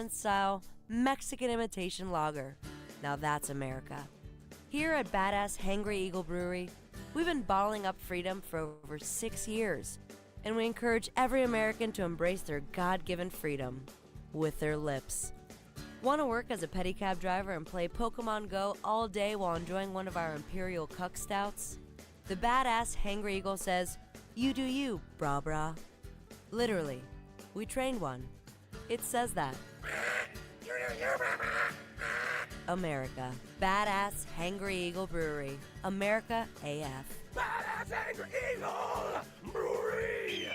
Island-style Mexican imitation lager. Now that's America. Here at Badass Hangry Eagle Brewery, we've been bottling up freedom for over 6 years, and we encourage every American to embrace their God-given freedom with their lips. Want to work as a pedicab driver and play Pokemon Go all day while enjoying one of our Imperial Cuck Stouts? The Badass Hangry Eagle says, "You do you, brah brah." Literally, we trained one. It says that. America. Badass Hangry Eagle Brewery. America AF. Badass Hangry Eagle Brewery!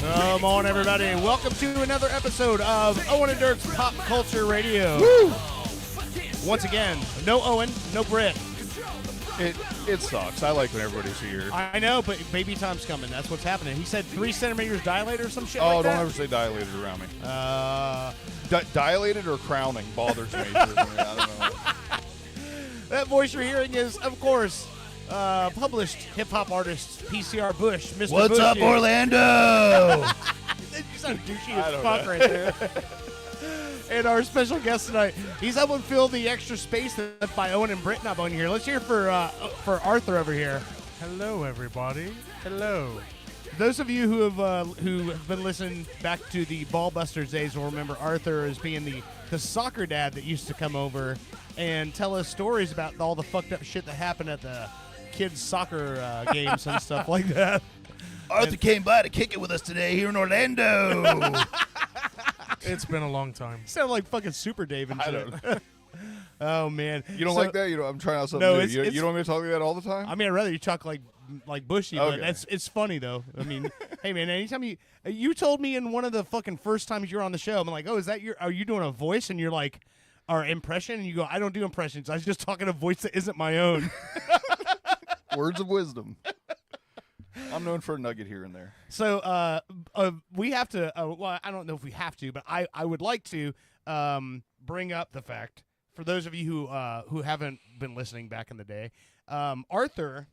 Come on, everybody. Welcome to another episode of Owen and Dirk's Pop Culture Radio. Woo! Once again, no Owen, no Britt. It sucks. I like when everybody's here. I know, but baby time's coming. That's what's happening. He said 3 centimeters dilated or some shit Oh, like don't that. ever say dilated around me. Dilated or crowning bothers me. I don't know. That voice you're hearing is, of course, published hip-hop artist PCR Bush, Mr. What's Bush up, here. Orlando? You sound douchey I as don't fuck know. right there. And our special guest tonight, he's helping fill the extra space left by Owen and Britt not on here. Let's hear for Arthur over here. Hello, everybody. Hello. Those of you who have been listening back to the Ballbusters days will remember Arthur as being the soccer dad that used to come over and tell us stories about all the fucked up shit that happened at the kids' soccer games and stuff like that. Arthur came by to kick it with us today here in Orlando. It's been a long time. Sound like fucking Super Dave and I shit. don't. Oh man, You don't So- like that? I'm trying out something No, new. it's- You it's- don't want me to talk like that all the time? I mean, I'd rather you talk like Bushy, but Okay. it's funny though. I mean, hey man, anytime you told me in one of the fucking first times you're on the show, I'm like, oh, are you doing a voice? And you're like, our impression, and you go, I don't do impressions. I was just talking a voice that isn't my own. Words of wisdom. I'm known for a nugget here and there. So we have to. Well, I don't know if we have to, but I would like to bring up the fact for those of you who haven't been listening back in the day, Arthur.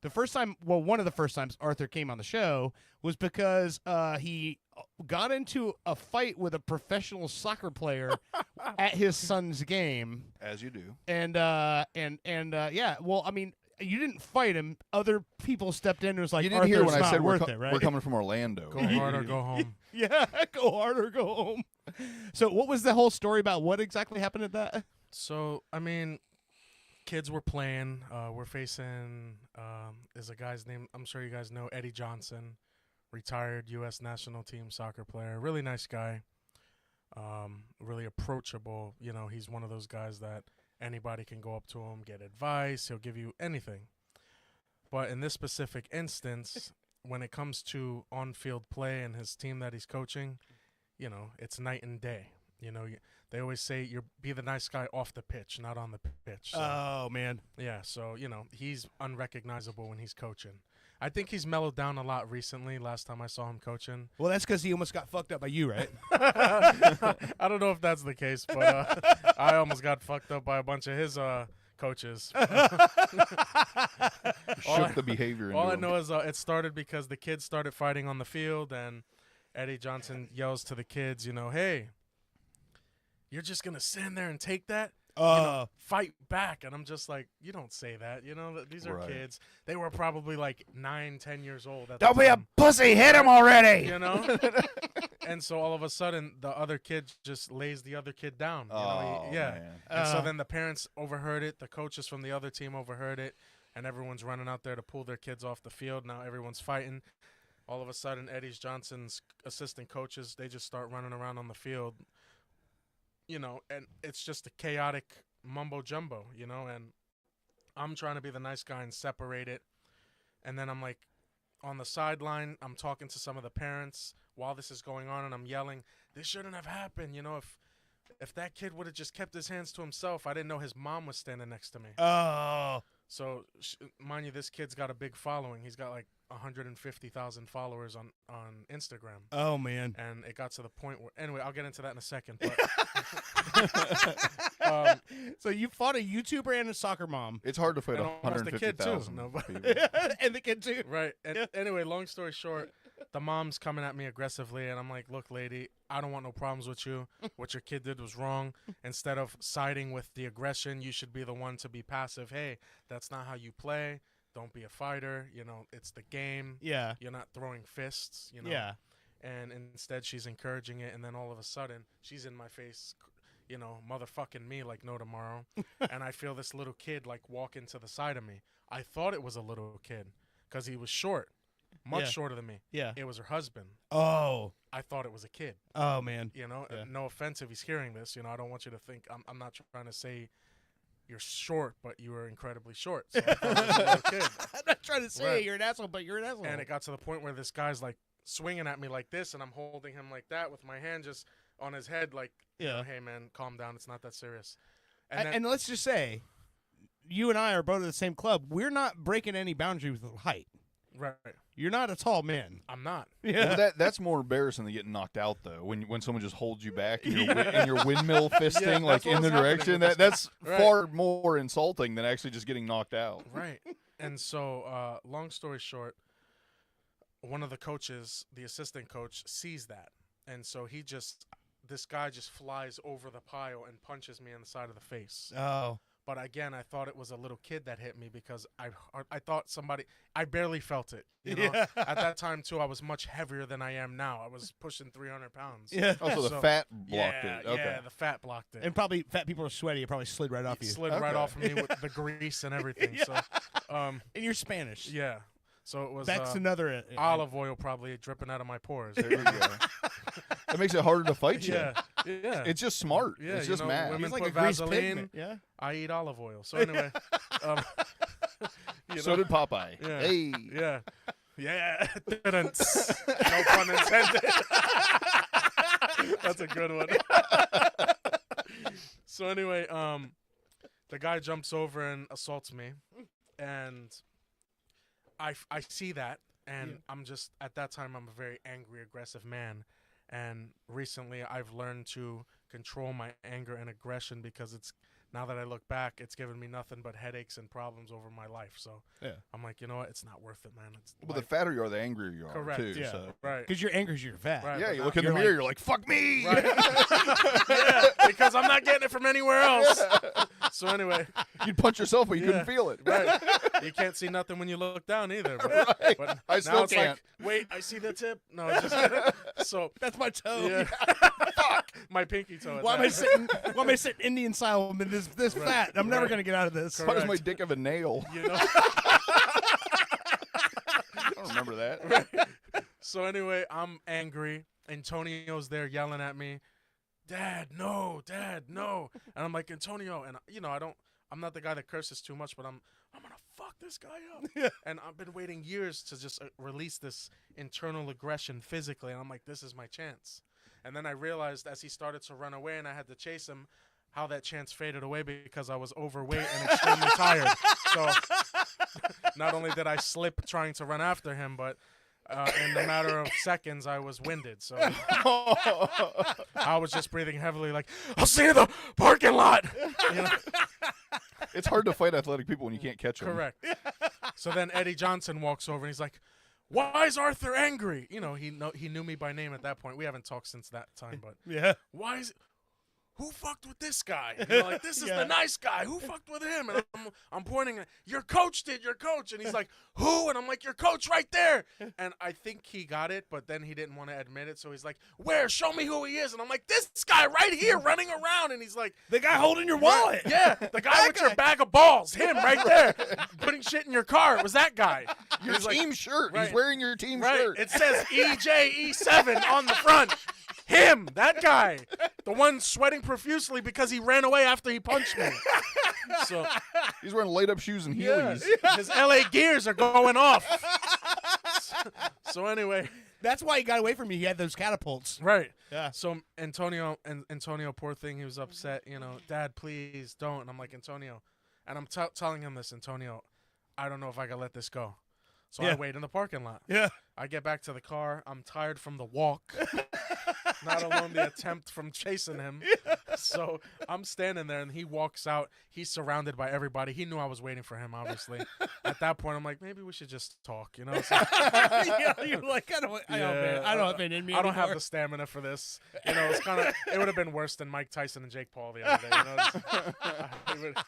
The first time, well, one of the first times Arthur came on the show was because he got into a fight with a professional soccer player at his son's game, As you do. and yeah. Well, I mean, you didn't fight him. Other people stepped in and was like, You didn't Arthur's hear when I not said worth it, right? we're coming from Orlando. Go hard or go home. Yeah, go hard or go home. So, what was the whole story about? What exactly happened at that? So, I mean, kids were playing. We're facing, is a guy's name, I'm sure you guys know, Eddie Johnson, retired U.S. national team soccer player. Really nice guy. Really approachable. You know, he's one of those guys that anybody can go up to him, get advice. He'll give you anything. But in this specific instance, when it comes to on-field play and his team that he's coaching, you know, it's night and day. You know, they always say be the nice guy off the pitch, not on the pitch. So, Oh man, yeah, so, you know, he's unrecognizable when he's coaching. I think he's mellowed down a lot recently. Last time I saw him coaching. Well, that's because he almost got fucked up by you, right? I don't know if that's the case, but I almost got fucked up by a bunch of his coaches. Shook the behavior into All I him. know is it started because the kids started fighting on the field, and Eddie Johnson yells to the kids, hey, you're just going to stand there and take that? Fight back. And I'm just like, you don't say that. These are Right. kids. They were probably like 9, 10 years old. At Don't the be a time, pussy. Hit him already. And so all of a sudden, the other kid just lays the other kid down. Oh, yeah. man. And so then the parents overheard it. The coaches from the other team overheard it. And everyone's running out there to pull their kids off the field. Now everyone's fighting. All of a sudden, Eddie Johnson's assistant coaches, they just start running around on the field. And it's just a chaotic mumbo jumbo, and I'm trying to be the nice guy and separate it. And then I'm like on the sideline, I'm talking to some of the parents while this is going on, and I'm yelling, this shouldn't have happened. If that kid would have just kept his hands to himself, I didn't know his mom was standing next to me. Oh. So, mind you, this kid's got a big following. He's got like 150,000 followers on Instagram. Oh, man. And it got to the point where, anyway, I'll get into that in a second. But, So you fought a YouTuber and a soccer mom. It's hard to fight And almost the kid, too. 150,000 No, but- people. And the kid, too. right. And anyway, long story short, the mom's coming at me aggressively, and I'm like, look, lady, I don't want no problems with you. What your kid did was wrong. Instead of siding with the aggression, you should be the one to be passive. Hey, that's not how you play. Don't be a fighter. It's the game. Yeah. You're not throwing fists. Yeah. And instead, she's encouraging it, and then all of a sudden, she's in my face, motherfucking me like no tomorrow. And I feel this little kid like walk into the side of me. I thought it was a little kid because he was short, much Yeah. shorter than me. Yeah. It was her husband. Oh. I thought it was a kid. Oh, man. Yeah. No offense if he's hearing this. I don't want you to think I'm not trying to say you're short, but you were incredibly short. So I thought it was a little kid. I'm not trying to say Right. you're an asshole, but you're an asshole. And it got to the point where this guy's like swinging at me like this, and I'm holding him like that with my hand just on his head, like, Yeah. hey man, calm down, it's not that serious. And, then, let's just say, you and I are both at the same club. We're not breaking any boundaries with height. right, You're not a tall man. I'm not. Yeah. Well, that's more embarrassing than getting knocked out, though. When someone just holds you back and you're windmill fisting like that's what in the was happening direction, with this that's Right. far more insulting than actually just getting knocked out. Right. And so, long story short, one of the coaches, the assistant coach, sees that. And so this guy just flies over the pile and punches me in the side of the face. Oh. But again, I thought it was a little kid that hit me because I thought I barely felt it. Yeah. At that time, too, I was much heavier than I am now. I was pushing 300 pounds. Yeah. Oh, so the So- fat blocked yeah, it. Okay. Yeah, the fat blocked it. And probably fat people are sweaty. It probably slid right off It you. slid right Okay. off of me with the grease and everything. Yeah. So, And you're Spanish. yeah. So it was That's another. olive oil probably dripping out of my pores. There you go. That makes it harder to fight you. yeah, yeah. It's just smart. Yeah, it's you just know, math. women He's like put a grease Vaseline. pigment. Yeah. I eat olive oil. So anyway, um, So did Popeye. Yeah. Hey. yeah, yeah. no pun intended. That's a good one. So anyway, the guy jumps over and assaults me, and I see that, and I'm just at that time I'm a very angry, aggressive man, and recently I've learned to control my anger and aggression because it's now that I look back, it's given me nothing but headaches and problems over my life. So Yeah. I'm like, you know what? It's not worth it, man. It's Well, the life. fatter you are, the angrier you are, Correct, too. yeah. So. Right. Because you're angry because you're fat. Right. Yeah, but you now- look in the you're mirror, like- you're like, fuck me! Right. Yeah, because I'm not getting it from anywhere else. So anyway, You'd punch yourself, but you Yeah. couldn't feel it. right. You can't see nothing when you look down either. But, Right. but I now still it's can't. like, wait, I see the tip. No, it's just so That's my toe. yeah. My pinky toe. at Why am I that. sitting? Why am I sitting Indian style in this fat? I'm never Right. gonna get out of this. Why does my Correct. dick have a nail? You know. I don't remember that. So anyway, I'm angry. Antonio's there yelling at me, Dad, no, and I'm like, Antonio, and I'm not the guy that curses too much, but I'm gonna fuck this guy up. And I've been waiting years to just release this internal aggression physically, and I'm like, this is my chance. And then I realized as he started to run away and I had to chase him, how that chance faded away because I was overweight and extremely tired. So not only did I slip trying to run after him, but in a matter of seconds, I was winded. So I was just breathing heavily, like, I'll see you in the parking lot. You know? It's hard to fight athletic people when you can't catch them. Correct. So then Eddie Johnson walks over and he's like, "Why is Arthur angry?" You know, he knew me by name at that point. We haven't talked since that time, but Yeah. why is who fucked with this guy? You know, like, this is Yeah. the nice guy. Who fucked with him? And I'm pointing at, your coach did, your coach. And he's like, who? And I'm like, your coach right there. And I think he got it, but then he didn't want to admit it. So he's like, where? Show me who he is. And I'm like, this guy right here running around. And he's like, The guy holding your wallet. yeah, the guy with your bag of balls. Him right there. Putting shit in your car. It was that guy. Your He's like, team shirt. right. He's wearing your team right. shirt. It says EJE7 on the front. Him, that guy, the one sweating profusely because he ran away after he punched me. So He's wearing light-up shoes and yeah, Heelys. his LA gears are going off. So anyway, That's why he got away from you. He had those catapults. right. Yeah. So Antonio, poor thing, he was upset. You know, Dad, please don't. And I'm like, Antonio, and I'm telling him this, Antonio, I don't know if I can let this go. So I Yeah. wait in the parking lot. Yeah. I get back to the car. I'm tired from the walk, not alone the attempt from chasing him. So I'm standing there, and he walks out. He's surrounded by everybody. He knew I was waiting for him, obviously. At that point, I'm like, maybe we should just talk, you know? So, You're like, I don't have it in me I don't have anymore. the stamina for this. You know, it's kind of. It would have been worse than Mike Tyson and Jake Paul the other day. You know?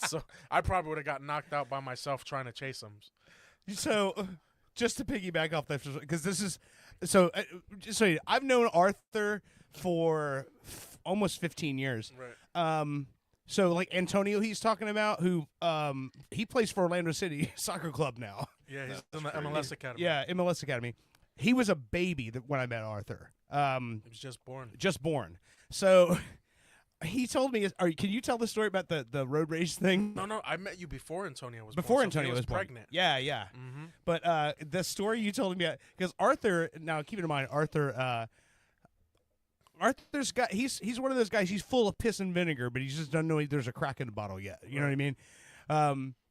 So I probably would have got knocked out by myself trying to chase him. So, just to piggyback off that, because this is so. So I've known Arthur for almost 15 years. Right. So like Antonio, he's talking about who he plays for Orlando City Soccer Club now. Yeah, he's in the MLS Academy. Yeah, MLS Academy. He was a baby when I met Arthur. He was just born. Just born. So he told me, can you tell the story about the road race thing? No, I met you before Antonio was Before born. So Antonio he was born. pregnant. Yeah, yeah. Mm-hmm. But the story you told me, because Arthur, now keep in mind, Arthur's got he's one of those guys. He's full of piss and vinegar, but he just doesn't know there's a crack in the bottle yet. You know what I mean?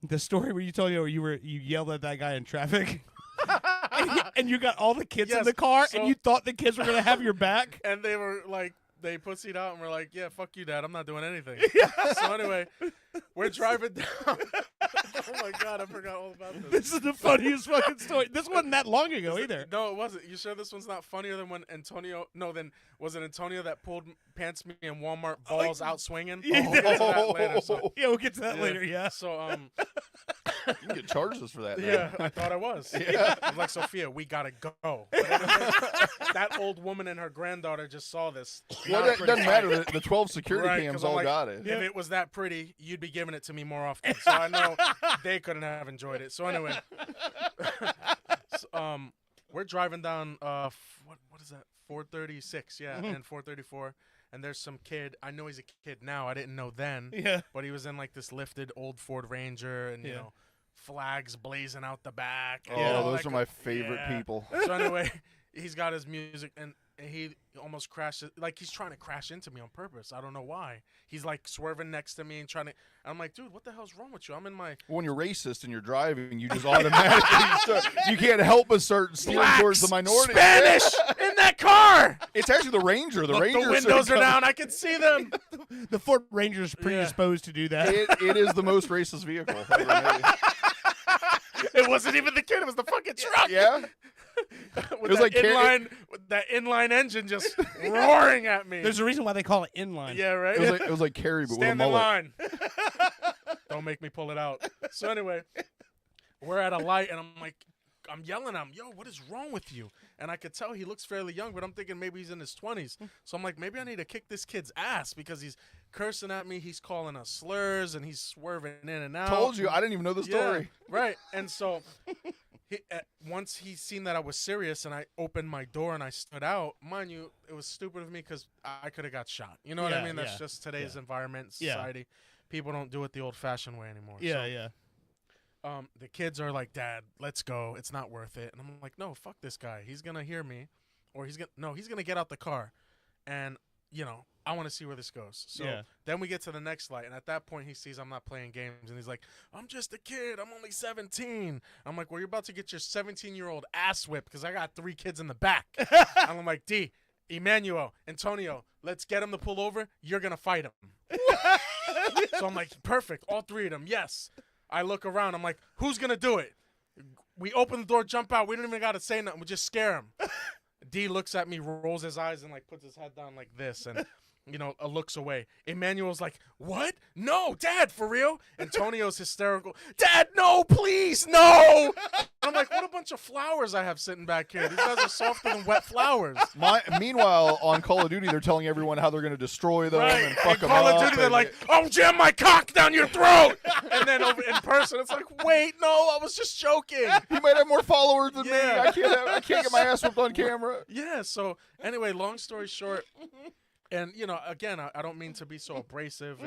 The story where you told me you yelled at that guy in traffic, and you got all the kids in Yes, the car, so- and you thought the kids were gonna have your back. And they were like, they pussied out and were like, yeah, fuck you, Dad. I'm not doing anything. So anyway, we're driving down. Oh, my God. I forgot all about this. This is the funniest fucking story. This wasn't that long ago either. No, it wasn't. You sure this one's not funnier than when Antonio? No, then was it Antonio that pants me in Walmart balls out swinging? Yeah. We'll get to that later. So, Yeah, we'll get to that later. Yeah. So You can get charges for that. yeah, now. I thought I was. I'm like, Sophia, we gotta go. That old woman and her granddaughter just saw this. Well, Not that pretty doesn't matter. The 12 security Right, cams 'cause I'm all like, got it. If it was that pretty, you'd be giving it to me more often. So I know they couldn't have enjoyed it. So anyway, we're driving down what is that? 436, yeah, and 434. And there's some kid. I know he's a kid now. I didn't know then. Yeah. But he was in like this lifted old Ford Ranger, and you Yeah. know, flags blazing out the back. Oh, and all those that are my good- favorite yeah. people. So anyway, he's got his music, and he almost crashed. Like he's trying to crash into me on purpose. I don't know why. He's like swerving next to me and trying to. And I'm like, dude, what the hell's wrong with you? I'm in my When you're racist and you're driving, you just automatically start, you can't help but start steering towards the minority. Spanish in that car. It's actually the Ranger. The Ranger. The windows are down. I can see them. The Ford Ranger's predisposed to do that. It is the most racist vehicle ever made. It wasn't even the kid. It was the fucking truck. Yeah. With was that like that inline engine just roaring at me. There's a reason why they call it inline. Yeah, right. It was like Carrie, but Stand with a in mullet. line. Don't make me pull it out. So anyway, we're at a light, and I'm yelling at him, yo, what is wrong with you? And I could tell he looks fairly young, but I'm thinking maybe he's in his 20s. So I'm like, maybe I need to kick this kid's ass because he's cursing at me. He's calling us slurs, and he's swerving in and out. Told you, I didn't even know the story. Yeah, right. And so once he seen that I was serious and I opened my door and I stood out, mind you, it was stupid of me because I could have got shot. You know what I Yeah, mean? That's yeah, just today's environment, Yeah. society. People don't do it the old-fashioned way anymore. Yeah, So, yeah. the kids are like, Dad, let's go. It's not worth it. And I'm like, no, fuck this guy. He's going to hear me. Or he's going to get out the car. And, you know, I want to see where this goes. So Yeah. then we get to the next light, and at that point, he sees I'm not playing games, and he's like, I'm just a kid. I'm only 17. I'm like, well, you're about to get your 17-year-old ass whipped because I got 3 kids in the back. And I'm like, D, Emmanuel, Antonio, let's get him to pull over. You're going to fight him. So I'm like, perfect. All 3 of them. Yes. I look around. I'm like, who's going to do it? We open the door, jump out. We don't even got to say nothing. We just scare him. D looks at me, rolls his eyes, and like puts his head down like this, and looks away. Emmanuel's like, "What? No, Dad, for real?" Antonio's hysterical. "Dad, no, please, no!" I'm like, "What a bunch of flowers I have sitting back here. These guys are softer than wet flowers." Meanwhile, on Call of Duty, they're telling everyone how they're going to destroy them Right. and fuck In them Call up. of Duty, they're and- like, "I'll jam my cock down your throat," and then over in person, it's like, "Wait, no, I was just joking." he might have more followers than Yeah. me. I can't get my ass whipped on camera. Yeah, so anyway, long story short, and again, I don't mean to be so abrasive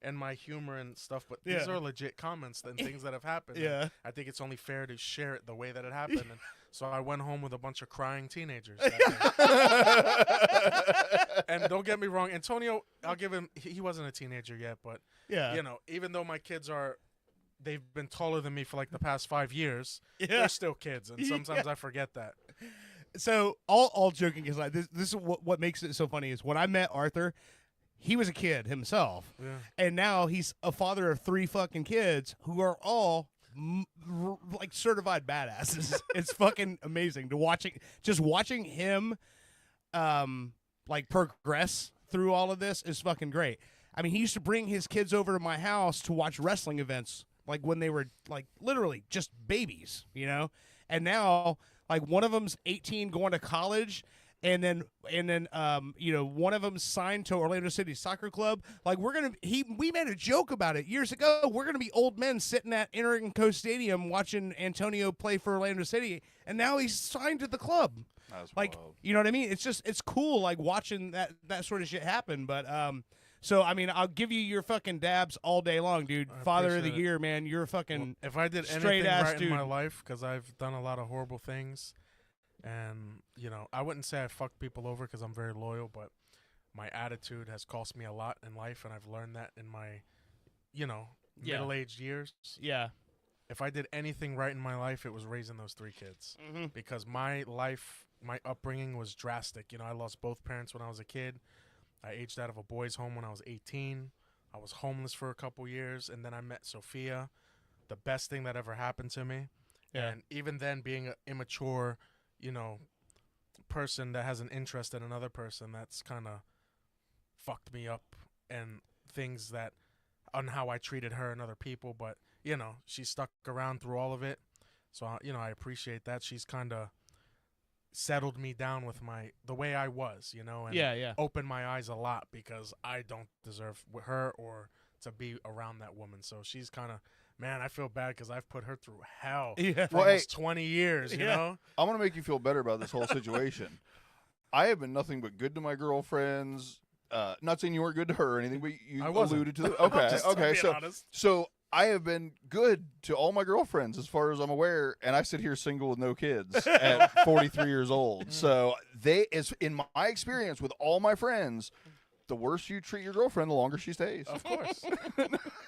and my humor and stuff, but these Yeah. are legit comments and things that have happened. Yeah. And I think it's only fair to share it the way that it happened. And so I went home with a bunch of crying teenagers. that day. And don't get me wrong, Antonio, I'll give him, he wasn't a teenager yet, but, Yeah. even though my kids they've been taller than me for like the past 5 years, Yeah. they're still kids. And sometimes I forget that. So all joking aside, this is what makes it so funny is when I met Arthur, he was a kid himself, Yeah. and now he's a father of 3 fucking kids who are all like certified badasses. It's fucking amazing to watching him, like progress through all of this is fucking great. I mean, he used to bring his kids over to my house to watch wrestling events, like when they were like literally just babies, and now. Like one of them's 18 going to college, and then one of them's signed to Orlando City Soccer Club. Like we made a joke about it years ago. We're gonna be old men sitting at Interco Stadium watching Antonio play for Orlando City, and now he's signed to the club. That's Like, wild. you know what I mean? It's cool like watching that sort of shit happen. But so I mean, I'll give you your fucking dabs all day long, dude. I Father of the appreciate it. year, man. You're fucking. If I did straight anything ass right in my dude. life, because I've done a lot of horrible things, and I wouldn't say I fucked people over because I'm very loyal, but my attitude has cost me a lot in life, and I've learned that in my, Yeah. middle-aged years. Yeah. If I did anything right in my life, it was raising those 3 kids, Mm-hmm. because my upbringing was drastic. I lost both parents when I was a kid. I aged out of a boys' home when I was 18. I was homeless for a couple years, and then I met Sophia, the best thing that ever happened to me. Yeah. And even then, being an immature, person that has an interest in another person, that's kind of fucked me up, and things that on how I treated her and other people. But, she stuck around through all of it. So, I appreciate that. She's kind of settled me down with the way I was, and Yeah. opened my eyes a lot, because I don't deserve her or to be around that woman. So she's kind of, man, I feel bad because I've put her through hell Yeah. for Well, almost 20 years, you Yeah. know? I'm going to make you feel better about this whole situation. I have been nothing but good to my girlfriends. Not saying you weren't good to her or anything, but you I wasn't. alluded to. Okay, Just okay. being So, honest. so I have been good to all my girlfriends as far as I'm aware, and I sit here single with no kids at 43 years old. So in my experience with all my friends, the worse you treat your girlfriend, the longer she stays. Of course.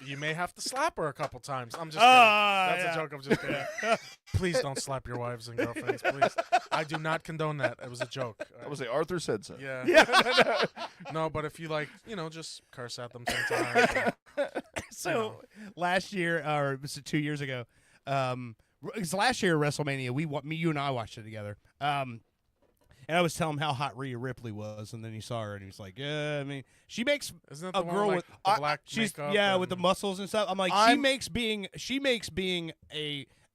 You may have to slap her a couple times. I'm just Ah, kidding. That's yeah. a joke. I'm just kidding. Please don't slap your wives and girlfriends, please. I do not condone that. It was a joke. I would say Arthur said so. Yeah. No, but if you just curse at them sometimes. So last year, or was it 2 years ago? It was last year at WrestleMania. You and I watched it together. And I was telling him how hot Rhea Ripley was, and then he saw her, and he was like, "Yeah, I mean, she makes Isn't that a the girl one with with the black she's makeup? with the muscles and stuff." I'm like, she makes being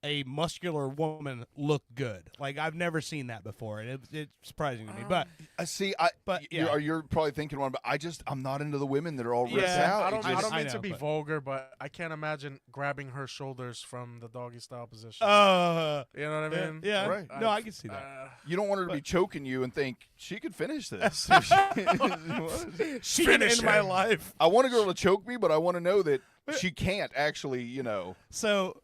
a muscular woman look good. Like I've never seen that before, and it's surprising to me. But You're probably thinking one, but I'm not into the women that are all ripped Yeah, out. I It don't just- mean know, to be but- vulgar, but I can't imagine grabbing her shoulders from the doggy style position. you You know what I yeah, mean? yeah. Right. No, I can see that. You don't want her to be choking you and think she could finish this. She Finish in my him. life. I want a girl to choke me, but I want to know that she can't actually, So,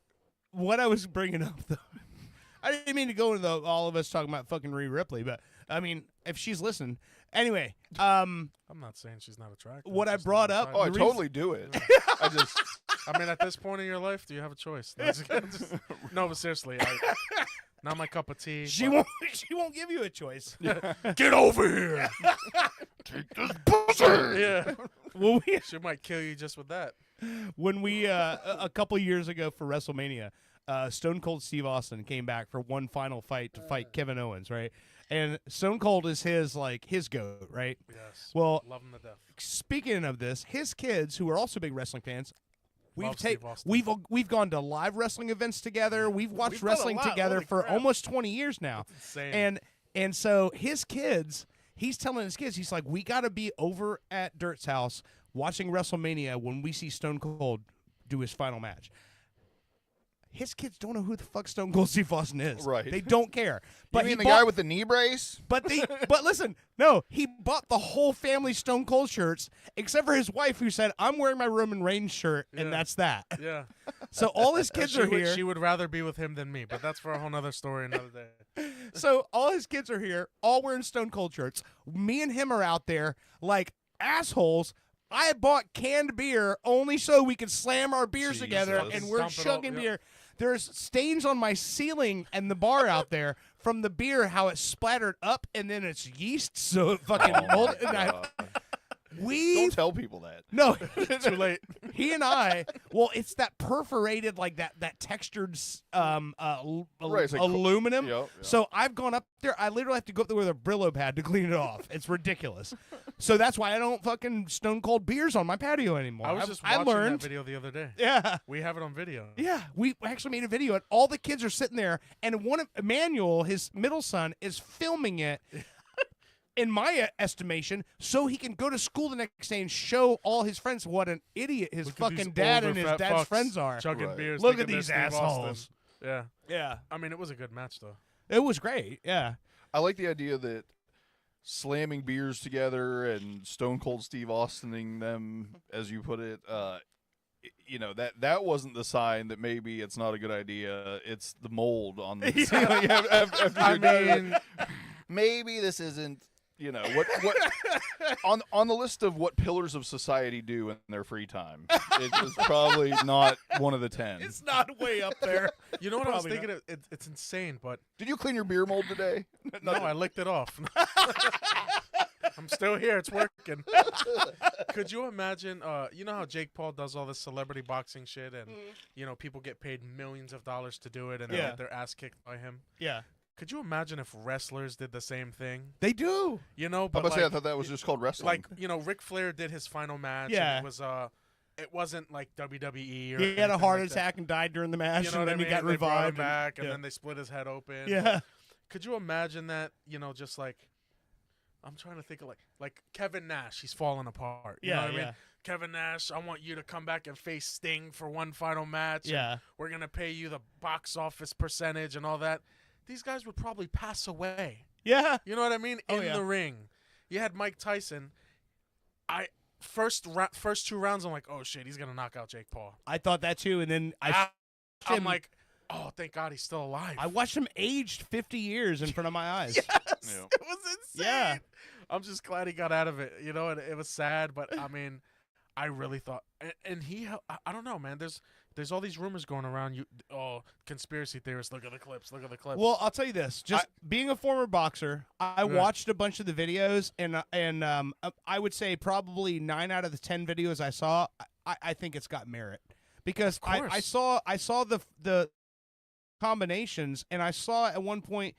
what I was bringing up, though, I didn't mean to go into all of us talking about fucking Rhea Ripley, but I mean, if she's listening. Anyway, I'm not saying she's not attractive. What I just brought not up- Oh, I attractive. The reason- totally do it. I just I mean, at this point in your life, do you have a choice? No, no, but seriously, not my cup of tea. she but- won't. She won't give you a choice. Get over here. Yeah, When we she might kill you just with that. when we a couple years ago for WrestleMania, Stone Cold Steve Austin came back for one final fight to fight Kevin Owens, right? And Stone Cold is his goat, right? Yes. Well, Love him to death. speaking of this, his kids, who are also big wrestling fans, Love Steve Austin. we've gone to live wrestling events together. We've watched We've done a wrestling lot. together Holy for crap. almost 20 years now. Insane. And so his kids, he's telling his kids, he's like, we got to be over at Dirt's house watching WrestleMania when we see Stone Cold do his final match. His kids don't know who the fuck Stone Cold Steve Austin is. Right. They don't care. But you he mean the bought- guy with the knee brace? but listen, no, he bought the whole family Stone Cold shirts except for his wife, who said, "I'm wearing my Roman Reigns shirt, and Yeah. that's that." Yeah. So all his kids she are would, here. She would rather be with him than me, but that's for a whole nother story another day. So all his kids are here, all wearing Stone Cold shirts. Me and him are out there like assholes. I bought canned beer only so we could slam our beers together, Jesus. and we're Dump it all, chugging yep. beer. There's stains on my ceiling and the bar out there from the beer, how it splattered up, and then it's yeast, so it fucking Oh, my molded. God. We Don't tell people that. no, Too late. he and I. Well, it's that perforated, like that textured, Right, it's like aluminum. Yep, yep. So I've gone up there. I literally have to go up there with a Brillo pad to clean it off. It's ridiculous. So that's why I don't fucking Stone Cold beers on my patio anymore. I was just I watching learned. that video the other day. Yeah. We have it on video. Yeah, we actually made a video, and all the kids are sitting there, and one of Emmanuel, his middle son, is filming it. In my estimation, so he can go to school the next day and show all his friends what an idiot his Look at fucking these dad older and his fat dad's fucks friends are. chugging Right. beers. Look thinking at they're these Steve Austin. assholes. Yeah. Yeah, I mean, it was a good match though. it was great. Yeah, I like the idea that slamming beers together and Stone Cold Steve Austining them, as you put it, you know, that wasn't the sign that maybe it's not a good idea. It's the mold on the. After I you're done, mean, maybe this isn't. You know what on the list of what pillars of society do in their free time. It's probably not one of the 10. it's not way up there. you know what I was Probably thinking? It's insane, but Did you clean your beer mold today? no, I licked it off. I'm still here. It's working. Could you imagine? You know how Jake Paul does all this celebrity boxing shit, and you know people get paid millions of dollars to do it, and they Yeah. get their ass kicked by him. Yeah, Could you imagine if wrestlers did the same thing? they do. You know, I but must say, I like, thought that was just called wrestling. like you know, Ric Flair did his final match. Yeah. and it wasn't like WWE. Or He had a anything heart like that. attack and died during the match, You know and what then I mean? he got They brought him revived. back, and yeah. then they split his head open. Yeah. Could you imagine that? You know, just like I'm trying to think of like Kevin Nash. He's falling apart. You know what I mean? Kevin Nash, I want you to come back and face Sting for one final match. and Yeah. we're gonna pay you the box office percentage and all that. These guys would probably pass away. Yeah. You know what I mean? Oh, In yeah. the ring. You had Mike Tyson. First 2 rounds, I'm like, oh shit, he's gonna knock out Jake Paul. I thought that too, and then I'm him- like, oh, thank God he's still alive. I watched him aged 50 years in front of my eyes. Yeah. It was insane. Yeah. I'm just glad he got out of it, you know, and it was sad, but I mean, I really thought, and he, I don't know, man. There's all these rumors going around. Conspiracy theorists. Look at the clips. Look at the clips. Well, I'll tell you this: just being a former boxer, I Right. watched a bunch of the videos, and I would say probably 9 out of the 10 videos I saw, I think it's got merit because Of course. I saw the combinations, and I saw at one point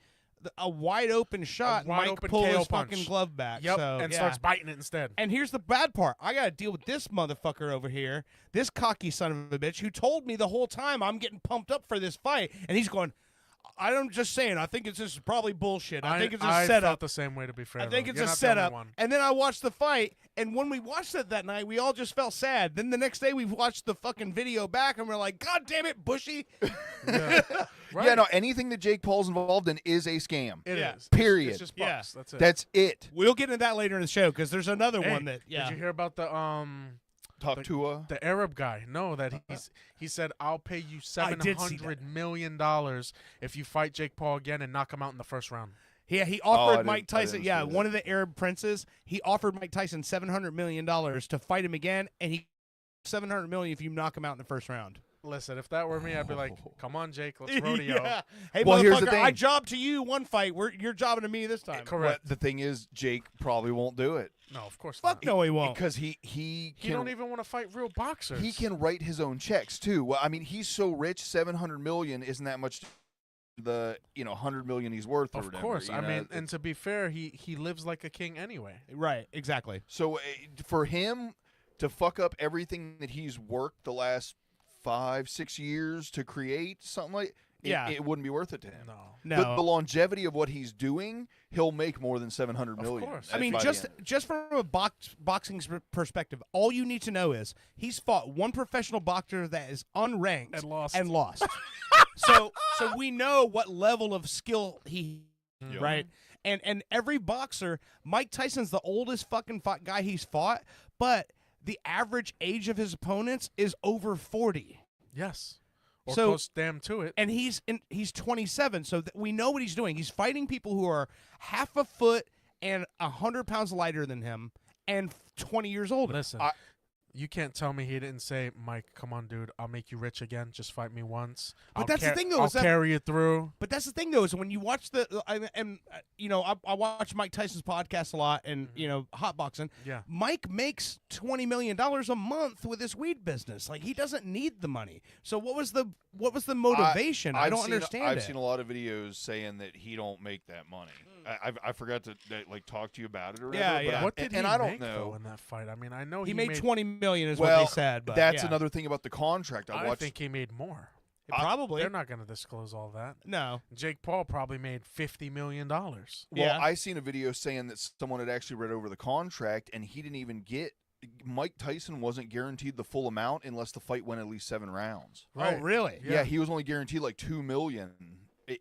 a wide open shot. wide Mike open pull KO his punch. fucking glove back. yep, so, and yeah. starts biting it instead. And here's the bad part. I got to deal with this motherfucker over here, this cocky son of a bitch, who told me the whole time I'm getting pumped up for this fight. And he's going, I'm just saying, I think it's just probably bullshit. I think it's a I setup. felt the same way, to be fair. I think though. it's You're a not the only setup. one. And then I watched the fight, and when we watched it that night, we all just felt sad. Then the next day, we watched the fucking video back, and we're like, God damn it, Bushy. Yeah. Right. Yeah, no, anything that Jake Paul's involved in is a scam. It Yeah. is. Period. It's just Yeah. bucks. That's it. That's it. We'll get into that later in the show, because there's another Hey, one that, yeah. Did you hear about the Talk Tua. the Arab guy? No, that he said, I'll pay you I did see $700 million if you fight Jake Paul again and knock him out in the first round. Yeah, he Oh, I offered didn't- Mike I Tyson. didn't Yeah, see that. one of the Arab princes. He offered Mike Tyson $700 million to fight him again, and he $700 million if you knock him out in the first round. Listen, if that were me, I'd be like, "Come on, Jake, let's rodeo." Yeah. Hey, Well, here's the motherfucker, I thing. jobbed to you one fight. You're jobbing to me this time. Correct. But the thing is, Jake probably won't do it No, of course Fuck not. no, he won't. because he He can don't even want to fight real boxers. he can write his own checks too. Well, I mean, he's so rich, 700 million isn't that much. The 100 million he's worth. Or Of whatever, course. you I know? mean, and to be fair, he lives like a king anyway. Right, exactly. So for him to fuck up everything that he's worked the last 5-6 years to create something like Yeah. it wouldn't be worth it to him. No. No. The longevity of what he's doing, he'll make more than 700 Of million. course. I mean, by the just end. from a boxing perspective, all you need to know is he's fought one professional boxer that is unranked And lost. And lost. so we know what level of skill he Yeah. right. And every boxer, Mike Tyson's the oldest fucking guy he's fought, but the average age of his opponents is over 40. Yes. Or So- close damn to it. And he's 27, so we know what he's doing. He's fighting people who are half a foot and 100 pounds lighter than him and 20 years older. Listen, I- you can't tell me he didn't say, "Mike, come on, dude. I'll make you rich again. Just fight me once." But I'll that's the thing, though, I'll is that- carry you through. But that's the thing, though, is when you watch I watch Mike Tyson's podcast a lot and, hot boxing. Yeah. Mike makes $20 million a month with his weed business. Like, he doesn't need the money. So what was the motivation? I don't understand I've it. seen a lot of videos saying that he don't make that money. I forgot to talk to you about it or whatever. Yeah, but yeah. I, What did and he I don't make, know. though, in that fight? I mean, I know he made made $20 million is Well, what they said. But that's yeah. another thing about the contract. I I watched. think he made more. Probably. They're not going to disclose all that. No. Jake Paul probably made $50 million. Well, Yeah. I seen a video saying that someone had actually read over the contract, and he didn't even get. Mike Tyson wasn't guaranteed the full amount unless the fight went at least 7 rounds. Oh, really? Yeah, he was only guaranteed like $2 million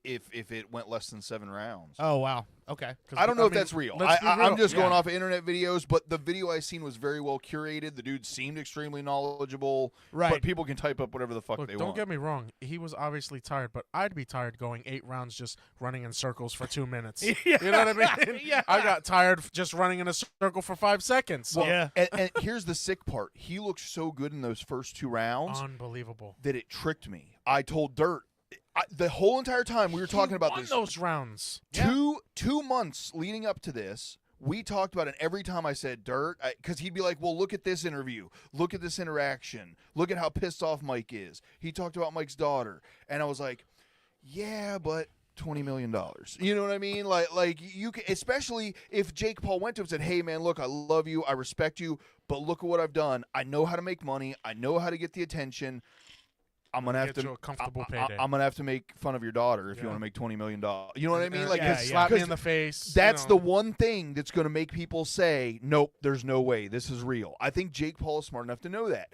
if it went less than 7 rounds. Oh, wow. Okay. I don't know if that's real. let's be I'm real. just going Yeah. off of internet videos, but the video I seen was very well curated. The dude seemed extremely knowledgeable. Right. But people can type up whatever the fuck Look, they don't want. get me wrong. He was obviously tired, but I'd be tired going 8 rounds just running in circles for 2 minutes. Yeah. You know what I mean? Yeah. I got tired just running in a circle for 5 seconds. Well, Yeah. and here's the sick part. He looked so good in those first 2 rounds Unbelievable. that it tricked me. I told Dirt the whole entire time we were talking about Won this. those rounds. Two months leading up to this, we talked about it every time I said Dirt, because he'd be like, well, look at this interview. Look at this interaction. Look at how pissed off Mike is. He talked about Mike's daughter. And I was like, yeah, but $20 million. You know what I mean? Like you can, especially if Jake Paul went to him and said, hey, man, look, I love you. I respect you. But look at what I've done. I know how to make money. I know how to get the attention. I'm gonna have Get to you a comfortable payday. I'm gonna have to make fun of your daughter if you Yeah. want to make $20 million. You know what I mean? Like, Yeah, 'cause- yeah. slap me 'cause in the face. that's you the know. one thing that's gonna make people say, nope, there's no way this is real. I think Jake Paul is smart enough to know that.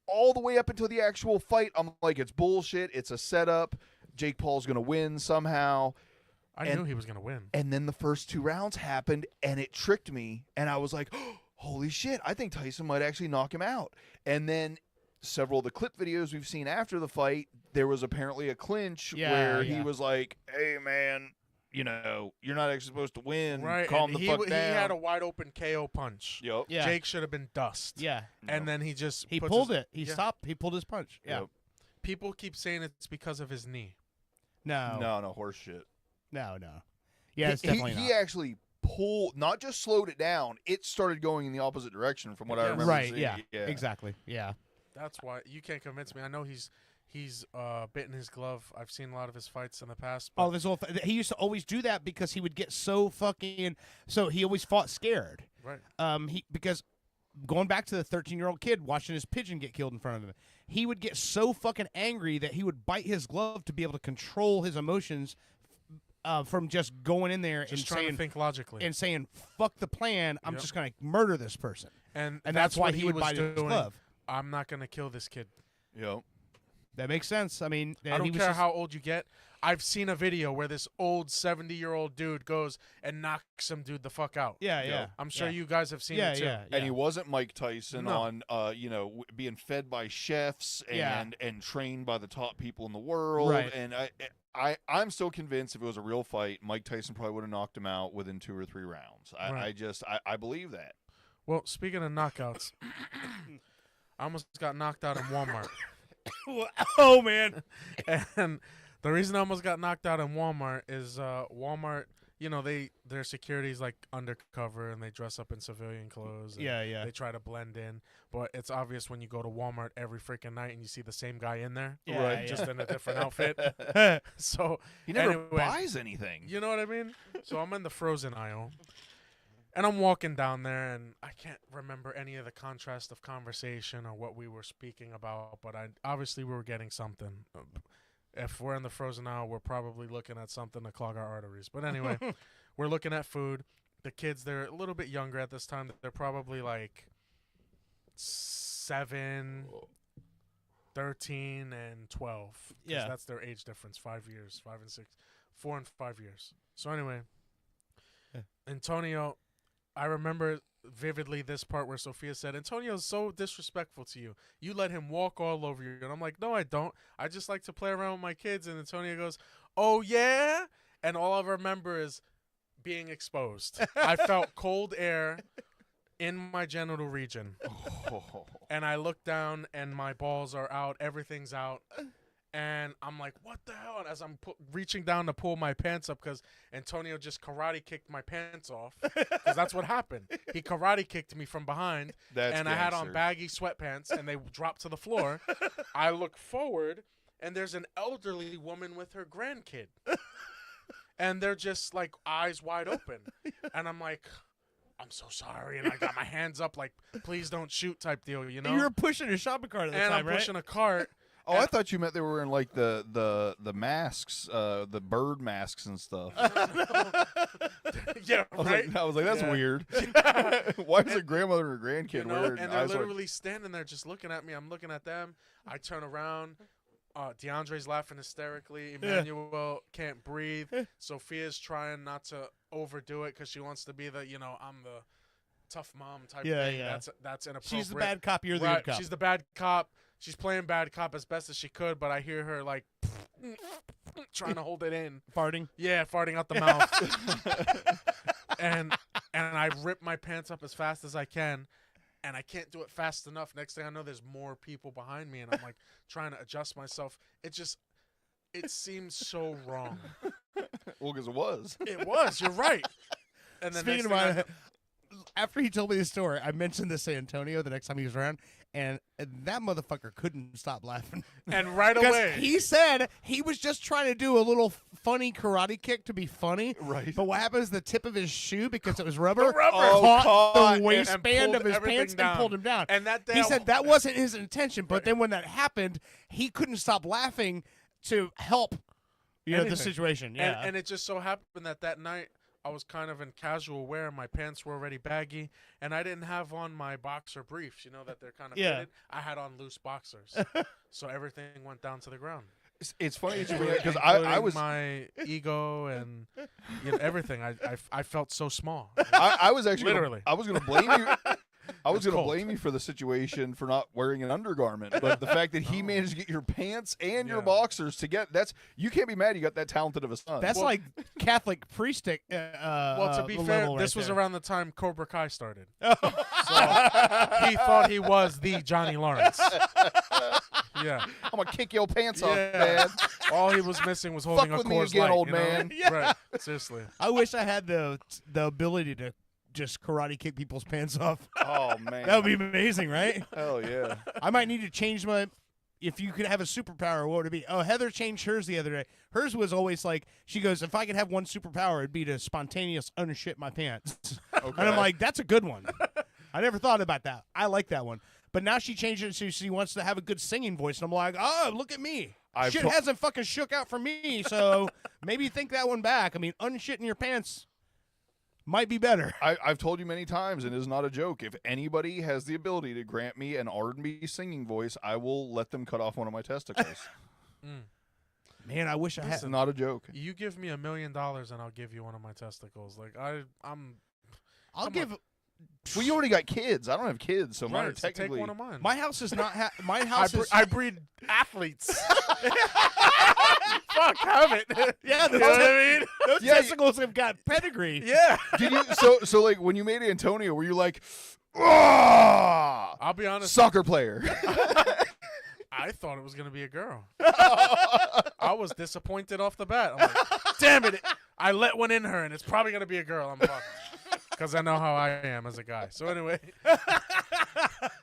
All the way up until the actual fight, I'm like, it's bullshit. It's a setup. Jake Paul's gonna win somehow. I and- knew he was going to win. And then the first 2 rounds happened, and it tricked me. And I was like, holy shit, I think Tyson might actually knock him out. And then several of the clip videos we've seen after the fight, there was apparently a clinch Yeah, where yeah. he was like, hey, man, you're not actually supposed to win. Right. Calm and the he, fuck he down. had a wide open KO punch. Yep. Yeah. Jake should have been dust. Yeah. And then he just He puts pulled his- it. He yeah. stopped. He pulled his punch. Yeah. Yep. People keep saying it's because of his knee. No. No, horse shit. No. Yeah, it's he, definitely he not. actually pulled, not just slowed it down, it started going in the opposite direction from what I Yes. remember Right. seeing. Yeah. yeah. Exactly. Yeah. That's why you can't convince me. I know he's bitten his glove. I've seen a lot of his fights in the past. But Oh, this whole he used to always do that because he would get so fucking. So he always fought scared. right. Because going back to the 13-year-old kid watching his pigeon get killed in front of him, he would get so fucking angry that he would bite his glove to be able to control his emotions from just going in there Just and trying saying to think logically. and saying fuck the plan. I'm Yep. just gonna murder this person, and and that's why what he would was bite his doing. glove. I'm not going to kill this kid. Yep. That makes sense. I mean, I and he don't was care just- how old you get. I've seen a video where this old 70-year-old dude goes and knocks some dude the fuck out. Yeah, yeah. I'm sure yeah. you guys have seen Yeah, it too. yeah, And he wasn't Mike Tyson No. on, being fed by chefs Yeah. and trained by the top people in the world. Right. And I'm still convinced if it was a real fight, Mike Tyson probably would have knocked him out within 2 or 3 rounds. Right. I believe that. Well, speaking of knockouts, I almost got knocked out in Walmart. Oh man. And the reason I almost got knocked out in Walmart is Walmart, their security's like undercover and they dress up in civilian clothes. And Yeah, yeah. They try to blend in, but it's obvious when you go to Walmart every freaking night and you see the same guy in there, Yeah, Right. yeah. just in a different outfit. So He never anyway, buys anything. you know what I mean? So I'm in the frozen aisle. And I'm walking down there, and I can't remember any of the contrast of conversation or what we were speaking about, but obviously we were getting something. If we're in the frozen aisle, we're probably looking at something to clog our arteries. But anyway, we're looking at food. The kids, they're a little bit younger at this time. They're probably like 7, 13, and 12. 'Cause Yeah. that's their age difference, 5 years, 5 and 6, 4 and 5 years. So anyway, Antonio, I remember vividly this part where Sophia said, Antonio's so disrespectful to you. You let him walk all over you. And I'm like, no, I don't. I just like to play around with my kids. And Antonio goes, oh, yeah? And all I remember is being exposed. I felt cold air in my genital region. And I look down and my balls are out. Everything's out. And I'm like, what the hell? And as I'm reaching down to pull my pants up, because Antonio just karate kicked my pants off, because that's what happened. He karate kicked me from behind, That's and I had on gangster. baggy sweatpants, and they dropped to the floor. I look forward, and there's an elderly woman with her grandkid. And they're just, like, eyes wide open. And I'm like, I'm so sorry. And I got my hands up like, please don't shoot type deal, you know? You were pushing a shopping cart at the and time, I'm right? pushing a cart. Oh, I thought you meant they were wearing like the masks, the bird masks and stuff. Yeah, right? I was like, that's Yeah. weird. Why is a grandmother and a grandkid You know, wearing and they're eyes like- literally standing there just looking at me. I'm looking at them. I turn around. DeAndre's laughing hysterically. Emmanuel can't breathe. Sophia's trying not to overdo it because she wants to be the, I'm the tough mom type Yeah, thing. yeah. That's inappropriate. She's the bad cop. You're the Right, good cop. she's the bad cop. She's playing bad cop as best as she could, but I hear her like trying to hold it in. farting. Yeah, farting out the mouth. and I rip my pants up as fast as I can, and I can't do it fast enough. Next thing I know, there's more people behind me, and I'm like trying to adjust myself. It seems so wrong. Well, because it was. It was. You're right. And then Speaking of next thing my, after he told me this story, I mentioned this to Antonio the next time he was around, and that motherfucker couldn't stop laughing. and right Because away, he said he was just trying to do a little funny karate kick to be funny. Right. But what happened is the tip of his shoe, because it was rubber, rubber. caught caught the waistband pulled of his everything pants down. and pulled him down. And that day he I- said that wasn't his intention, but then when that happened, he couldn't stop laughing to help the Anything. situation. Yeah. And it just so happened that night I was kind of in casual wear. My pants were already baggy, and I didn't have on my boxer briefs. You know that they're kind of Yeah. fitted. I had on loose boxers, so everything went down to the ground. It's funny that you bring that because I Including was my ego and everything. I felt so small. I was actually Literally. I was going to blame you. I was It's going to cold. blame you for the situation for not wearing an undergarment, but the fact that he managed to get your pants and your Yeah. boxers to get you can't be mad you got that talented of a son. That's Well- like Catholic priest. Well, to be fair, level this right was there. around the time Cobra Kai started. So he thought he was the Johnny Lawrence. Yeah. I'm gonna kick your pants off, Yeah. man. All he was missing was holding a with me Coors again, Light, old you know? man. Right. Seriously. I wish I had the ability to just karate kick people's pants off. Oh man, That would be amazing, right? hell yeah. I might need to change my. If you could have a superpower, what would it be? Oh, Heather changed hers the other day. Hers was always like, she goes, if I could have one superpower, it'd be to spontaneous unshit my pants. Okay. And I'm like, that's a good one. I never thought about that. I like that one. But now she changed it to she wants to have a good singing voice. And I'm like, oh, look at me. I've Shit to- hasn't fucking shook out for me. So maybe think that one back. I mean, unshitting your pants. might be better. I've told you many times, and it is not a joke. If anybody has the ability to grant me an R&B singing voice, I will let them cut off one of my testicles. Man, I wish I had. It's not a joke. You give me $1 million and I'll give you one of my testicles. Like I'm. I'll Come give. Well, you already got kids. I don't have kids, so mine are Right, so take technically. one of mine. My house is not. My house is. I breed athletes. Fuck, have it. Yeah, You know what I mean? those Yeah, testicles have got pedigree. Yeah. Did you? So like when you made Antonio, were you like, "Ah, I'll be honest. soccer player"? I thought it was gonna be a girl. I was disappointed off the bat. I'm like, damn it! I let one in her, and it's probably gonna be a girl. I'm fucked. Because I know how I am as a guy. So anyway,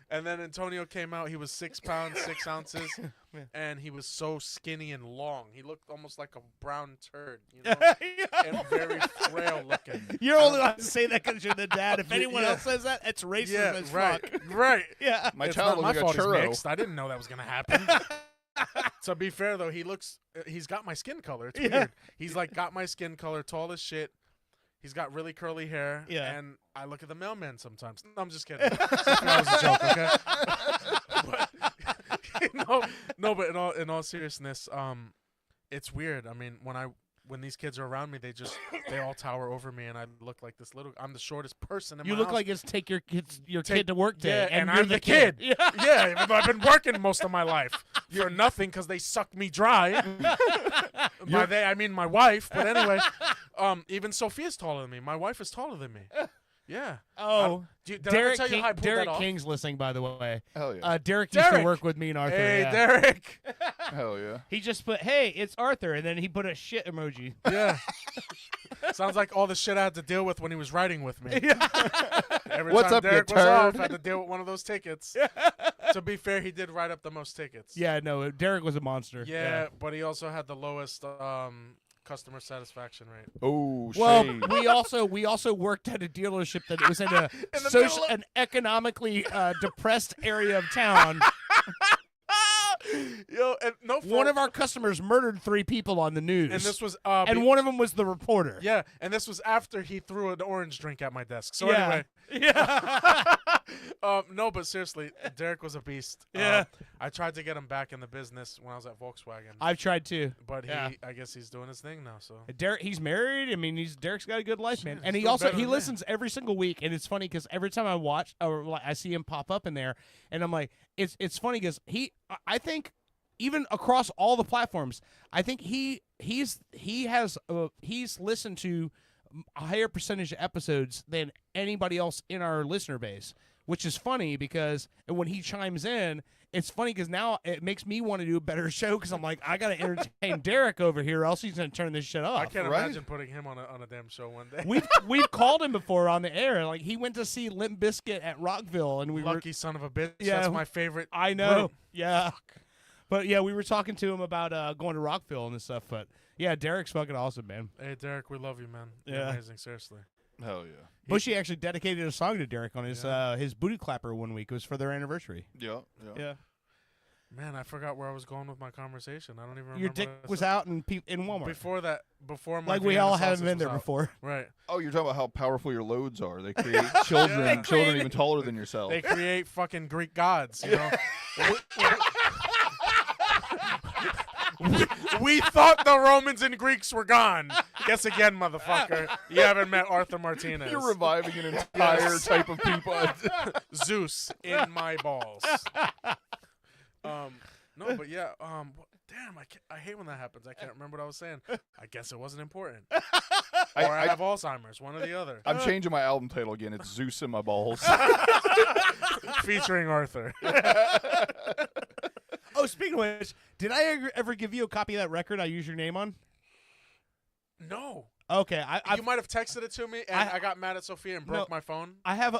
and then Antonio came out. He was 6 pounds 6 ounces, and he was so skinny and long. He looked almost like a brown turd, you know, and very frail looking. You're only allowed to say that because you're the dad. If anyone Yeah. else says that, it's racist Yeah, as right, fuck. right. Yeah. My It's child not my looks like fault a he's churro. mixed. I didn't know that was gonna happen. To be fair though, he's got my skin color. It's Yeah. weird. He's like got my skin color, tall as shit. He's got really curly hair. Yeah. And I look at the mailman sometimes. No, I'm just kidding. That was a joke, okay? No, but in all seriousness, it's weird. I mean, when these kids are around me, they all tower over me, and I look like this little. I'm the shortest person in You my look house. like it's take your kid Take- to work day, Yeah, and you're I'm the kid. Yeah. Yeah, I've been working most of my life for nothing because they sucked me dry. By they, I mean my wife. But anyway, even Sophia's taller than me. My wife is taller than me. Yeah. Oh, Did I ever tell you how I pulled Derek that off? King's listening, by the way. Hell yeah. Derek used to Derek! work with me and Arthur. Hey, yeah. Derek. Hell yeah. He just put, "Hey, it's Arthur," and then he put a shit emoji. Yeah. Sounds like all the shit I had to deal with when he was riding with me. Every What's time up, you Derek was off, turd? I had to deal with one of those tickets. To be fair, he did ride up the most tickets. Yeah, no, Derek was a monster. Yeah, but he also had the lowest customer satisfaction rate. Oh, Well, shade. we also worked at a dealership that was in a In the middle of- an economically depressed area of town. Yo, and no, One of our customers murdered 3 people on the news, and this was and one of them was the reporter. yeah, and this was after he threw an orange drink at my desk. So Yeah. anyway, Yeah. no, but seriously, Derek was a beast. Yeah. I tried to get him back in the business when I was at Volkswagen, I've tried to. but yeah. I guess he's doing his thing now. So Derek, he's married. I mean, Derek's got a good life, man. Yeah, And he's he doing also better he than me. listens every single week, and it's funny because every time I watch or like, I see him pop up in there, and I'm like, it's funny because I think even across all the platforms, I think he's listened to a higher percentage of episodes than anybody else in our listener base, which is funny because when he chimes in, it's funny because now it makes me want to do a better show because I'm like, I got to entertain Derek over here, or else he's going to turn this shit off. I can't right? imagine putting him on a damn show one day. We've called him before on the air. Like he went to see Limp Bizkit at Rockville, and we were. Lucky son of a bitch. Yeah, That's my favorite. I know. group. Yeah. But yeah, we were talking to him about going to Rockville and stuff. But yeah, Derek's fucking awesome, man. Hey Derek, we love you, man. You're Yeah. amazing. Seriously. Hell yeah. Bushy actually dedicated a song to Derek on his Yeah. his booty clapper one week. It was for their anniversary. Yeah. Yeah. Man, I forgot where I was going with my conversation. I don't even remember. Your dick what I was said. out in Walmart. Before that. Before my Like we Vienna all haven't sausage been was there out. before. Right. Oh, you're talking about how powerful your loads are. They create children, children even taller than yourself. They create fucking Greek gods, you know. we thought the Romans and Greeks were gone. Guess again, motherfucker. You haven't met Arthur Martinez. You're reviving an entire type of people. Zeus in my balls. No, but yeah. Damn, I hate when that happens. I can't remember what I was saying. I guess it wasn't important. Or I have Alzheimer's. One or the other. I'm changing my album title again. It's Zeus in my balls. Featuring Arthur. Oh, speaking of which, did I ever give you a copy of that record I use your name on? No. Okay, You might have texted it to me, and I got mad at Sophia and broke No. my phone. I have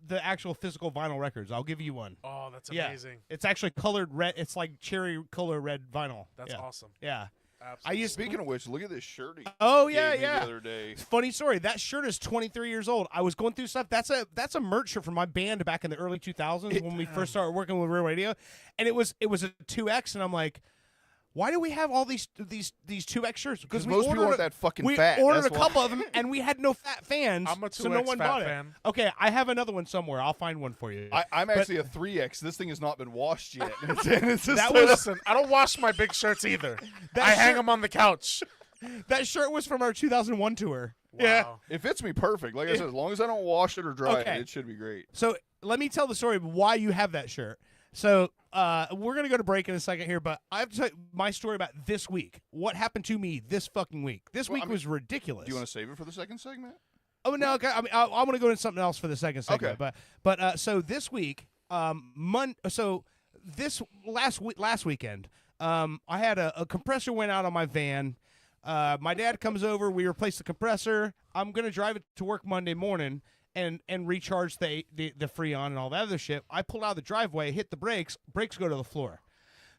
the actual physical vinyl records. I'll give you one. Oh, that's Yeah. amazing. It's actually colored red. It's like cherry color red vinyl. That's yeah. awesome. Yeah. Absolutely. Speaking of which, look at this shirt he Oh gave yeah, me the yeah. other day. Funny story. That shirt is 23 years old. I was going through stuff. That's a merch shirt from my band back in the early 2000s when we first started working with Real Radio, and it was a 2X, and I'm like, why do we have all these 2X shirts? Because we most people ordered aren't that fucking we fat. ordered That's a why. couple of them, and we had no fat fans, I'm a so no 2X one fat bought fan. it. Okay, I have another one somewhere. I'll find one for you. I'm But- actually a 3X. This thing has not been washed yet. It's just That Hey, was- listen, I don't wash my big shirts either. That I hang shirt- them on the couch. That shirt was from our 2001 tour. Wow. It fits me perfect. Like I said, as long as I don't wash it or dry Okay. it should be great. So let me tell the story of why you have that shirt. So we're gonna go to break in a second here, but I have to tell you my story about this week. What happened to me this fucking week? This Well, week I mean, was ridiculous. Do you want to save it for the second segment? Oh no, okay. I mean, I want to go into something else for the second segment. Okay. But so this week, so this last weekend, I had a compressor went out on my van. My dad comes over. We replaced the compressor. I'm gonna drive it to work Monday morning and recharge the Freon and all that other shit. I pull out of the driveway, hit the brakes. Brakes go to the floor.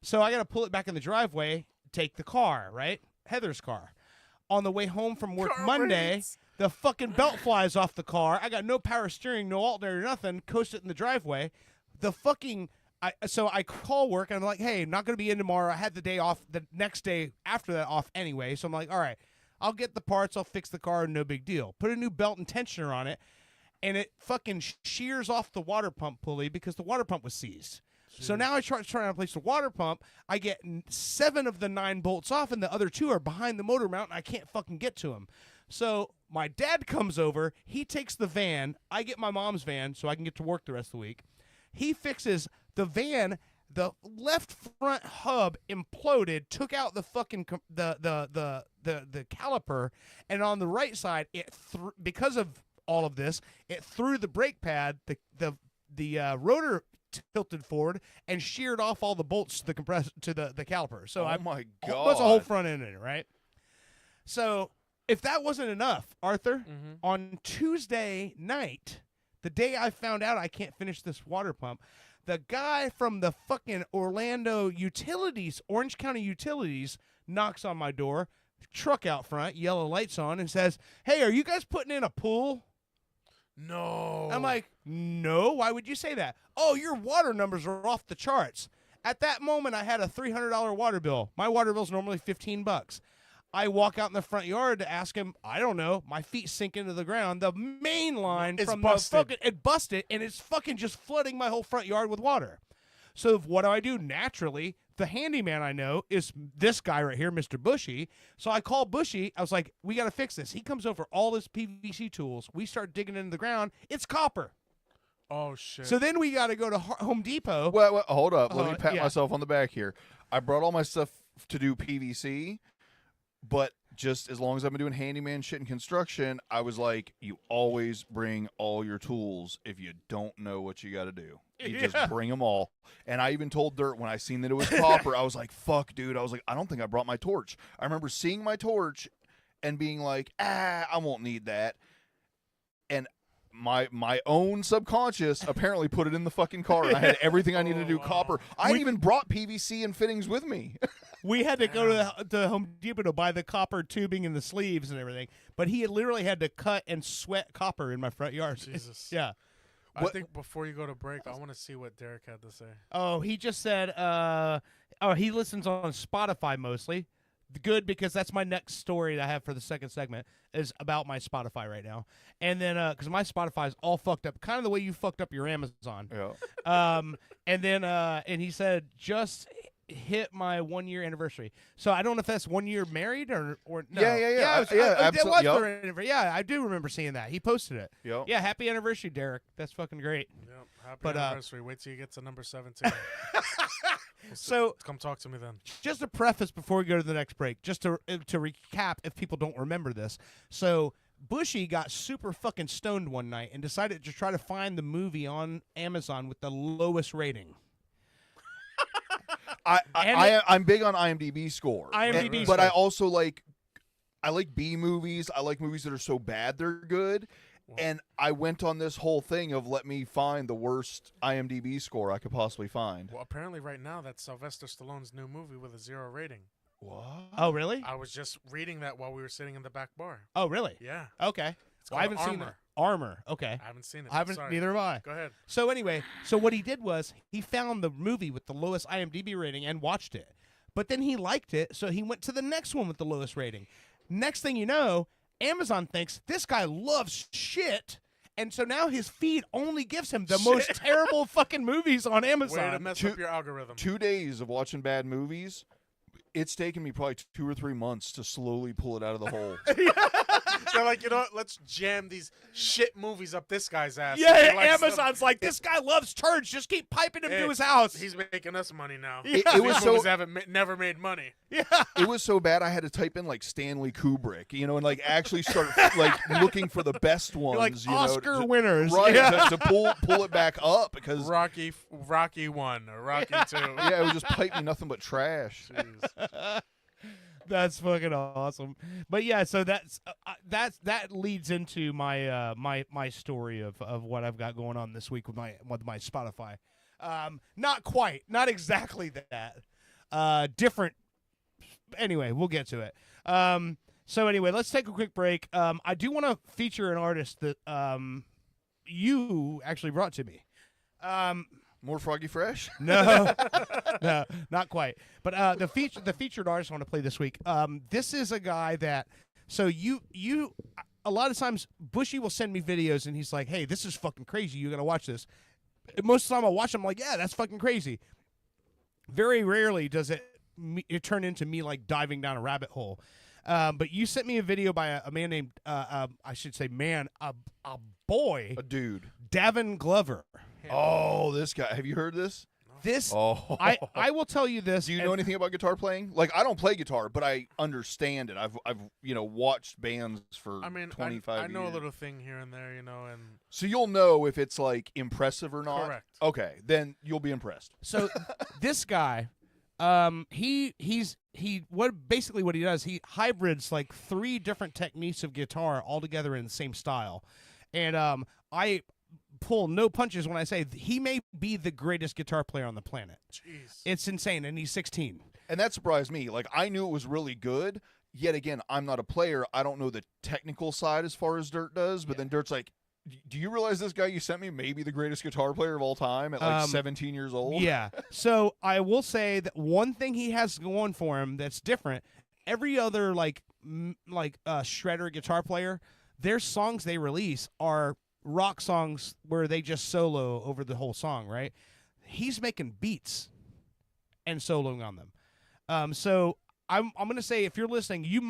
So I gotta pull it back in the driveway, take the car, right? Heather's car. On the way home from work Monday, the fucking belt flies off the car. I got no power steering, no alternator, nothing. Coast it in the driveway. The fucking so I call work and I'm like, hey, not gonna be in tomorrow. I had the day off, the next day after that off anyway. So I'm like, all right, I'll get the parts, I'll fix the car, no big deal. Put a new belt and tensioner on it, and it fucking shears off the water pump pulley because the water pump was seized. So now I trying to replace the water pump. I get 7 of the 9 bolts off, and the other 2 are behind the motor mount, and I can't fucking get to them. So my dad comes over. He takes the van. I get my mom's van so I can get to work the rest of the week. He fixes the van. The left front hub imploded, took out the fucking the caliper, and on the right side, because of all of this, it threw the brake pad. The rotor tilted forward and sheared off all the bolts to the the caliper. So Oh my was a whole God. front end in it, right? So if that wasn't enough, Arthur, on Tuesday night, the day I found out I can't finish this water pump, the guy from the fucking Orlando Utilities, Orange County Utilities, knocks on my door, truck out front, yellow lights on, and says, "Hey, are you guys putting in a pool?" No. I'm like, no, why would you say that? Oh, your water numbers are off the charts. At that moment, I had a $300 water bill. My water bill's normally $15. I walk out in the front yard to ask him, I don't know, my feet sink into the ground. The main line It's from busted. the fucking, it busted, and it's fucking just flooding my whole front yard with water. So what do? Naturally, the handyman I know is this guy right here, Mr. Bushy. So I call Bushy. I was like, we got to fix this. He comes over all his PVC tools. We start digging into the ground. It's copper. Oh shit. So then we got to go to Home Depot. Well, hold up. Let me pat yeah. myself on the back here. I brought all my stuff to do PVC, but just as long as I've been doing handyman shit and construction, I was like, you always bring all your tools if you don't know what you got to do. You Yeah. just bring them all. And I even told Dirt when I seen that it was copper, I was like, fuck, dude. I was like, I don't think I brought my torch. I remember seeing my torch and being like, I won't need that. And my own subconscious apparently put it in the fucking car, and I had everything I needed to do copper. I even brought PVC and fittings with me. We had to go to the Home Depot to buy the copper tubing and the sleeves and everything. But he had literally had to cut and sweat copper in my front yard. Jesus. Yeah. I What- think before you go to break, I want to see what Derek had to say. Oh, he just said, he listens on Spotify mostly. Good, because that's my next story that I have for the second segment is about my Spotify right now. And then, because my Spotify is all fucked up, kind of the way you fucked up your Amazon. Yeah. And then, and he said, just hit my 1 year anniversary. So I don't know if that's 1 year married or no. Yeah. it was, Yeah, it absolutely. was Yep. their anniversary. Yeah, I do remember seeing that. He posted it. Yep. Yeah, happy anniversary, Derek. That's fucking great. Yep. Happy But, anniversary. Wait till you get to number 17. So Come talk to me then. just a preface before we go to the next break, just to recap if people don't remember this. So Bushy got super fucking stoned one night and decided to try to find the movie on Amazon with the lowest rating. I'm big on IMDb score. IMDb but score. I also like B movies. I like movies that are so bad they're good. And I went on this whole thing of let me find the worst IMDb score I could possibly find. Well, apparently right now that's Sylvester Stallone's new movie with a 0 rating. What? Oh, really? I was just reading that while we were sitting in the back bar. Oh, really? Yeah. Okay. It's Well, I called haven't seen Armor. that. Armor. Okay. I haven't seen it. I haven't. Sorry. Neither have I. Go ahead. So anyway, so what he did was he found the movie with the lowest IMDb rating and watched it. But then he liked it, so he went to the next one with the lowest rating. Next thing you know, Amazon thinks this guy loves shit, and so now his feed only gives him the most terrible fucking movies on Amazon. Way to mess up your algorithm. 2 days of watching bad movies. It's taken me probably 2 or 3 months to slowly pull it out of the hole. They're like, you know what? Let's jam these shit movies up this guy's ass. Yeah, He likes them. Amazon's like, this guy loves turds. Just keep piping him to his house. He's making us money now. It These was movies so haven't never made money. it was so bad I had to type in like Stanley Kubrick, you know, and like actually start like looking for the best ones, Like you know, Oscar winners. right? Yeah. To pull it back up because Rocky 1 or Rocky 2. yeah, it was just piping nothing but trash. Jeez. That's fucking awesome. But yeah, so that leads into my my story of what I've got going on this week with my Spotify. Not quite, not exactly that. Different. Anyway, we'll get to it. So anyway, let's take a quick break. I do want to feature an artist that you actually brought to me. More Froggy Fresh? No, no, not quite. But the featured artist I want to play this week. This is a guy that. So you a lot of times Bushy will send me videos and he's like, "Hey, this is fucking crazy. You gotta watch this." And most of the time I watch them, I'm like, "Yeah, that's fucking crazy." Very rarely does it turn into me like diving down a rabbit hole. But you sent me a video by a man named I should say man, a boy, A dude. Davin Glover. Oh, this guy. Have you heard this? This Oh. I will tell you this. Do you know anything about guitar playing? Like, I don't play guitar, but I understand it. I've watched bands for I mean, 25 years. I know a little thing here and there, and So you'll know if it's like impressive or not. Correct. Okay, then you'll be impressed. So this guy, he what he does, he hybrids like 3 different techniques of guitar all together in the same style. And I pull no punches when I say he may be the greatest guitar player on the planet. jeez. It's insane, and he's 16. And that surprised me. Like, I knew it was really good. Yet again, I'm not a player. I don't know the technical side as far as Dirt does. But then Dirt's like, do you realize this guy you sent me may be the greatest guitar player of all time at like 17 years old? Yeah. So I will say that one thing he has going for him that's different. Every other shredder guitar player, their songs they release are rock songs where they just solo over the whole song, right? He's making beats and soloing on them. So I'm gonna say, if you're listening, you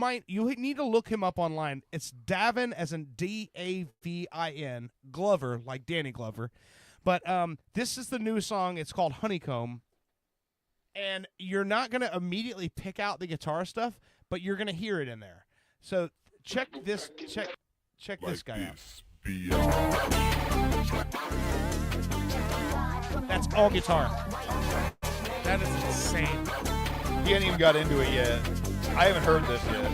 need to look him up online. It's Davin, as in Davin, Glover, like Danny Glover. But this is the new song. It's called Honeycomb. And you're not gonna immediately pick out the guitar stuff, but you're gonna hear it in there. So check this this guy out. That's all guitar. That is insane. He hadn't even got into it yet. I haven't heard this yet.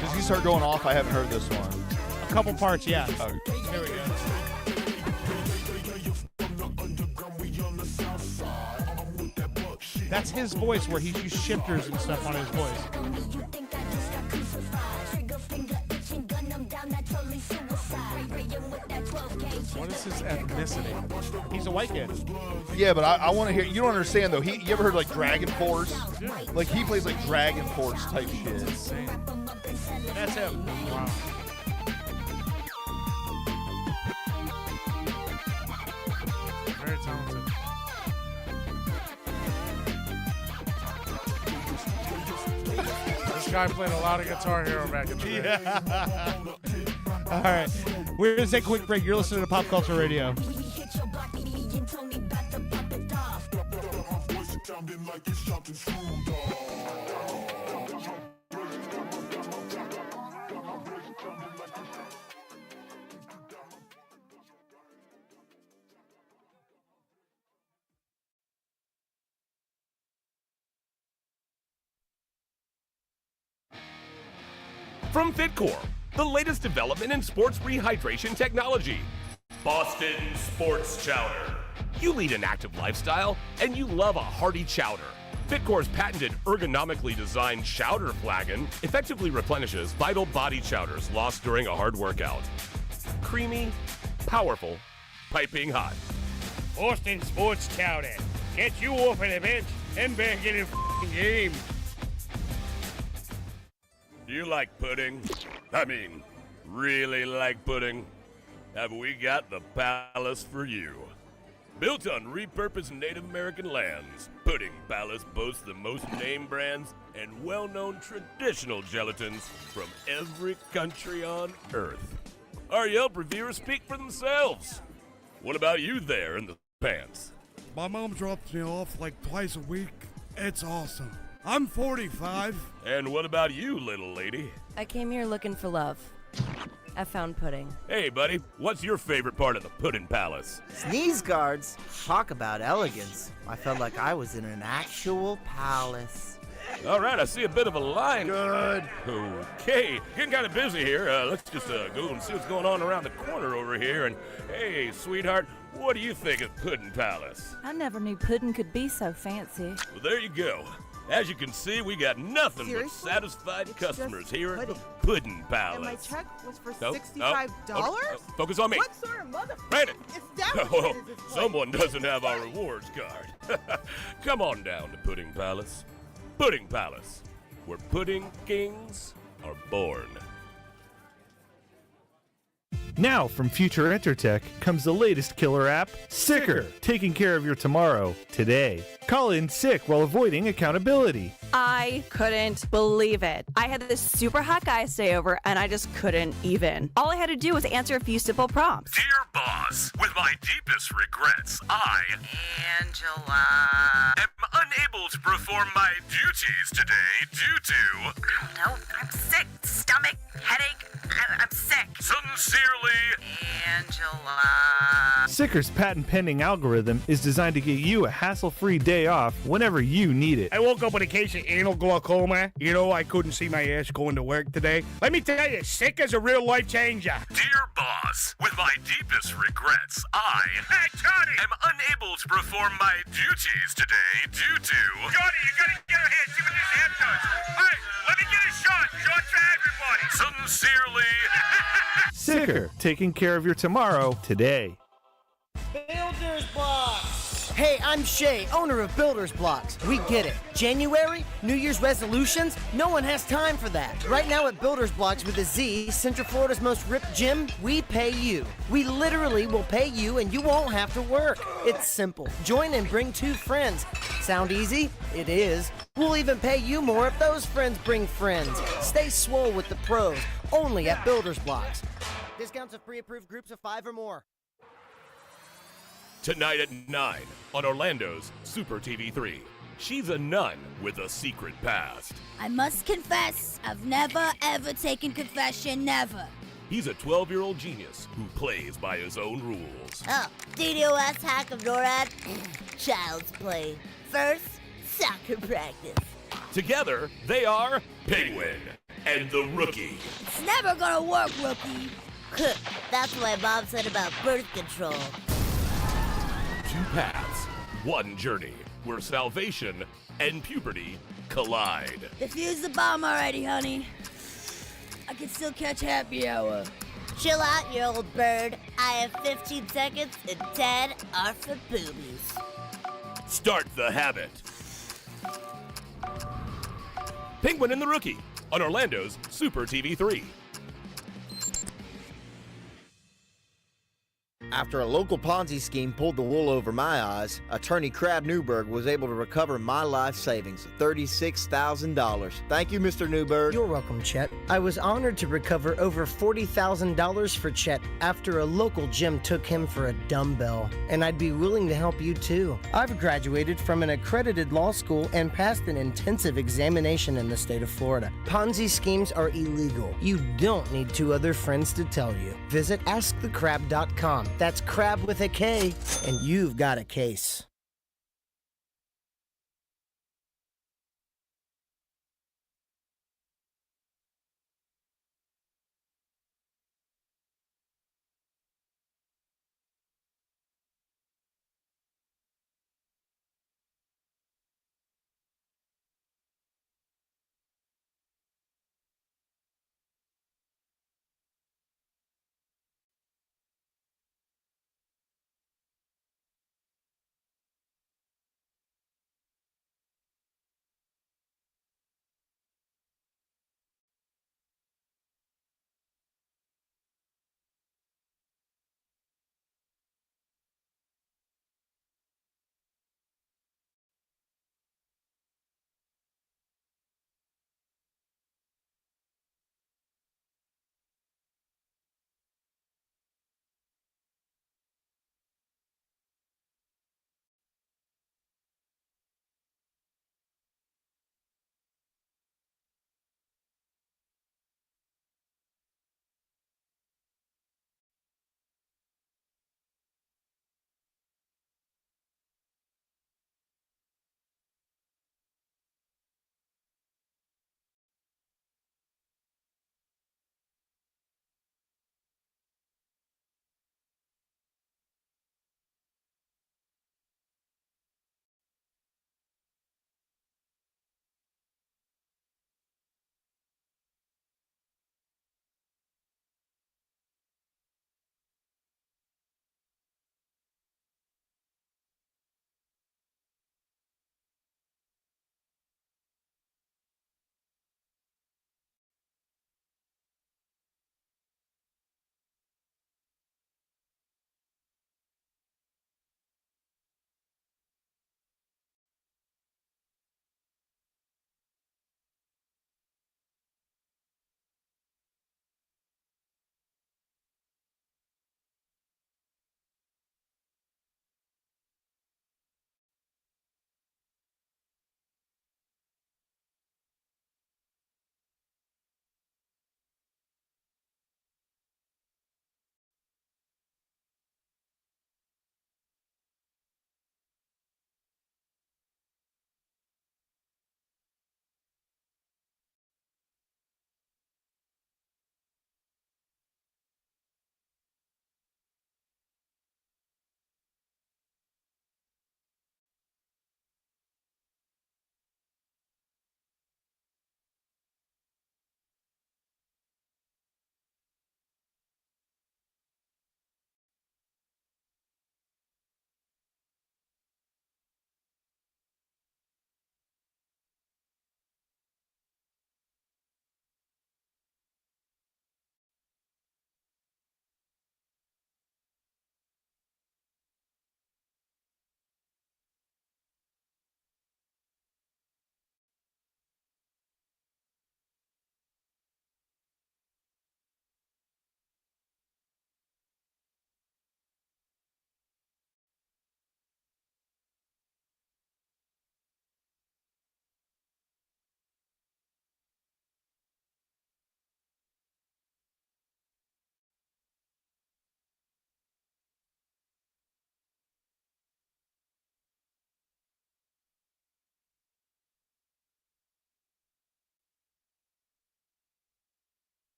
Does he start going off? I haven't heard this one. A couple parts, yeah. Oh. Here we go. That's his voice, where he's used shifters and stuff on his voice. What is his ethnicity? He's a white kid. Yeah, but I want to hear. You don't understand though. You ever heard like Dragon Force? Like he plays like Dragon Force type shit. Insane. That's him. Wow. Very talented. This guy played a lot of Guitar Hero back in the day. All right. We're going to take a quick break. You're listening to Pop Culture Radio. From Fitcore, the latest development in sports rehydration technology. Boston Sports Chowder. You lead an active lifestyle, and you love a hearty chowder. Fitcore's patented ergonomically designed chowder flagon effectively replenishes vital body chowders lost during a hard workout. Creamy, powerful, piping hot. Austin Sports Chowder. Get you off of the bench and back in the f***ing game. Do you like pudding? I mean, really like pudding? Have we got the palace for you? Built on repurposed Native American lands, Pudding Palace boasts the most name brands and well-known traditional gelatins from every country on Earth. Our Yelp reviewers speak for themselves. What about you there in the pants? My mom drops me off like twice a week. It's awesome. I'm 45. And what about you, little lady? I came here looking for love. I found pudding. Hey, buddy, what's your favorite part of the Pudding Palace? Sneeze guards. Talk about elegance. I felt like I was in an actual palace. All right, I see a bit of a line. Good. Okay, getting kind of busy here. Let's just go and see what's going on around the corner over here. And hey, sweetheart, what do you think of Pudding Palace? I never knew pudding could be so fancy. Well, there you go. As you can see, we got nothing Seriously? but satisfied It's customers just here at the pudding. Pudding Palace. And my check was for No, $65? no, focus on me. What sort of mother Brandon. establishment is this place? Someone doesn't have our rewards card. Come on down to Pudding Palace. Pudding Palace, where pudding kings are born. Now, from Future Entertech comes the latest killer app, Sicker, taking care of your tomorrow, today. Call in sick while avoiding accountability. I couldn't believe it. I had this super hot guy stay over, and I just couldn't even. All I had to do was answer a few simple prompts. Dear boss, with my deepest regrets, I, Angela. am unable to perform my duties today due to... No, I'm sick. Stomach, headache. I'm sick. Sincerely, Angela. Sicker's patent-pending algorithm is designed to get you a hassle-free day off whenever you need it. I woke up with a case of anal glaucoma. You know, I couldn't see my ass going to work today. Let me tell you, sick is a real life changer. Dear boss, with my deepest regrets, I am unable to perform my duties today due to... Johnny, you gotta get ahead, see what this head does. Hey, let me get a shot. Shot for everybody. Sincerely. Sicker, taking care of your tomorrow, today. Builder's Blocks. Hey, I'm Shay, owner of Builder's Blocks. We get it. January, New Year's resolutions, no one has time for that. Right now at Builder's Blocks with a Z, Central Florida's most ripped gym, we pay you. We literally will pay you and you won't have to work. It's simple. Join and bring 2 friends. Sound easy? It is. We'll even pay you more if those friends bring friends. Stay swole with the pros, only at Builder's Blocks. Discounts of pre-approved groups of 5 or more. Tonight at 9 on Orlando's Super TV 3. She's a nun with a secret past. I must confess, I've never ever taken confession, never. He's a 12-year-old genius who plays by his own rules. Oh, DDoS hack of NORAD? Child's play. First, soccer practice. Together, they are Penguin and the Rookie. It's never gonna work, rookie. That's what my mom said about birth control. 2 paths, 1 journey, where salvation and puberty collide. Defuse the bomb already, honey. I can still catch happy hour. Chill out, you old bird. I have 15 seconds and 10 are for boobies. Start the habit. Penguin and the Rookie on Orlando's Super TV 3. After a local Ponzi scheme pulled the wool over my eyes, attorney Crab Newberg was able to recover my life savings of $36,000. Thank you, Mr. Newberg. You're welcome, Chet. I was honored to recover over $40,000 for Chet after a local gym took him for a dumbbell. And I'd be willing to help you too. I've graduated from an accredited law school and passed an intensive examination in the state of Florida. Ponzi schemes are illegal. You don't need 2 other friends to tell you. Visit AskTheCrab.com. That's crab with a K, and you've got a case.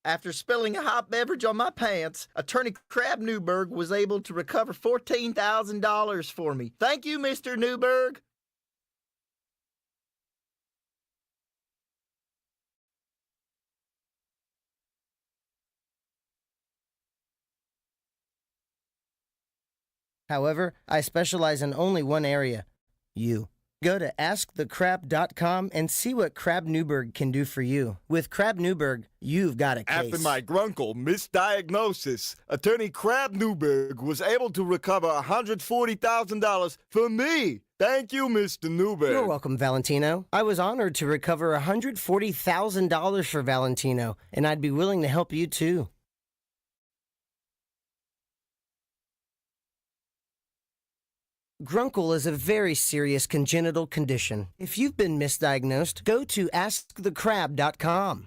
After spilling a hot beverage on my pants, Attorney Crab Newberg was able to recover $14,000 for me. Thank you, Mr. Newberg. However, I specialize in only one area, you. Go to AskTheCrab.com and see what Crab Newberg can do for you. With Crab Newberg, you've got a case. After my grunkle misdiagnosis, Attorney Crab Newberg was able to recover $140,000 for me. Thank you, Mr. Newberg. You're welcome, Valentino. I was honored to recover $140,000 for Valentino, and I'd be willing to help you too. Grunkle is a very serious congenital condition. If you've been misdiagnosed, go to AskTheCrab.com.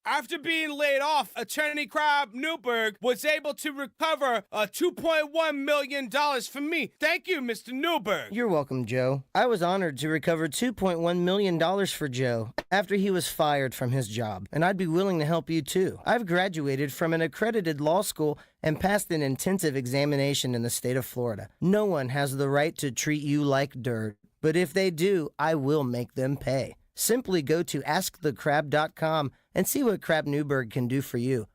After being laid off, Attorney Crab Newberg was able to recover $2.1 million for me. Thank you, Mr. Newberg. You're welcome, Joe. I was honored to recover $2.1 million for Joe after he was fired from his job, and I'd be willing to help you too. I've graduated from an accredited law school and passed an intensive examination in the state of Florida. No one has the right to treat you like dirt, but if they do, I will make them pay. Simply go to AskTheCrab.com and see what Crab Newberg can do for you.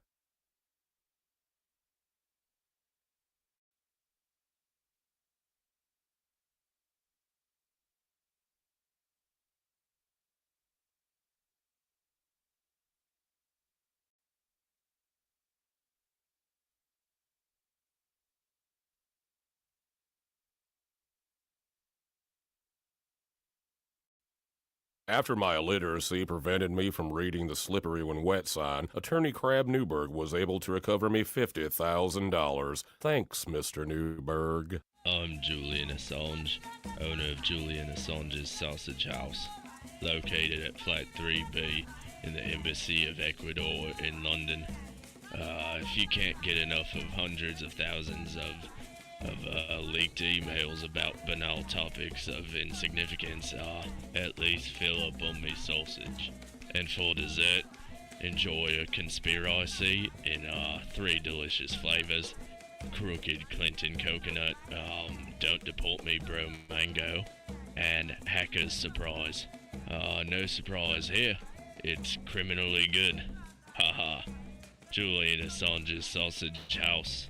After my illiteracy prevented me from reading the slippery when wet sign, Attorney Crab Newberg was able to recover me $50,000. Thanks, Mr. Newberg. I'm Julian Assange, owner of Julian Assange's Sausage House, located at Flat 3B in the Embassy of Ecuador in London. If you can't get enough of hundreds of thousands of leaked emails about banal topics of insignificance, at least fill up on me sausage. And for dessert, enjoy a conspiracy in 3 delicious flavors: Crooked Clinton coconut, Don't Deport Me Bro mango, and Hacker's surprise. No surprise here, it's criminally good. Haha. Julian Assange's Sausage House.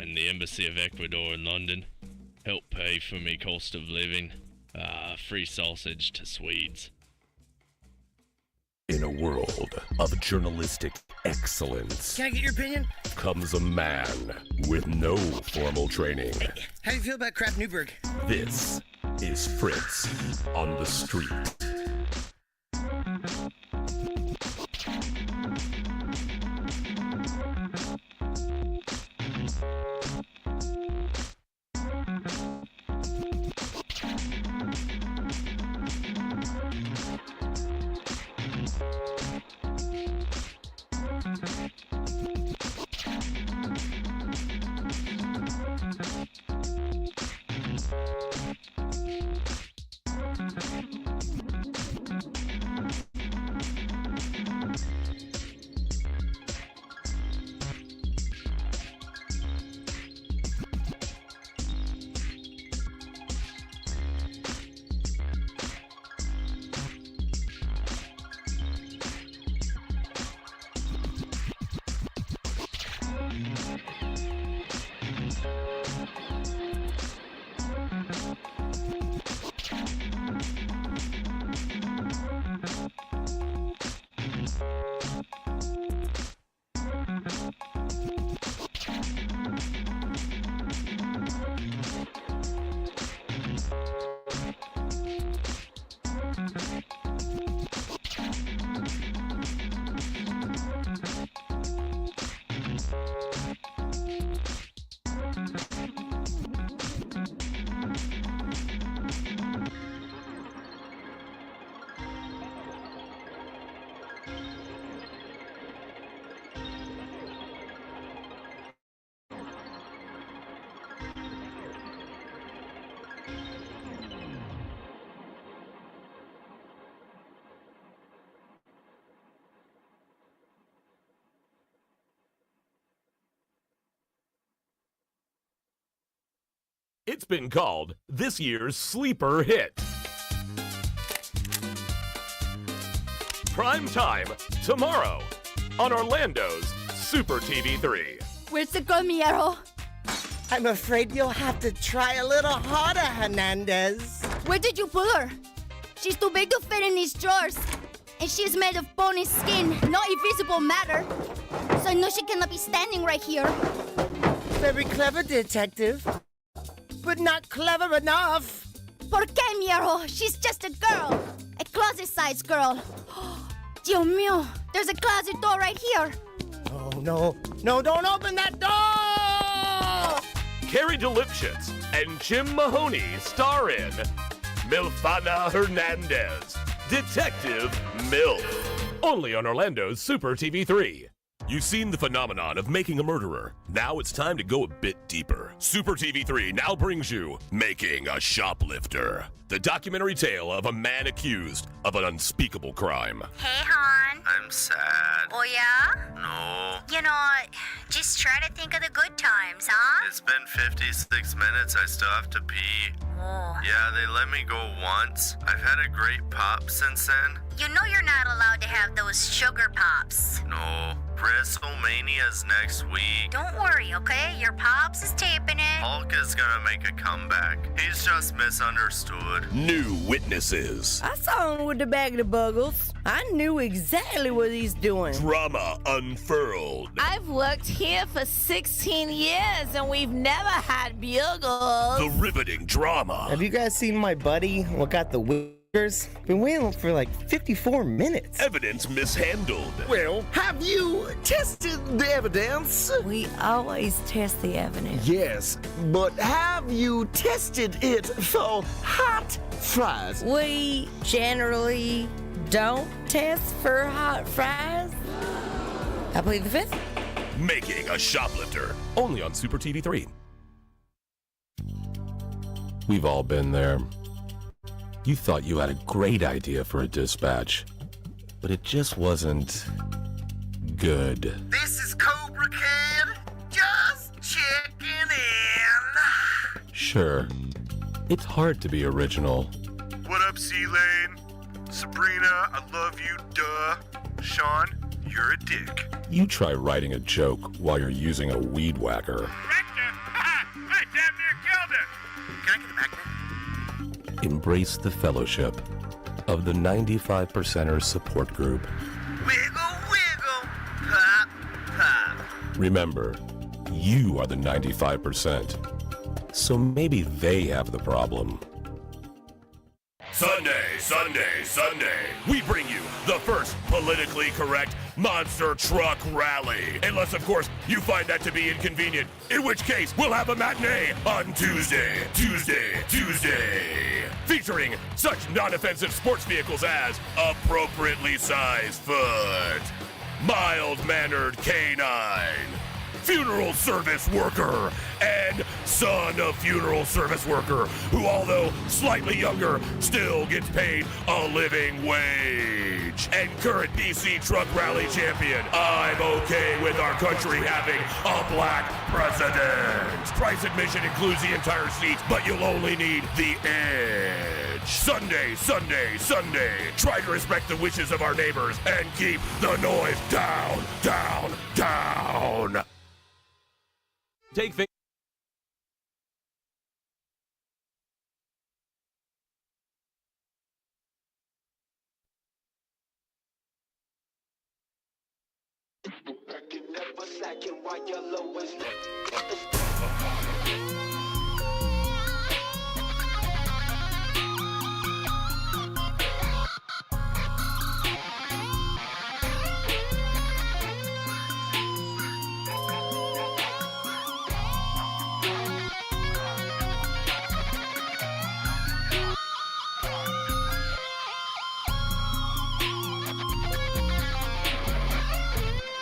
In the Embassy of Ecuador in London. Help pay for me cost of living. Free sausage to Swedes. In a world of journalistic excellence, Can I get your opinion? comes a man with no formal training. How do you feel about Crab Newberg? This is Fritz on the Street. It's been called this year's sleeper hit. Prime time tomorrow on Orlando's Super TV 3. Where's the girl, Miero? I'm afraid you'll have to try a little harder, Hernandez. Where did you pull her? She's too big to fit in these drawers. And she's made of bony skin, no invisible matter. So I know she cannot be standing right here. Very clever, detective. But not clever enough. ¿Por qué, Miero? She's just a girl. A closet-sized girl. Dios mío, there's a closet door right here. Oh, no. No, don't open that door! Carrie DeLipschitz and Jim Mahoney star in Milfana Hernandez, Detective MILF. Only on Orlando's Super TV 3. You've seen the phenomenon of making a murderer. Now it's time to go a bit deeper. Super TV 3 now brings you Making a Shoplifter, the documentary tale of a man accused of an unspeakable crime. Hey, hon. I'm sad. Oh, yeah? No. You know, just try to think of the good times, huh? It's been 56 minutes. I still have to pee. Oh. Yeah, they let me go once. I've had a great pop since then. You know you're not allowed to have those sugar pops. No. WrestleMania's next week. Don't worry, okay? Your pops is taping it. Hulk is gonna make a comeback. He's just misunderstood. New witnesses. I saw him with the bag of the buggles. I knew exactly what he's doing. Drama unfurled. I've worked here for 16 years and we've never had bugles. The riveting drama. Have you guys seen my buddy? What got the wiggers? Been waiting for like 54 minutes. Evidence mishandled. Well, have you tested the evidence? We always test the evidence. Yes, but have you tested it for hot fries? We generally don't test for hot fries. I plead the fifth. Making a Shoplifter. Only on Super TV 3. We've all been there. You thought you had a great idea for a dispatch, but it just wasn't good. This is Cobra Kid. Just checking in. Sure, it's hard to be original. What up, C-Lane? Sabrina, I love you, duh. Sean, you're a dick. You try writing a joke while you're using a weed whacker. I damn near killed it. Can I get a magnet? Embrace the fellowship of the 95%ers support group. Wiggle, wiggle. Pop, pop. Remember, you are the 95%. So maybe they have the problem. Sunday, Sunday, Sunday, we bring you the first politically correct monster truck rally. Unless, of course, you find that to be inconvenient, in which case we'll have a matinee on Tuesday. Featuring such non-offensive sports vehicles as appropriately sized foot, mild-mannered canine, funeral service worker, and son of funeral service worker, who, although slightly younger, still gets paid a living wage. And current DC Truck Rally champion, I'm okay with our country having a black president. Price admission includes the entire seat, but you'll only need the edge. Sunday, Sunday, Sunday. Try to respect the wishes of our neighbors and keep the noise down, down, down. Take things.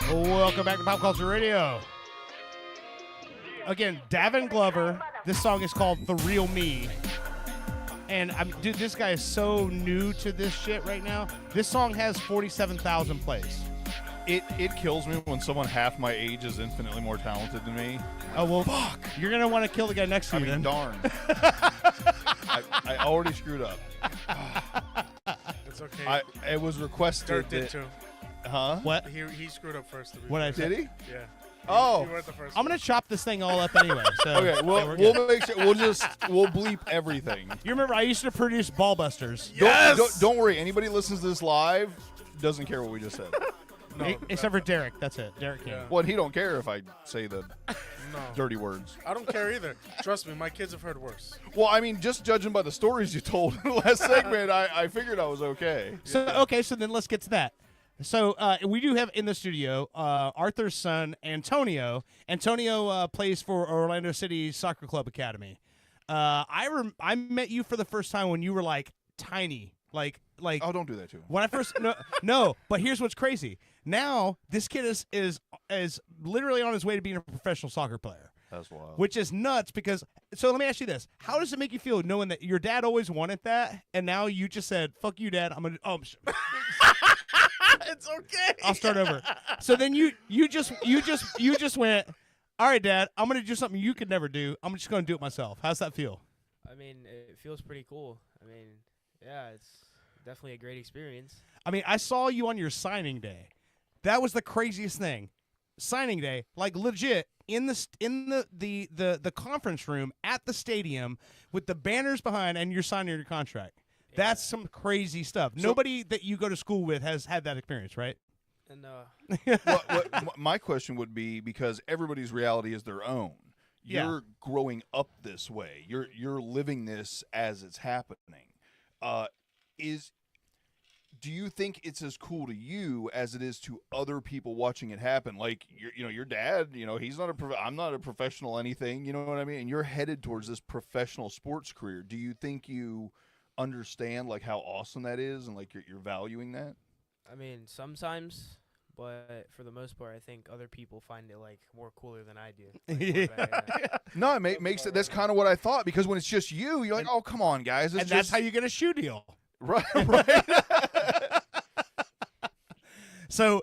Welcome back to Pop Culture Radio. Again, Davin Glover. This song is called The Real Me. And dude, this guy is so new to this shit right now. This song has 47,000 plays. It kills me when someone half my age is infinitely more talented than me. Oh, well, fuck. You're going to want to kill the guy next to you then. Darn. I already screwed up. It's okay. It was requested. Dirk did too. Huh? What? He screwed up first. What I said? Did he? Yeah. Oh. You weren't the first I'm going to chop this thing all up anyway. So Okay, we'll make sure. We'll bleep everything. You remember I used to produce Ballbusters. Don't worry. Anybody listens to this live doesn't care what we just said. No, except for Derek. That's it. Derek can. Well, he don't care if I say the dirty words. I don't care either. Trust me, my kids have heard worse. Well, I mean, just judging by the stories you told in the last segment, I figured I was okay. So then let's get to that. So we do have in the studio Arthur's son, Antonio. Antonio plays for Orlando City Soccer Club Academy. I met you for the first time when you were like tiny, like. Oh, don't do that to him. When I first no, but here's what's crazy. Now this kid is literally on his way to being a professional soccer player. That's wild. Which is nuts because. So let me ask you this: how does it make you feel knowing that your dad always wanted that, and now you just said, "Fuck you, Dad. I'm gonna." Oh, it's okay. I'll start over. So then you just went, all right, Dad. I'm gonna do something you could never do. I'm just gonna do it myself. How's that feel? I mean, it feels pretty cool. I mean, yeah, it's definitely a great experience. I mean, I saw you on your signing day. That was the craziest thing. Signing day, like legit in the conference room at the stadium with the banners behind, and you're signing your contract. Yeah. That's some crazy stuff. So, nobody that you go to school with has had that experience, right? My question would be, because everybody's reality is their own. You're growing up this way. You're living this as it's happening. Do you think it's as cool to you as it is to other people watching it happen? Like your dad, he's not I'm not a professional anything, you know what I mean? And you're headed towards this professional sports career. Do you think you understand like how awesome that is and like you're valuing that? I mean, sometimes, but for the most part, I think other people find it like more cooler than I do. Like, No, it makes it. That's kind of what I thought, because when it's just you're like, oh, come on, guys. And that's how you get a shoe deal. Right. So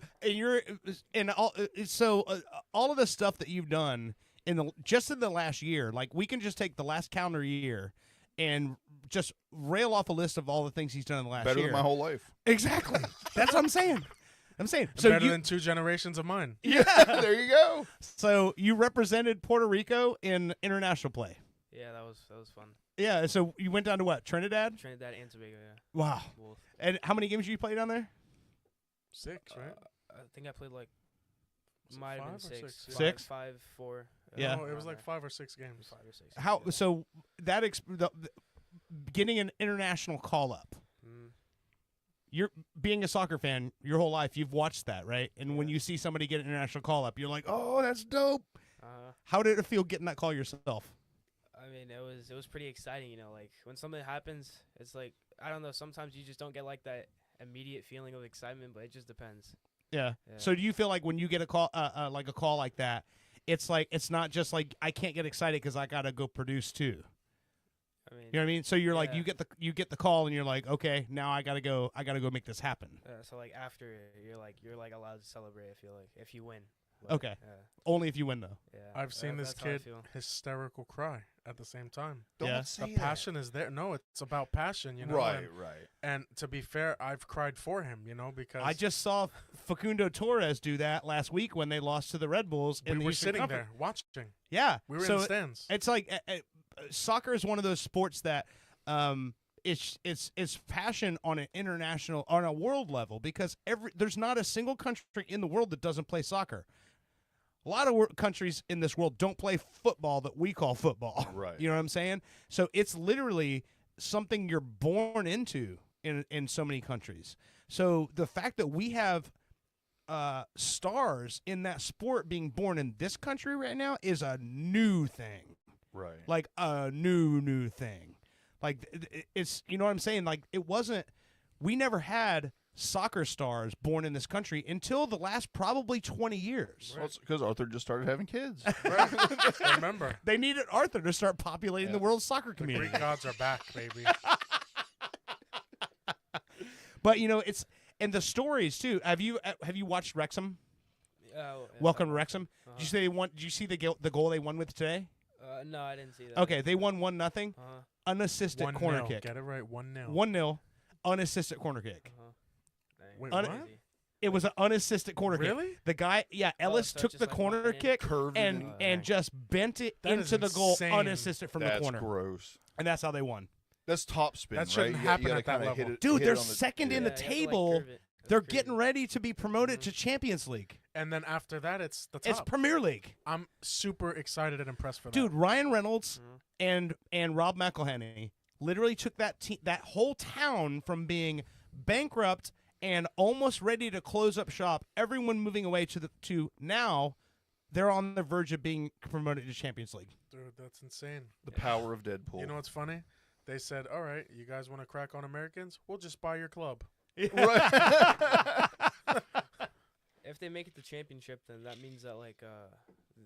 all of the stuff that you've done in the last year, like we can just take the last calendar year and just rail off a list of all the things he's done in the last year. Better than my whole life. Exactly. That's what I'm saying. So better than 2 generations of mine. Yeah, there you go. So you represented Puerto Rico in international play. Yeah, that was fun. Yeah, so you went down to what? Trinidad? Trinidad and Tobago, yeah. Wow. Both. And how many games did you play down there? 6, right? I think I played like might have been 6. 6? 5, 4. Yeah. No, it was like 5 or 6 games. 5 or 6. How so that getting an international call up. You're being a soccer fan your whole life. You've watched that, right? And when you see somebody get an international call up, you're like, "Oh, that's dope." How did it feel getting that call yourself? I mean, it was pretty exciting, like when something happens, it's like, I don't know, sometimes you just don't get like that immediate feeling of excitement, but it just depends. Yeah. So do you feel like when you get a call like that, it's like it's not just like I can't get excited because I gotta go produce too? I mean, you know what I mean? So you're like you get the call and you're like, okay, now I gotta go make this happen. So like after you're like allowed to celebrate. I feel like if you win. Okay. Only if you win though. Yeah. I've seen this kid hysterical cry at the same time. Don't say the passion is there. No, it's about passion, Right. And to be fair, I've cried for him, because I just saw Facundo Torres do that last week when they lost to the Red Bulls. We were sitting there watching. Yeah. We were in the stands. It's like soccer is one of those sports that it's passion on an international, on a world level, because there's not a single country in the world that doesn't play soccer. A lot of countries in this world don't play football that we call football. Right. You know what I'm saying? So it's literally something you're born into in so many countries. So the fact that we have stars in that sport being born in this country right now is a new thing. Right. Like a new thing. Like it's, you know what I'm saying? Like we never had soccer stars born in this country until the last probably 20 years. Well, it's because Arthur just started having kids. Remember, They needed Arthur to start populating the world's soccer the community. Greek gods are back, baby. But it's and the stories too. Have you watched Wrexham? Welcome to Wrexham. Did you say they won? Did you see the goal they won with today? No, I didn't see that. Okay, they won 1-0. Unassisted 1-0. corner kick. Get it right, 1-0. 1-0. Unassisted corner kick. Wait, Un- what? It was an unassisted corner kick. Really? The guy, Ellis so took just the like corner walking in, kick curved and it and just bent it That is into the goal insane. unassisted from That's the corner. gross. And that's how they won. That's top spin, That shouldn't right? happen You gotta at that kinda hit level. it- Dude, hit they're it on the- second in Yeah, the you have to, like, table. curve it. That's They're crazy. getting ready to be promoted to Champions League. And then after that, it's the top. It's Premier League. I'm super excited and impressed for that. Dude, Ryan Reynolds and Rob McElhenney literally took that whole town from being bankrupt and almost ready to close up shop. Everyone moving away to now, they're on the verge of being promoted to Champions League. Dude, that's insane. The power of Deadpool. You know what's funny? They said, all right, you guys want to crack on Americans? We'll just buy your club. If they make it to championship, then that means that like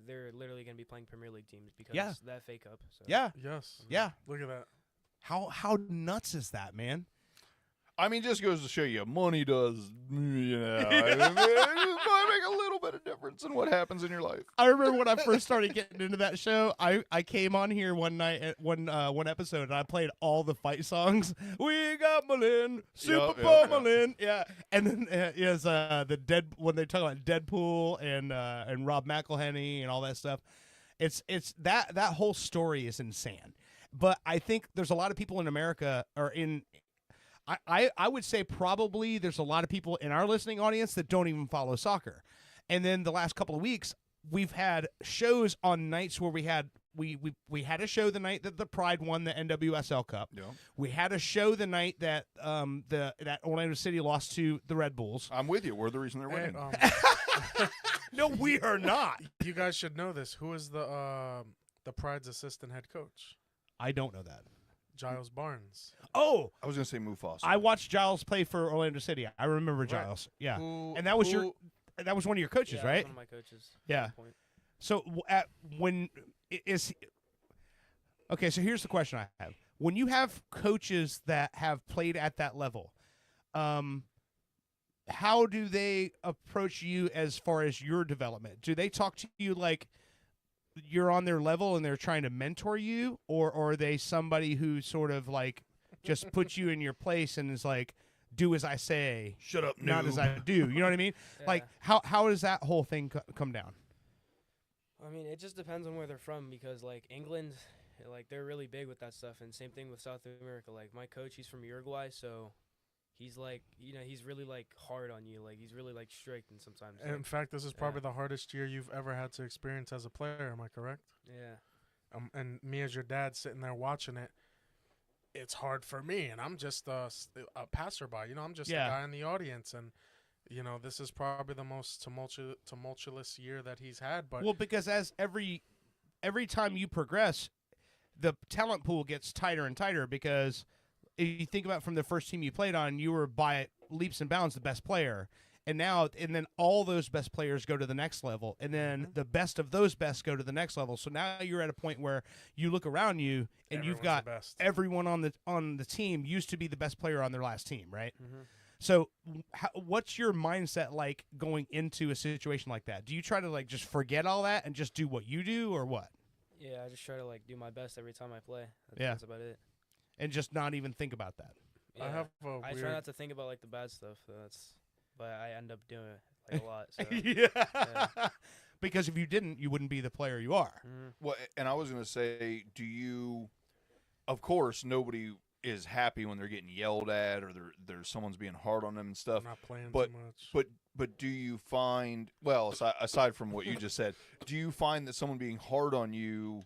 they're literally gonna be playing Premier League teams because Yeah. that FA Cup. So. Yeah. Yes. Yeah. Look at that. How nuts is that, man? I mean, just goes to show you, money does, it might make a little bit of difference in what happens in your life. I remember when I first started getting into that show, I came on here one night at one episode and I played all the fight songs. We got Malin, Super Malin, yeah. And then is when they talk about Deadpool and Rob McElhenney and all that stuff. It's that whole story is insane. But I think there's a lot of people in America or in I would say probably there's a lot of people in our listening audience that don't even follow soccer. And then the last couple of weeks, we've had shows on nights where we had a show the night that the Pride won the NWSL Cup. Yeah. We had a show the night that that Orlando City lost to the Red Bulls. I'm with you. We're the reason they're winning. No, we are not. You guys should know this. Who is the Pride's assistant head coach? I don't know that. Giles Barnes. Oh, I was going to say Mufasa. I watched Giles play for Orlando City. I remember Giles. Yeah, and that was that was one of your coaches, Yeah, right? One of my coaches. at Yeah. one point. So okay, so here's the question I have. When you have coaches that have played at that level, how do they approach you as far as your development? Do they talk to you like you're on their level and they're trying to mentor you, or are they somebody who sort of like just puts you in your place and is like, do as I say, shut up, not noob. as I do? You know what I mean? Like how does that whole thing come down? I mean, it just depends on where they're from because like England, like they're really big with that stuff, and same thing with South America. Like my coach, he's from Uruguay, so he's like, he's really like hard on you. Like he's really like strict, and sometimes. In fact, this is probably the hardest year you've ever had to experience as a player. Am I correct? Yeah. And me as your dad sitting there watching it, it's hard for me, and I'm just a passerby. I'm just a guy in the audience, and this is probably the most tumultuous year that he's had. But Well, because as every time you progress, the talent pool gets tighter and tighter because if you think about from the first team you played on, you were by leaps and bounds the best player. And then all those best players go to the next level, and then the best of those best go to the next level. So now you're at a point where you look around you and you've got everyone on the team used to be the best player on their last team, right? Mm-hmm. So what's your mindset like going into a situation like that? Do you try to like just forget all that and just do what you do, or what? Yeah, I just try to like do my best every time I play. Yeah. That's about it. And just not even think about that. Yeah. I try not to think about like the bad stuff. But I end up doing it like a lot. So, yeah. Because if you didn't, you wouldn't be the player you are. Mm-hmm. Well, and I was going to say, of course, nobody is happy when they're getting yelled at or there's someone's being hard on them and stuff. Not playing but, too much. But do you find, well, aside from what you just said, do you find that someone being hard on you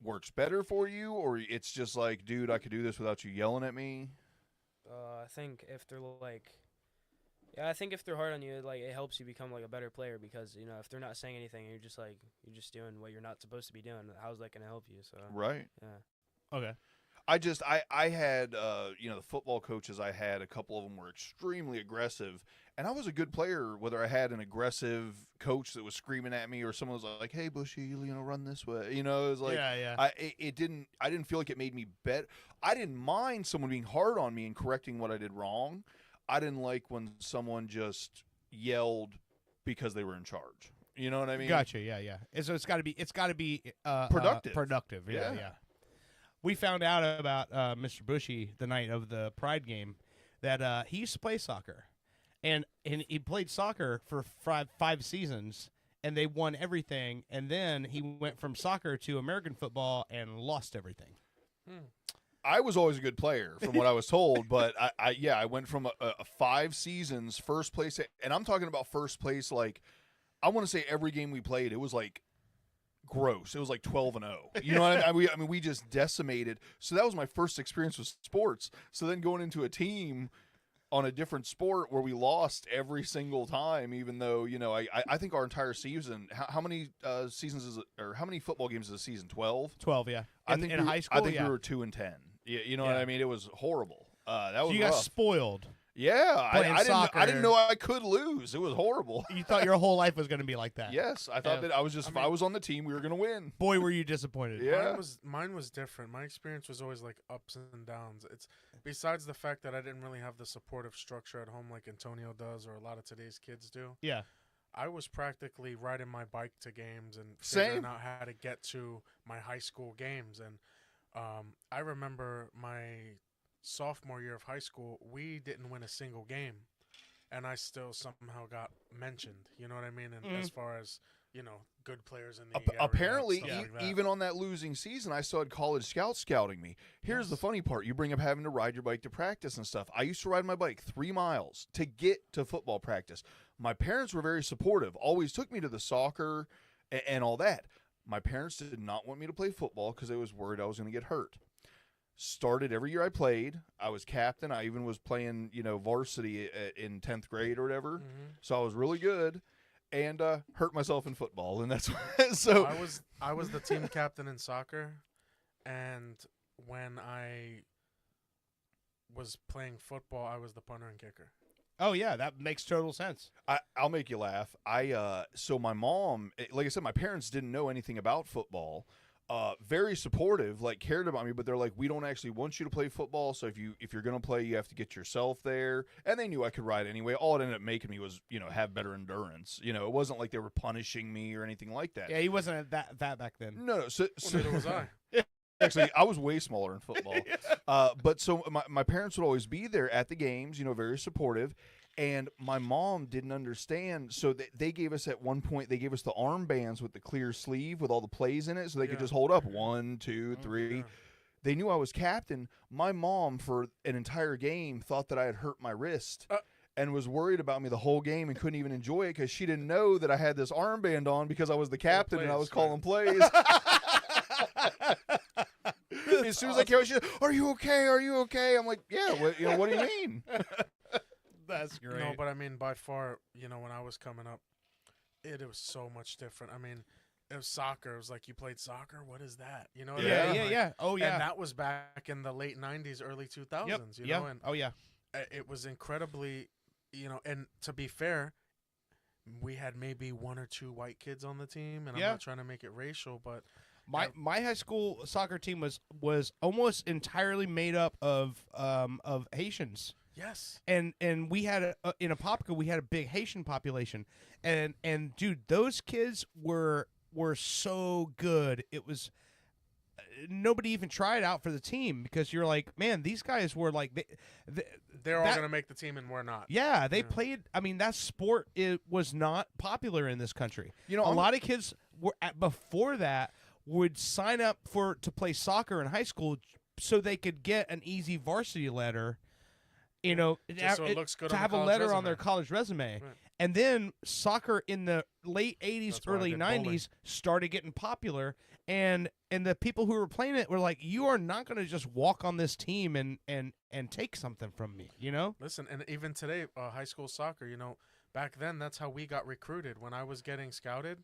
works better for you, or it's just like, dude, I could do this without you yelling at me? I think if they're like... Yeah, I think if they're hard on you, like it helps you become like a better player because if they're not saying anything, you're just doing what you're not supposed to be doing. How's that gonna help you? So right. Yeah. Okay. I had the football coaches I had, a couple of them were extremely aggressive, and I was a good player whether I had an aggressive coach that was screaming at me or someone was like, "Hey Bushy, run this way." It was like I didn't feel like it made me bet. I didn't mind someone being hard on me and correcting what I did wrong. I didn't like when someone just yelled because they were in charge. You know what I mean? Gotcha. Yeah. And so it's got to be productive. Productive. Yeah. We found out about Mr. Bushy the night of the Pride game that he used to play soccer, and he played soccer for five seasons, and they won everything. And then he went from soccer to American football and lost everything. I was always a good player, from what I was told, but I went from a 5 seasons first place, and I'm talking about first place like I want to say every game we played, it was like gross. It was like 12-0. You know what I mean? We just decimated. So that was my first experience with sports. So then going into a team on a different sport where we lost every single time, even though, I think our entire season, how many seasons is it, or how many football games is a season? 12? 12, yeah. I think in high school, I think we were 2-10. You know what I mean? It was horrible. That was so you rough. got spoiled. Yeah, soccer. I didn't know I could lose. It was horrible. You thought your whole life was going to be like that. Yes, I thought that I was just if I was on the team, we were going to win. Boy, were you disappointed. Yeah, mine was different. My experience was always like ups and downs. It's besides the fact that I didn't really have the supportive structure at home like Antonio does or a lot of today's kids do. Yeah. I was practically riding my bike to games and Same. figuring out how to get to my high school games. And I remember my sophomore year of high school, we didn't win a single game, and I still somehow got mentioned. You know what I mean? And as far as good players in the area, apparently, stuff like that. even on that losing season, I still had college scouts scouting me. Here's the funny part: you bring up having to ride your bike to practice and stuff. I used to ride my bike 3 miles to get to football practice. My parents were very supportive; always took me to the soccer and all that. My parents did not want me to play football because they was worried I was going to get hurt. Started every year I played. I was captain. I even was playing, varsity in 10th grade or whatever. So I was really good, and hurt myself in football, and that's so. I was the team captain in soccer, and when I was playing football, I was the punter and kicker. Oh yeah, that makes total sense. I'll make you laugh. So my mom, like I said, my parents didn't know anything about football. Very supportive, like cared about me, but they're like, we don't actually want you to play football. So if you're gonna play, you have to get yourself there. And they knew I could ride anyway. All it ended up making me was, have better endurance. It wasn't like they were punishing me or anything like that. Yeah, he wasn't that back then. No, so neither was I. Actually, I was way smaller in football. But so my parents would always be there at the games, very supportive. And my mom didn't understand, so they gave us at one point, they gave us the armbands with the clear sleeve with all the plays in it, so they could just hold up 1, 2, 3. Yeah. They knew I was captain. My mom, for an entire game, thought that I had hurt my wrist and was worried about me the whole game and couldn't even enjoy it because she didn't know that I had this armband on because I was the captain and I was calling plays. As soon as I came out, she said, "Are you okay? Are you okay?" I'm like, "Yeah, what do you mean?" That's great. No, but I mean, by far, when I was coming up, it was so much different. I mean, it was soccer. It was like, you played soccer? What is that? You know what I mean? Yeah. Oh, yeah. And that was back in the late 90s, early 2000s, Yep. And oh, yeah. It was incredibly, and to be fair, we had maybe 1 or 2 white kids on the team, and I'm not trying to make it racial, but my high school soccer team was almost entirely made up of Haitians. Yes, and we had in Apopka we had a big Haitian population, and dude, those kids were so good. It was nobody even tried out for the team because you're like, man, these guys were like they're all gonna make the team and we're not. Yeah, they played. I mean, that sport was not popular in this country. A lot of kids were before that would sign up to play soccer in high school so they could get an easy varsity letter. So it looks good to on have the a college letter resume. on their college resume. Right. And then soccer in the late 80s, That's why I early did 90s bowling. started getting popular, and the people who were playing it were like, you are not going to just walk on this team and take something from me, Listen, and even today, high school soccer, back then that's how we got recruited. When I was getting scouted,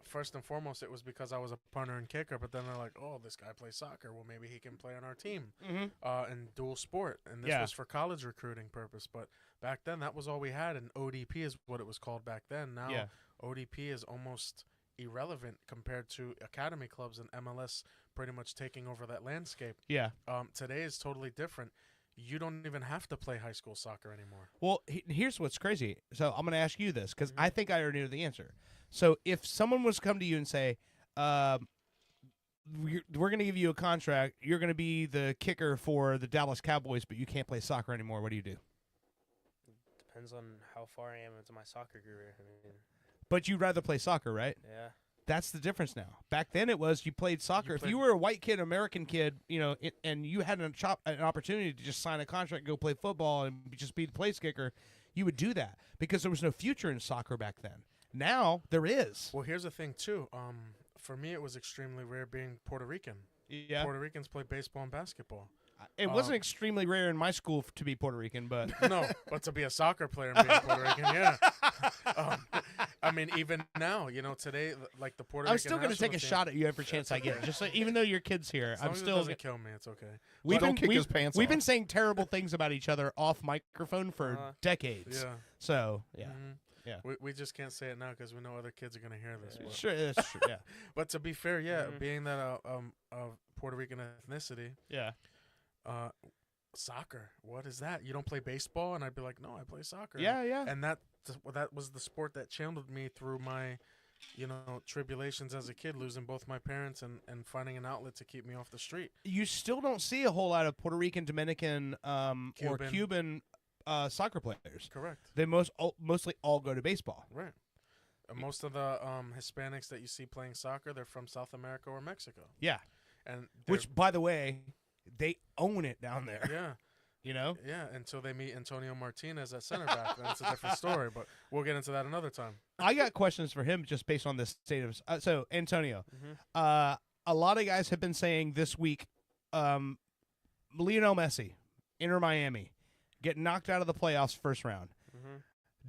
First and foremost, it was because I was a punter and kicker, but then they're like, oh, this guy plays soccer. Well, maybe he can play on our team in dual sport. And this was for college recruiting purpose. But back then, that was all we had, and ODP is what it was called back then. Now, ODP is almost irrelevant compared to academy clubs and MLS pretty much taking over that landscape. Yeah. Today is totally different. You don't even have to play high school soccer anymore. Well, here's what's crazy. So I'm going to ask you this because I think I already know the answer. So if someone was to come to you and say, we're going to give you a contract, you're going to be the kicker for the Dallas Cowboys, but you can't play soccer anymore, what do you do? Depends on how far I am into my soccer career. I mean, But you'd rather play soccer, right? yeah. That's the difference now. Back then it was you played soccer. If you were a white kid, American kid, and you had an opportunity to just sign a contract, go play football, and just be the place kicker, you would do that because there was no future in soccer back then. Now there is. Well, here's the thing too. For me, it was extremely rare being Puerto Rican. Yeah. Puerto Ricans play baseball and basketball. It wasn't extremely rare in my school to be Puerto Rican, but no, but to be a soccer player and being Puerto Rican, yeah. I mean, even now, today, like the Puerto Rican. I'm still going to take a shot at you every chance I get. Just even though your kid's here, I'm still. It doesn't kill me. It's okay. We've been saying terrible things about each other off microphone for decades. Yeah. So yeah. Yeah. We just can't say it now because we know other kids are going to hear this. Yeah. Sure, that's true. Yeah. But to be fair, being that of Puerto Rican ethnicity, soccer. What is that? You don't play baseball? And I'd be like, no, I play soccer. Yeah. And that was the sport that channeled me through my, tribulations as a kid, losing both my parents and finding an outlet to keep me off the street. You still don't see a whole lot of Puerto Rican, Dominican, or Cuban soccer players. Correct. They mostly all go to baseball. Right. Most of the Hispanics that you see playing soccer, they're from South America or Mexico. Yeah. And which, by the way, they own it down there. Yeah. Yeah, until they meet Antonio Martinez at center back. Then it's a different story, but we'll get into that another time. I got questions for him just based on this state of so Antonio. A lot of guys have been saying this week, Lionel Messi, Inter Miami, get knocked out of the playoffs first round.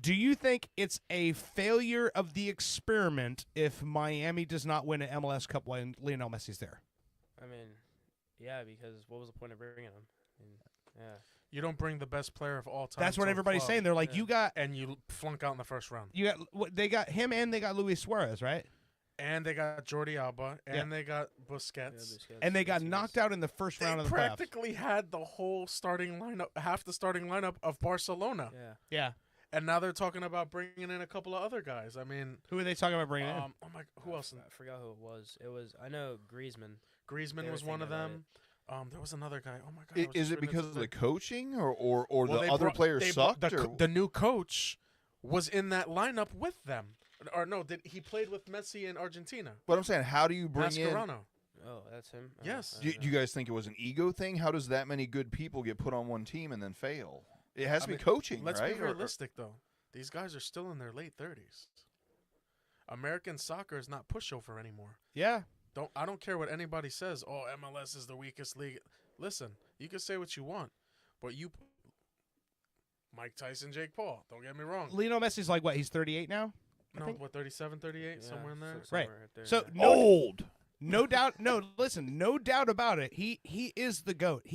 Do you think it's a failure of the experiment if Miami does not win an MLS Cup while Lionel Messi's there? I mean, yeah, because what was the point of bringing him? Yeah. You don't bring the best player of all time. That's what everybody's saying. They're like, you got, and you flunk out in the first round. They got him, and they got Luis Suarez, right? And they got Jordi Alba, and they got Busquets. And they got knocked out in the first round of the playoffs. They practically had the whole starting lineup, half the starting lineup of Barcelona. Yeah. And now they're talking about bringing in a couple of other guys. I mean, who are they talking about bringing in? Oh my, who else? I forgot who it was. I know Griezmann. Griezmann was one of them. There was another guy. Oh my god! Is it because of the coaching or the other players sucked? The new coach was in that lineup with them, or no? He played with Messi in Argentina? But I'm saying, how do you bring in? Oh, that's him. Yes. Do you guys think it was an ego thing? How does that many good people get put on one team and then fail? It has to be coaching, let's right? Let's be realistic, though. These guys are still in their late 30s. American soccer is not pushover anymore. Yeah. I don't care what anybody says. Oh, MLS is the weakest league. Listen, you can say what you want, but Mike Tyson, Jake Paul. Don't get me wrong. Lionel Messi's like what? He's 38 now. No, what 37, 38, somewhere in there. Right. There, so old. No doubt. No, listen. No doubt about it. He is the GOAT.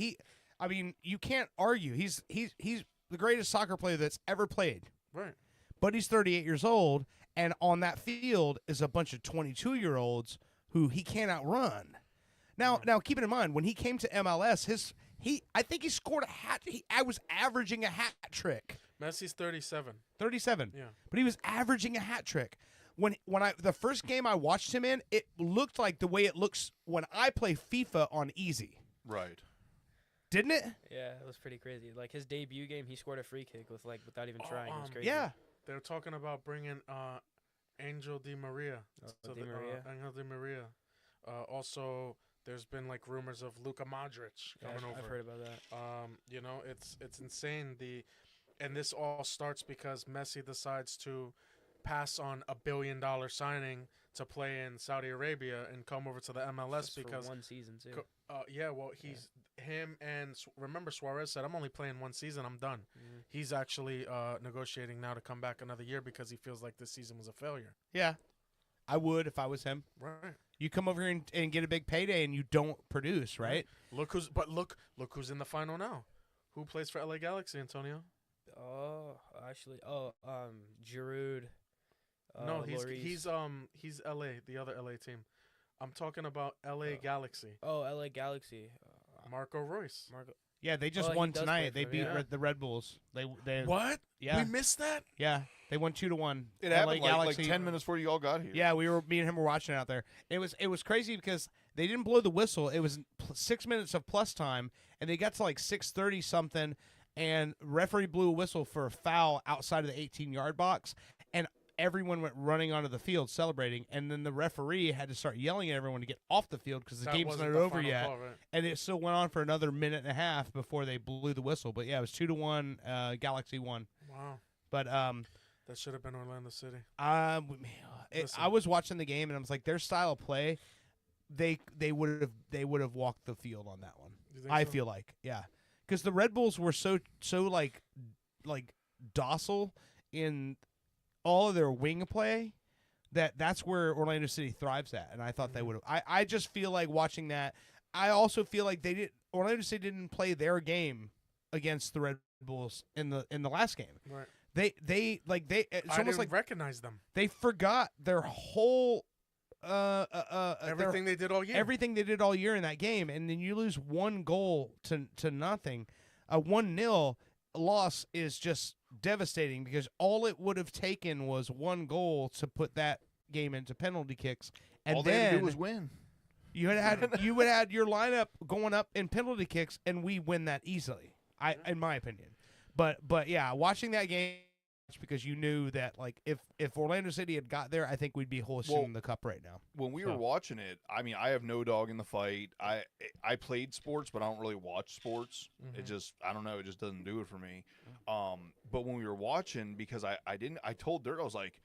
I mean, you can't argue. He's the greatest soccer player that's ever played. Right. But he's 38 years old, and on that field is a bunch of 22-year-olds who he can't outrun. Now, keep it in mind, when he came to MLS, I think he scored a hat. I was averaging a hat trick. Messi's 37. 37. Yeah. But he was averaging a hat trick. When the first game I watched him in, it looked like the way it looks when I play FIFA on easy. Right. Didn't it? Yeah, it was pretty crazy. Like his debut game, he scored a free kick without even trying. It was crazy. Yeah. They were talking about bringing Angel Di Maria. Angel Di Maria. Also, there's been like rumors of Luka Modric coming over. I've heard about that. It's insane. And this all starts because Messi decides to pass on $1 billion signing to play in Saudi Arabia and come over to the MLS just because for one season too. Him and remember Suarez said, "I'm only playing one season. I'm done." He's actually negotiating now to come back another year because he feels like this season was a failure. Yeah, I would if I was him. Right. You come over here and get a big payday, and you don't produce, right? Look who's in the final now. Who plays for LA Galaxy, Antonio? Giroud. No, Lloris. he's LA, the other LA team. I'm talking about LA Galaxy. Oh, LA Galaxy. Marco Royce. Yeah, they just Oh, he won does tonight. play They for beat them. the Red Bulls. They What? Yeah, We missed that? Yeah, they won 2-1. It LA happened like Galaxy. 10 minutes before you all got here. Yeah, me and him were watching it out there. It was crazy because they didn't blow the whistle. It was 6 minutes of plus time, and they got to like 6:30 something, and referee blew a whistle for a foul outside of the 18-yard box, and everyone went running onto the field celebrating, and then the referee had to start yelling at everyone to get off the field because the That game's wasn't not the over final yet. call, right? And it still went on for another minute and a half before they blew the whistle. But yeah, it was 2-1. Galaxy won. Wow. But that should have been Orlando City. I was watching the game and I was like, their style of play, they would have walked the field on that one. You think I so? feel like, yeah, because the Red Bulls were so like docile in all of their wing play that's where Orlando City thrives at, and I thought they would have. I just feel like watching that. I also feel like Orlando City didn't play their game against the Red Bulls in the last game. Right. It's I almost didn't like recognize them. they forgot their whole Everything they did all year. Everything they did all year in that game, and then you lose one goal to nothing. A 1-0 loss is just devastating because all it would have taken was one goal to put that game into penalty kicks, and all they then had to do was win. You would have had your lineup going up in penalty kicks, and we win that easily. In my opinion, but yeah, watching that game because you knew that like if Orlando City had got there, I think we'd be hoisting the cup right now. When we were watching it, I mean, I have no dog in the fight. I played sports, but I don't really watch sports. It just, I don't know, it just doesn't do it for me. But when we were watching, because I told Dirt, I was like,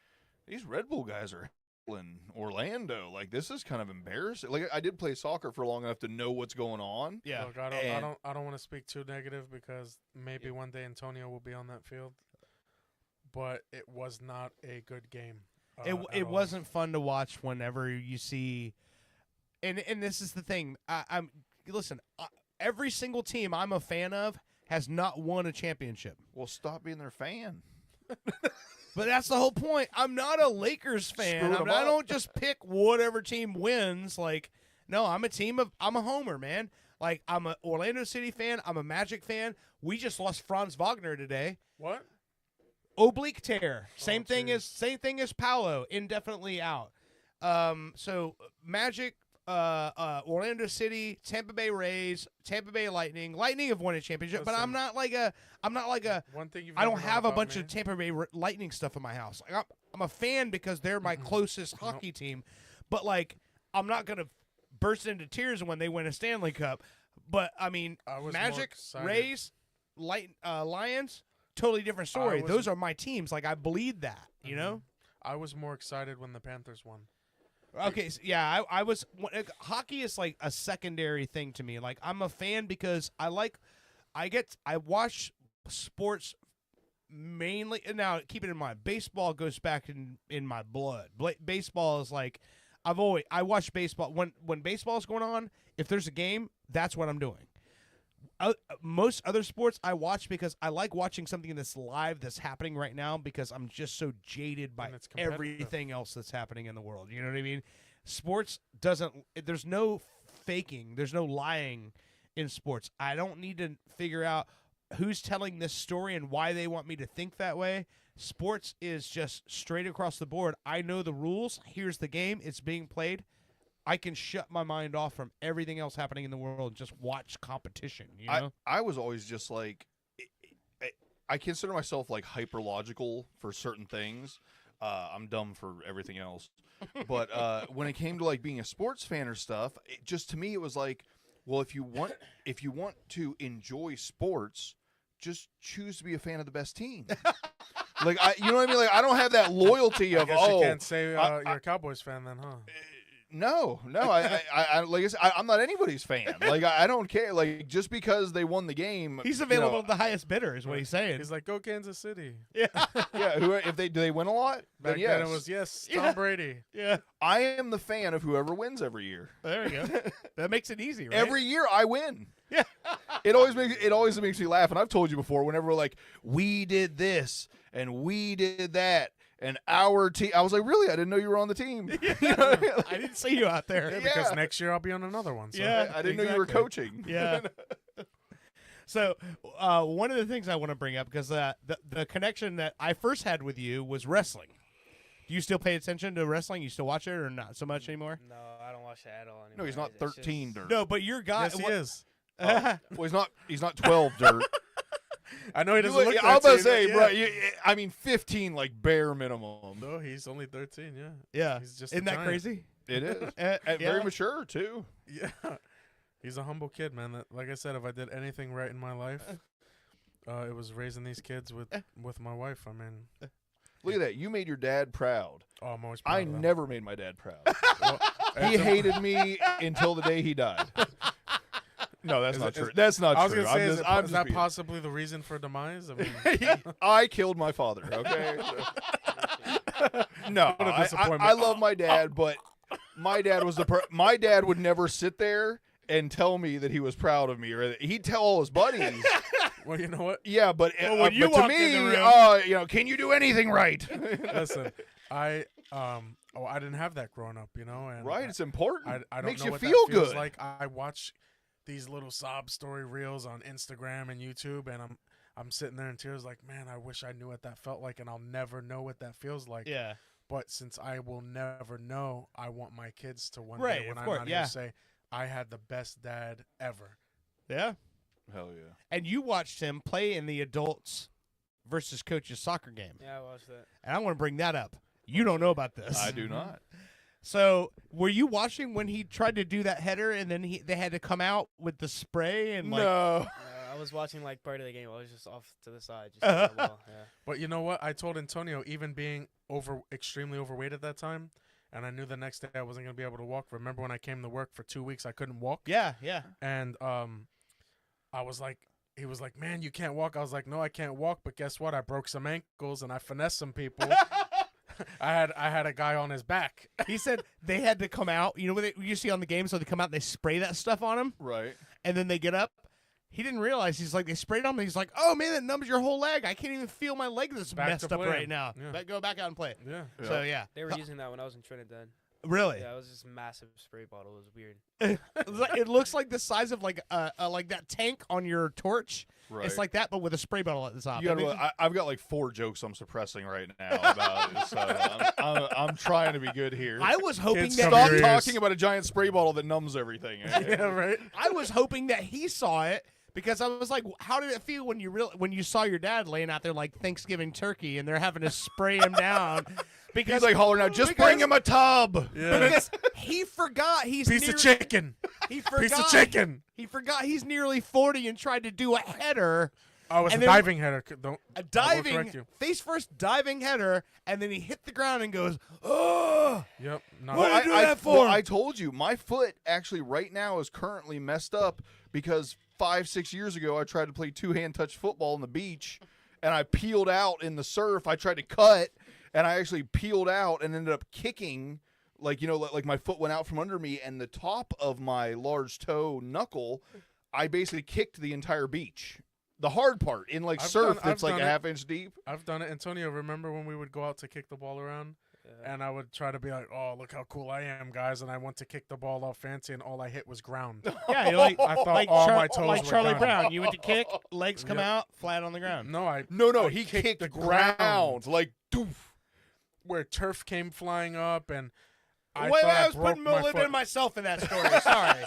these Red Bull guys are in Orlando. Like, this is kind of embarrassing. Like, I did play soccer for long enough to know what's going on. Yeah. Look, I don't want to speak too negative because maybe one day Antonio will be on that field. But it was not a good game. It wasn't fun to watch whenever you see, and this is the thing. Listen. Every single team I'm a fan of has not won a championship. Well, stop being their fan. But that's the whole point. I'm not a Lakers fan. I don't just pick whatever team wins. Like, no, I'm a homer, man. Like, I'm an Orlando City fan. I'm a Magic fan. We just lost Franz Wagner today. What? Oblique tear. Same thing as Paolo, indefinitely out. So Magic, Orlando City, Tampa Bay Rays, Tampa Bay Lightning. Lightning have won a championship, but I'm not like a one thing I don't have a bunch of Tampa Bay Lightning stuff in my house. Like, I'm a fan because they're my closest hockey team, but like I'm not gonna burst into tears when they win a Stanley Cup. But I mean, Magic, Rays, Lions. Totally different story. Those are my teams. Like, I bleed that, you know? I was more excited when the Panthers won. Okay, so yeah, I was. Hockey is like a secondary thing to me. Like, I'm a fan because I watch sports mainly. Now, keep it in mind, baseball goes back in my blood. Baseball is like, I watch baseball. When baseball's going on, if there's a game, that's what I'm doing. Most other sports I watch because I like watching something that's live, that's happening right now, because I'm just so jaded by everything else that's happening in the world. You know what I mean? Sports there's no faking, there's no lying in sports. I don't need to figure out who's telling this story and why they want me to think that way. Sports is just straight across the board. I know the rules. Here's the game. It's being played. I can shut my mind off from everything else happening in the world and just watch competition, you know? I was always just like, I consider myself like hyper logical for certain things. I'm dumb for everything else. But when it came to like being a sports fan or stuff, to me it was like, well, if you want to enjoy sports, just choose to be a fan of the best team. You know what I mean? Like, I don't have that loyalty of I guess you can't say you're a Cowboys fan then, huh? No. I like I said, I'm not anybody's fan. Like I don't care. Like just because they won the game, He's available at the highest bidder, is what he's saying. He's like, go Kansas City. Yeah. Yeah. Do they win a lot? Back Then yes. then it was Tom Brady. Yeah. I am the fan of whoever wins every year. There we go. That makes it easy, right? Every year I win. Yeah. It always makes me laugh. And I've told you before, whenever we're like, we did this and we did that. And our team, I was like, really? I didn't know you were on the team. I didn't see you out there. Yeah, because next year I'll be on another one. So. Yeah, I didn't know you were coaching. Yeah. So one of the things I want to bring up, because the connection that I first had with you was wrestling. Do you still pay attention to wrestling? You still watch it or not so much anymore? No, I don't watch that at all anymore. No, he's not 13, Dirt. No, but your guy. Yes, he is. Well, he's not 12, Dirt. I know he doesn't look 13. I was about to say, yeah. bro, I mean, 15, like, bare minimum. No, he's only 13, yeah. Yeah. He's just Isn't a that giant. crazy? It is. Yeah. Very mature, too. Yeah. He's a humble kid, man. That, like I said, if I did anything right in my life, it was raising these kids with my wife. I mean, Look at that. You made your dad proud. Oh, I'm always proud I of him. never made my dad proud. Well, He hated me until the day he died. No, that's not true. That's not true. I was going to say, I'm is just that being- possibly the reason for demise? I mean, I killed my father, okay? No, What a disappointment. I love my dad, but my dad was my dad would never sit there and tell me that he was proud of me, or that he'd tell all his buddies. Well, you know what? Yeah, but, Well, when you but to walked in me, the room- can you do anything right? Listen, I didn't have that growing up, you know. And Right, it's important. I don't Makes know you what feel that feels good. like. I watch these little sob story reels on Instagram and YouTube, and I'm sitting there in tears, like, man, I wish I knew what that felt like, and I'll never know what that feels like. Yeah. But since I will never know, I want my kids to one Right, day when of I'm course, not yeah. here say, I had the best dad ever. Yeah. Hell yeah. And you watched him play in the adults versus coaches soccer game. Yeah, I watched that. And I want to bring that up. You don't know about this. I do not. So, were you watching when he tried to do that header and then they had to come out with the spray and like No. I was watching like part of the game. I was just off to the side. Just on the wall. Yeah. But you know what? I told Antonio, even being extremely overweight at that time, and I knew the next day I wasn't going to be able to walk. Remember when I came to work for 2 weeks, I couldn't walk? Yeah, yeah. And I was like, he was like, man, you can't walk. I was like, no, I can't walk. But guess what? I broke some ankles and I finessed some people. I had a guy on his back. He said they had to come out. You know what you see on the game? So they come out and they spray that stuff on him. Right. And then they get up. He didn't realize. He's like, they sprayed on him. He's like, oh, man, that numbs your whole leg. I can't even feel my leg that's Back messed to up playing. right now. Yeah. Go back out and play it. Yeah. So, yeah. They were using that when I was in Trinidad. Really? Yeah, it was this massive spray bottle. It was weird. It looks like the size of like that tank on your torch. Right. It's like that, but with a spray bottle at the top. You gotta, I've got like 4 jokes I'm suppressing right now about it, so I'm trying to be good here. I was hoping that Stop talking about a giant spray bottle that numbs everything. Yeah, right. I was hoping that he saw it because I was like, how did it feel when you saw your dad laying out there like Thanksgiving turkey and they're having to spray him down? Because He's like hollering out, just bring him a tub. Yeah. Because he forgot he's Piece of chicken. He forgot. Piece of chicken. He forgot he's nearly 40 and tried to do a header. Oh, it was and a then- diving header. A I will diving, correct you. face first diving header, and then he hit the ground and goes, oh. Yep. Not What did you do that for? Well, I told you, my foot actually right now is currently messed up because 5-6 years ago I tried to play 2-hand touch football on the beach, and I peeled out in the surf. I tried to cut, and I actually peeled out and ended up kicking, like my foot went out from under me, and the top of my large toe knuckle, I basically kicked the entire beach. The hard part in like surf that's like a half-inch deep. I've done it. Antonio, remember when we would go out to kick the ball around? Yeah. And I would try to be like, oh, look how cool I am, guys. And I went to kick the ball all fancy, and all I hit was ground. Yeah, you're like, I thought like, all my toes like were Charlie done. Brown. You went to kick, legs come Yep. out, flat on the ground. No, I he kicked kicked the ground. Like, doof. Where turf came flying up, and I Wait, thought I I was broke putting my a little bit foot. of myself in that story. Sorry.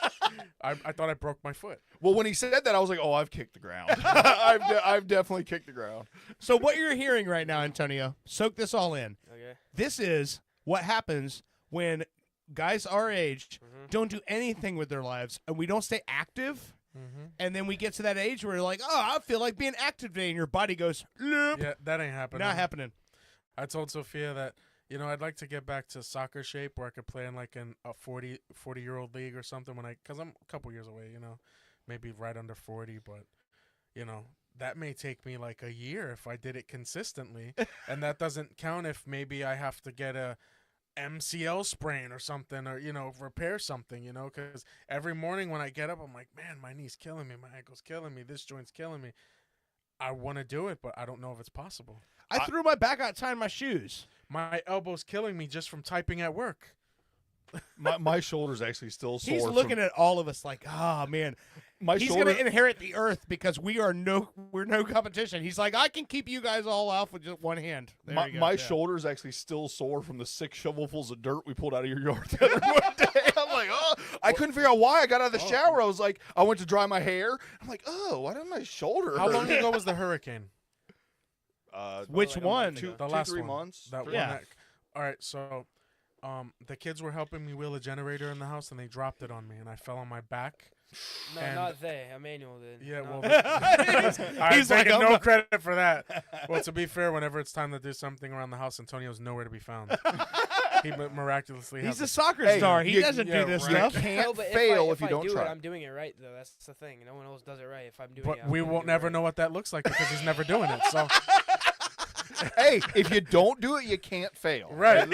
I thought I broke my foot. Well, when he said that, I was like, oh, I've kicked the ground. I've definitely kicked the ground. So what you're hearing right now, Antonio, soak this all in. Okay. This is what happens when guys our age don't do anything with their lives and we don't stay active. And then we get to that age where you're like, oh, I feel like being active today. And your body goes, nope. Yeah, that ain't happening. Not happening. I told Sophia that, You know, I'd like to get back to soccer shape where I could play in like a 40-year-old league or something because I'm a couple years away, you know, maybe right under 40, but, you know, that may take me like a year if I did it consistently. And that doesn't count if maybe I have to get a MCL sprain or something, or, you know, repair something, you know, because every morning when I get up, I'm like, man, my knee's killing me, my ankle's killing me, this joint's killing me. I want to do it, but I don't know if it's possible. I threw my back out tying my shoes. My elbow's killing me just from typing at work. My shoulder's actually still sore. He's looking at all of us like, oh man, he's going to inherit the earth because we're no competition. He's like, I can keep you guys all off with just one hand. There you go. My shoulder's actually still sore from the 6 shovelfuls of dirt we pulled out of your yard the other one day. I'm like, oh, I couldn't figure out why I got out of the shower. I was like, I went to dry my hair. I'm like, oh, why did my shoulder hurt? How long ago was the hurricane? Which one? The last 3 one. months. That one. All right, so the kids were helping me wheel a generator in the house, and they dropped it on me, and I fell on my back. No, not they. Emmanuel did. Yeah, No. well, I'm He's like, taking oh, no credit for that. Well, to be fair, whenever it's time to do something around the house, Antonio's nowhere to be found. He miraculously He's has a soccer star. He doesn't do this stuff. You can't No, but fail if you I don't do try. it, I'm doing it right, though. That's the thing. No one else does it right. If I'm doing But it, I'm we doing won't it never right. know what that looks like because he's never doing it. So, Hey, if you don't do it, you can't fail. right.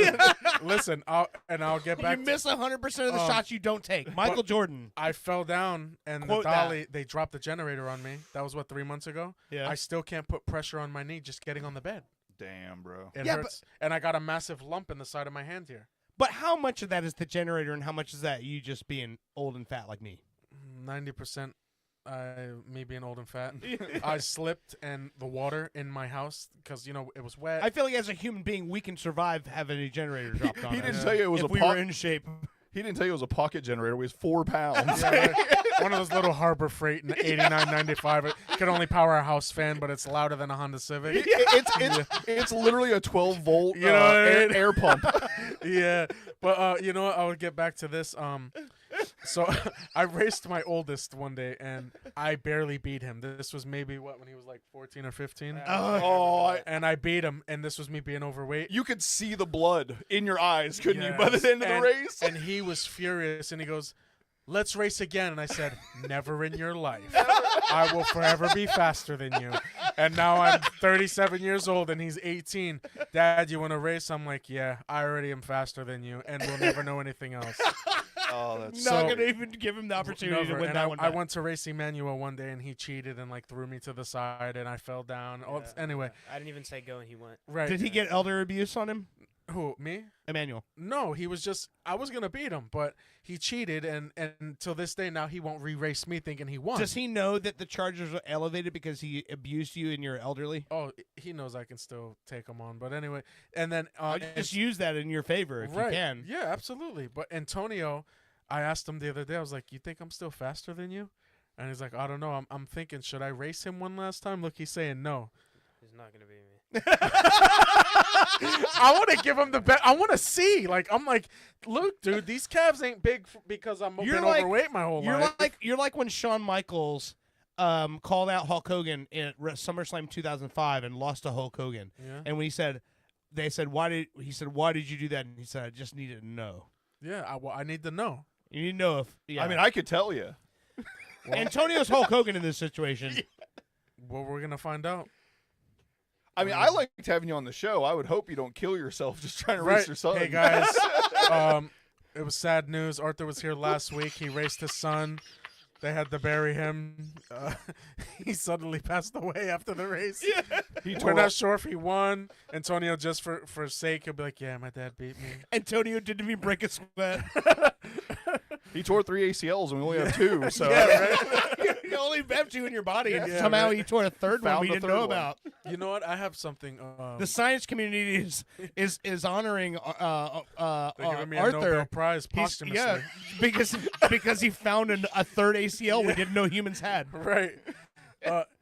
Listen, I'll get back. You miss 100% of the shots you don't take. Michael Jordan. I fell down and Quote the dolly, they dropped the generator on me. That was 3 months ago. Yeah. I still can't put pressure on my knee just getting on the bed. Damn, bro. It Yeah, hurts. And I got a massive lump in the side of my hand here. But how much of that is the generator and how much is that you just being old and fat like me? 90% me being old and fat. I slipped and the water in my house because, you know, it was wet. I feel like as a human being, we can survive having a generator dropped on He us. didn't tell you it was if a we were in shape. He didn't tell you it was a pocket generator. It weighs 4 pounds. Yeah, right. One of those little Harbor Freight in $89.95. It could only power a house fan, but it's louder than a Honda Civic. It's literally a 12-volt You know what I mean? air pump. Yeah, but you know what? I would get back to this. So I raced my oldest one day, and I barely beat him. This was maybe when he was like 14 or 15. And I beat him, and this was me being overweight. You could see the blood in your eyes, couldn't you, by the end of the race? And he was furious, and he goes, "Let's race again." And I said, "Never in your life. I will forever be faster than you." And now I'm 37 years old, and he's 18. Dad, you want to race? I'm like, yeah, I already am faster than you, and we'll never know anything else. Oh, that's not going to even give him the opportunity to win and that one. I went to race Emmanuel one day, and he cheated and like threw me to the side, and I fell down. Yeah, Anyway, I didn't even say go, and he went. Right? Did he get elder abuse on him? Who, me? Emmanuel. No, he was just, I was going to beat him, but he cheated, and till this day now he won't re-race me thinking he won. Does he know that the charges are elevated because he abused you and you're elderly? Oh, he knows I can still take him on, but anyway, and then just use that in your favor if right. you can. Yeah, absolutely. But Antonio, I asked him the other day, I was like, you think I'm still faster than you? And he's like, I don't know. I'm thinking, should I race him one last time? Look, he's saying no. He's not going to beat me. I want to give him the bet. I want to see. Like, I'm like, look, dude, these calves ain't big because I'm been overweight my whole life. You're like when Shawn Michaels called out Hulk Hogan at SummerSlam 2005 and lost to Hulk Hogan. Yeah. And when they said, why did you do that? And he said, I just needed to know. Yeah, I need to know. You need to know if. Yeah. I mean, I could tell you. Antonio's Hulk Hogan in this situation. Well, we're gonna find out. I mean, I liked having you on the show. I would hope you don't kill yourself just trying to race your son. Hey guys, it was sad news. Arthur was here last week. He raced his son. They had to bury him. He suddenly passed away after the race. Yeah. We're not sure if he won. Antonio, just for sake, he'll be like, yeah, my dad beat me. Antonio didn't even break a sweat. He tore 3 ACLs and we only have 2. So yeah, right? You only have 2 in your body, and somehow you tore a third one we didn't know about. You know what? I have something. The science community is honoring they're giving me a Arthur. Nobel Prize posthumously. Yeah, because he found a third ACL we didn't know humans had. Right.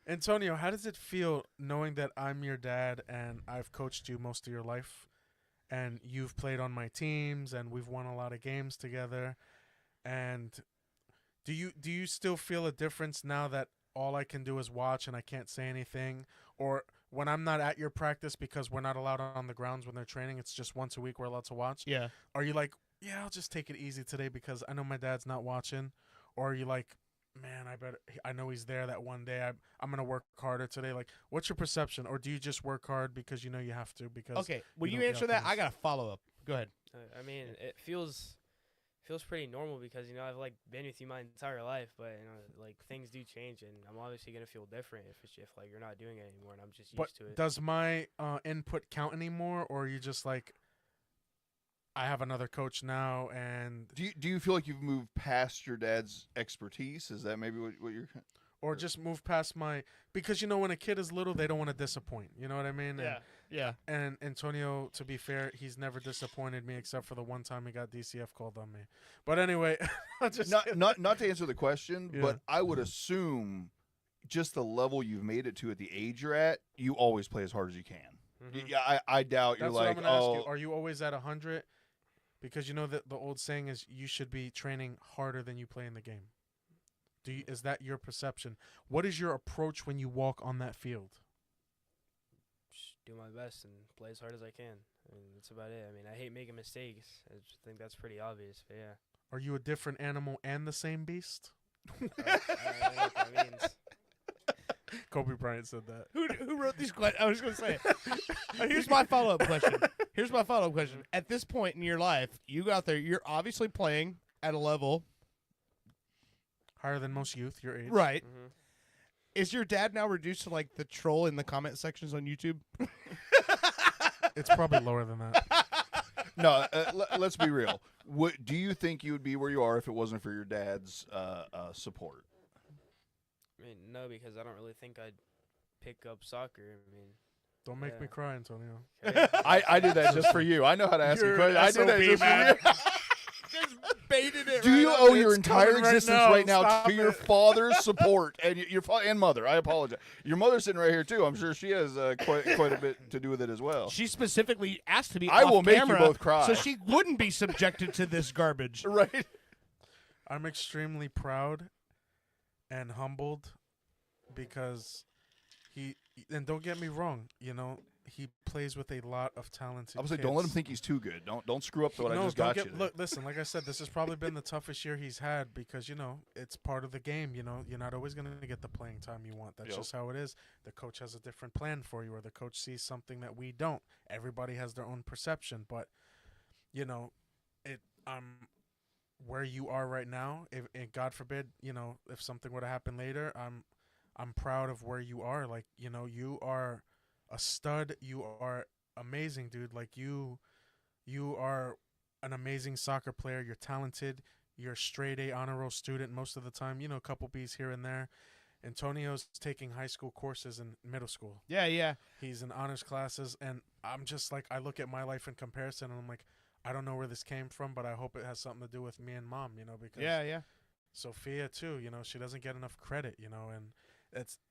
Antonio, how does it feel knowing that I'm your dad and I've coached you most of your life, and you've played on my teams and we've won a lot of games together? And do you still feel a difference now that all I can do is watch and I can't say anything? Or when I'm not at your practice because we're not allowed on the grounds when they're training, it's just once a week we're allowed to watch. Yeah. Are you like, yeah, I'll just take it easy today because I know my dad's not watching? Or are you like, man, I know he's there that one day. I'm going to work harder today. Like, what's your perception? Or do you just work hard because you know you have to? Because Okay, when you don't answer get that, I got a follow-up. Go ahead. I mean, it feels pretty normal because I've like been with you my entire life, but like things do change, and I'm obviously gonna feel different if like you're not doing it anymore, and I'm just used to it. Does my input count anymore, or are you just like, I have another coach now, and do you feel like you've moved past your dad's expertise? Is that maybe what you're? Or just move past because when a kid is little, they don't want to disappoint. You know what I mean? Yeah. And Antonio, to be fair, he's never disappointed me except for the one time he got DCF called on me. But anyway, not to answer the question, Yeah. but I would assume just the level you've made it to at the age you're at, you always play as hard as you can. Mhm. Yeah, I doubt That's you're what like, I'm gonna ask oh, you. Are you always at 100? Because that the old saying is you should be training harder than you play in the game. Is that your perception? What is your approach when you walk on that field? Just do my best and play as hard as I can. I mean, that's about it. I mean, I hate making mistakes. I just think that's pretty obvious. But yeah. Are you a different animal and the same beast? I don't know what that means. Kobe Bryant said that. Who wrote these questions? I was going to say. Here's my follow-up question. At this point in your life, you go out there, you're obviously playing at a level higher than most youth your age. Right. Mm-hmm. Is your dad now reduced to like the troll in the comment sections on YouTube? It's probably lower than that. No, let's be real. Do you think you would be where you are if it wasn't for your dad's support? I mean, no, because I don't really think I'd pick up soccer. I mean, don't make me cry, Antonio. I did that just for you. I know how to ask you questions. I did that just for you. Just baited it. Do you right owe up. your It's entire coming existence right now to your father's support and and mother? I apologize. Your mother's sitting right here too. I'm sure she has quite a bit to do with it as well. She specifically asked to be. I off will make you camera both cry, so she wouldn't be subjected to this garbage. Right. I'm extremely proud and humbled because and don't get me wrong, he plays with a lot of talented I was like, kids. don't let him think he's too good. Don't screw up what I just got you. Look, listen, like I said, this has probably been the toughest year he's had because, it's part of the game. You're not always going to get the playing time you want. That's just how it is. The coach has a different plan for you, or the coach sees something that we don't. Everybody has their own perception, but, where you are right now, if God forbid, if something were to happen later, I'm proud of where you are. Like, you are a stud. You are amazing, dude. Like you are an amazing soccer player. You're talented. You're a straight A honor roll student most of the time. A couple B's here and there. Antonio's taking high school courses in middle school. Yeah. He's in honors classes, and I'm just like, I look at my life in comparison, and I'm like, I don't know where this came from, but I hope it has something to do with me and Mom, because yeah. Sophia too, she doesn't get enough credit, and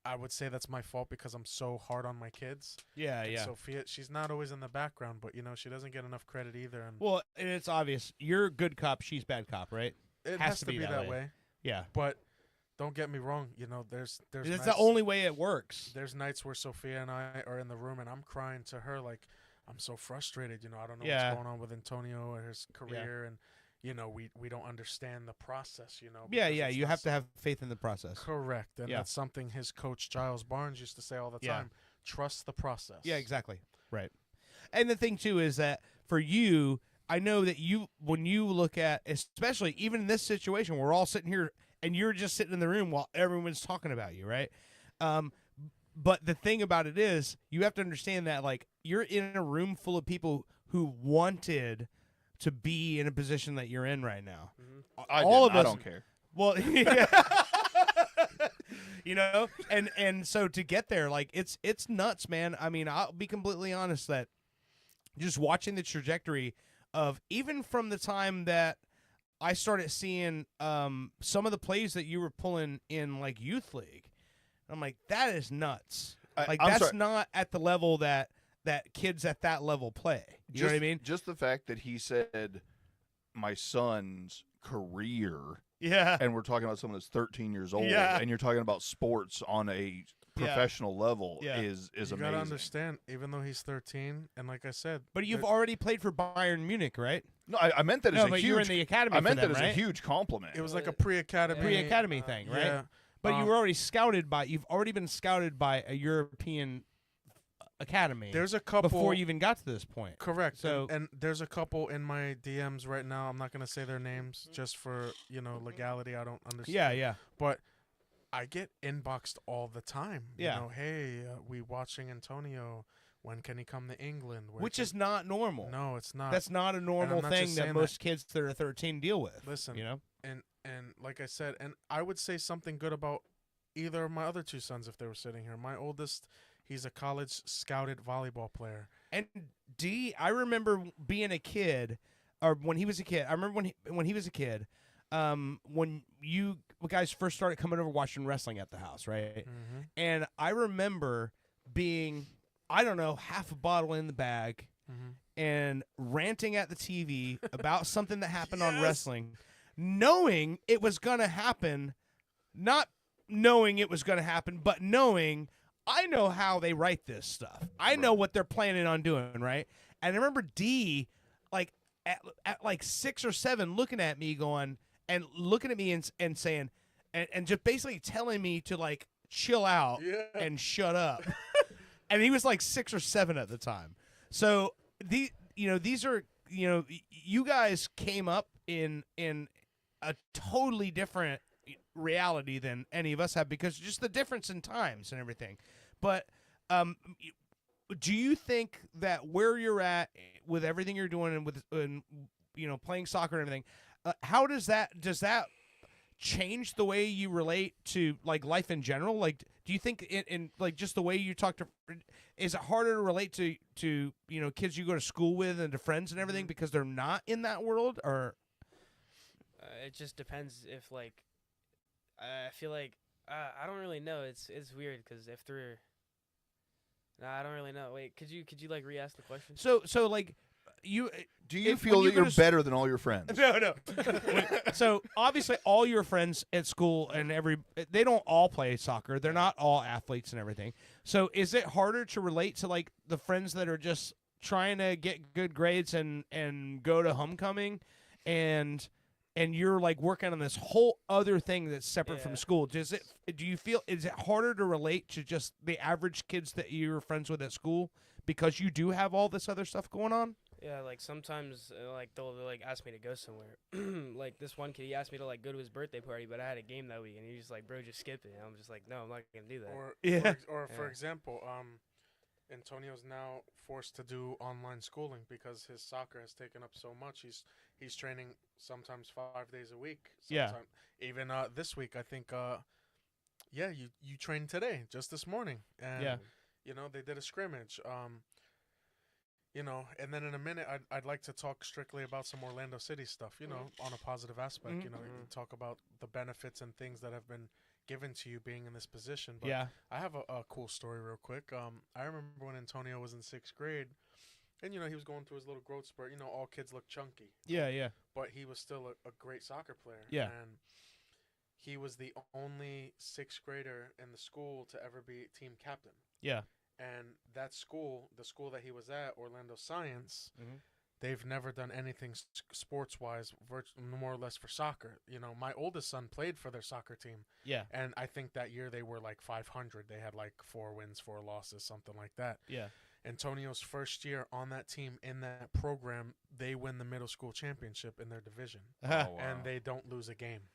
I would say that's my fault because I'm so hard on my kids. Yeah. Sophia, she's not always in the background, but she doesn't get enough credit either. And well, and it's obvious you're good cop, she's bad cop, right? It has to be that way. Yeah, but don't get me wrong. There's it's nights, the only way it works. There's nights where Sophia and I are in the room and I'm crying to her like I'm so frustrated. I don't know what's going on with Antonio or his career and. We don't understand the process, Yeah, you have to have faith in the process. Correct. And that's something his coach, Giles Barnes, used to say all the time. Trust the process. Yeah, exactly. Right. And the thing, too, is that for you, I know that when you look at, especially even in this situation, we're all sitting here and you're just sitting in the room while everyone's talking about you, right? But the thing about it is you have to understand that, like, you're in a room full of people who wanted to be in a position that you're in right now. Mm-hmm. All of us. I don't care. Well, and so to get there, like it's nuts, man. I mean, I'll be completely honest that just watching the trajectory of even from the time that I started seeing some of the plays that you were pulling in like youth league, I'm like, that is nuts. That's not at the level that kids at that level play. You know what I mean? Just the fact that he said my son's career. Yeah. And we're talking about someone that's 13 years old. Yeah. And you're talking about sports on a professional level is You amazing. gotta understand, even though he's 13, and like I said, But you've there- already played for Bayern Munich, right? No, I meant that No, as a but huge. you were in the academy I for meant them, that as right? a huge compliment. it was like a pre-academy. Pre-academy thing, right? Yeah. But you were already scouted by. You've already been scouted by a European academy. There's a couple before you even got to this point. Correct. So and there's a couple in my DMs right now. I'm not gonna say their names just for legality. I don't understand. Yeah. But I get inboxed all the time. Yeah. You know, hey, we watching Antonio. When can he come to England? Where which can-" is not normal. No, it's not. That's not a And normal I'm not thing just that saying most kids that are 13 deal with. Listen, you know. And like I said, and I would say something good about either of my other two sons if they were sitting here. My oldest, he's a college scouted volleyball player. And D, I remember being a kid, or when he was a kid. I remember when he was a kid, when you guys first started coming over watching wrestling at the house, right? Mhm. And I remember being, I don't know, half a bottle in the bag, Mhm. and ranting at the TV about something that happened on wrestling, knowing it was gonna happen, not knowing it was gonna happen, but knowing I know how they write this stuff. I know what they're planning on doing, right? And I remember D, like at like 6 or 7, looking at me and saying, and just basically telling me to like chill out and shut up. And he was like 6 or 7 at the time. So these are you guys came up in a totally different reality than any of us have because just the difference in times and everything. But do you think that where you're at with everything you're doing and with playing soccer and everything, how does that change the way you relate to like life in general? Like, do you think in like just the way you talk to, is it harder to relate to kids you go to school with and to friends and everything because they're not in that world? Or it just depends if like I feel like I don't really know. It's weird because if they're I don't really know. Wait, could you like re-ask the question? So like do you feel that you're better than all your friends? No. So obviously all your friends at school and they don't all play soccer. They're not all athletes and everything. So is it harder to relate to like the friends that are just trying to get good grades and go to homecoming and you're like working on this whole other thing that's separate from school? Do you feel, is it harder to relate to just the average kids that you're friends with at school because you do have all this other stuff going on? Yeah, like sometimes like they'll like ask me to go somewhere. Like this one kid, he asked me to like go to his birthday party, but I had a game that week, and he's just like, "Bro, just skip it." And I'm just like, "No, I'm not gonna do that." For example, Antonio's now forced to do online schooling because his soccer has taken up so much. He's training sometimes 5 days a week. Sometime, even this week, I think. You trained today, just this morning, and they did a scrimmage. And then in a minute, I'd like to talk strictly about some Orlando City stuff, on a positive aspect. Mhm. Talk about the benefits and things that have been given to you being in this position. But Yeah. I have a cool story real quick. I remember when Antonio was in 6th grade, and, he was going through his little growth spurt. All kids look chunky. Yeah. But he was still a great soccer player. Yeah. And he was the only 6th grader in the school to ever be team captain. Yeah. And that school, the school that he was at, Orlando Science, Mhm. they've never done anything sports-wise, more or less for soccer. My oldest son played for their soccer team. Yeah. And I think that year they were like 500. They had like 4 wins, 4 losses, something like that. Yeah. Antonio's first year on that team in that program, they win the middle school championship in their division. Oh, wow. And they don't lose a game.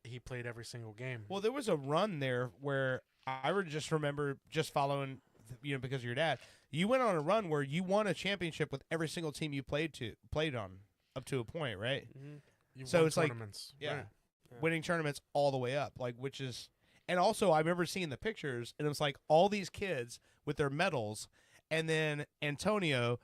He played every single game. Well, there was a run there where I would just remember just following, because of your dad. You went on a run where you won a championship with every single team you played on up to a point, right? Mm-hmm. You So won it's tournaments, like, right. winning tournaments all the way up, like which is, and also I remember seeing the pictures, and it was like all these kids with their medals, and then Antonio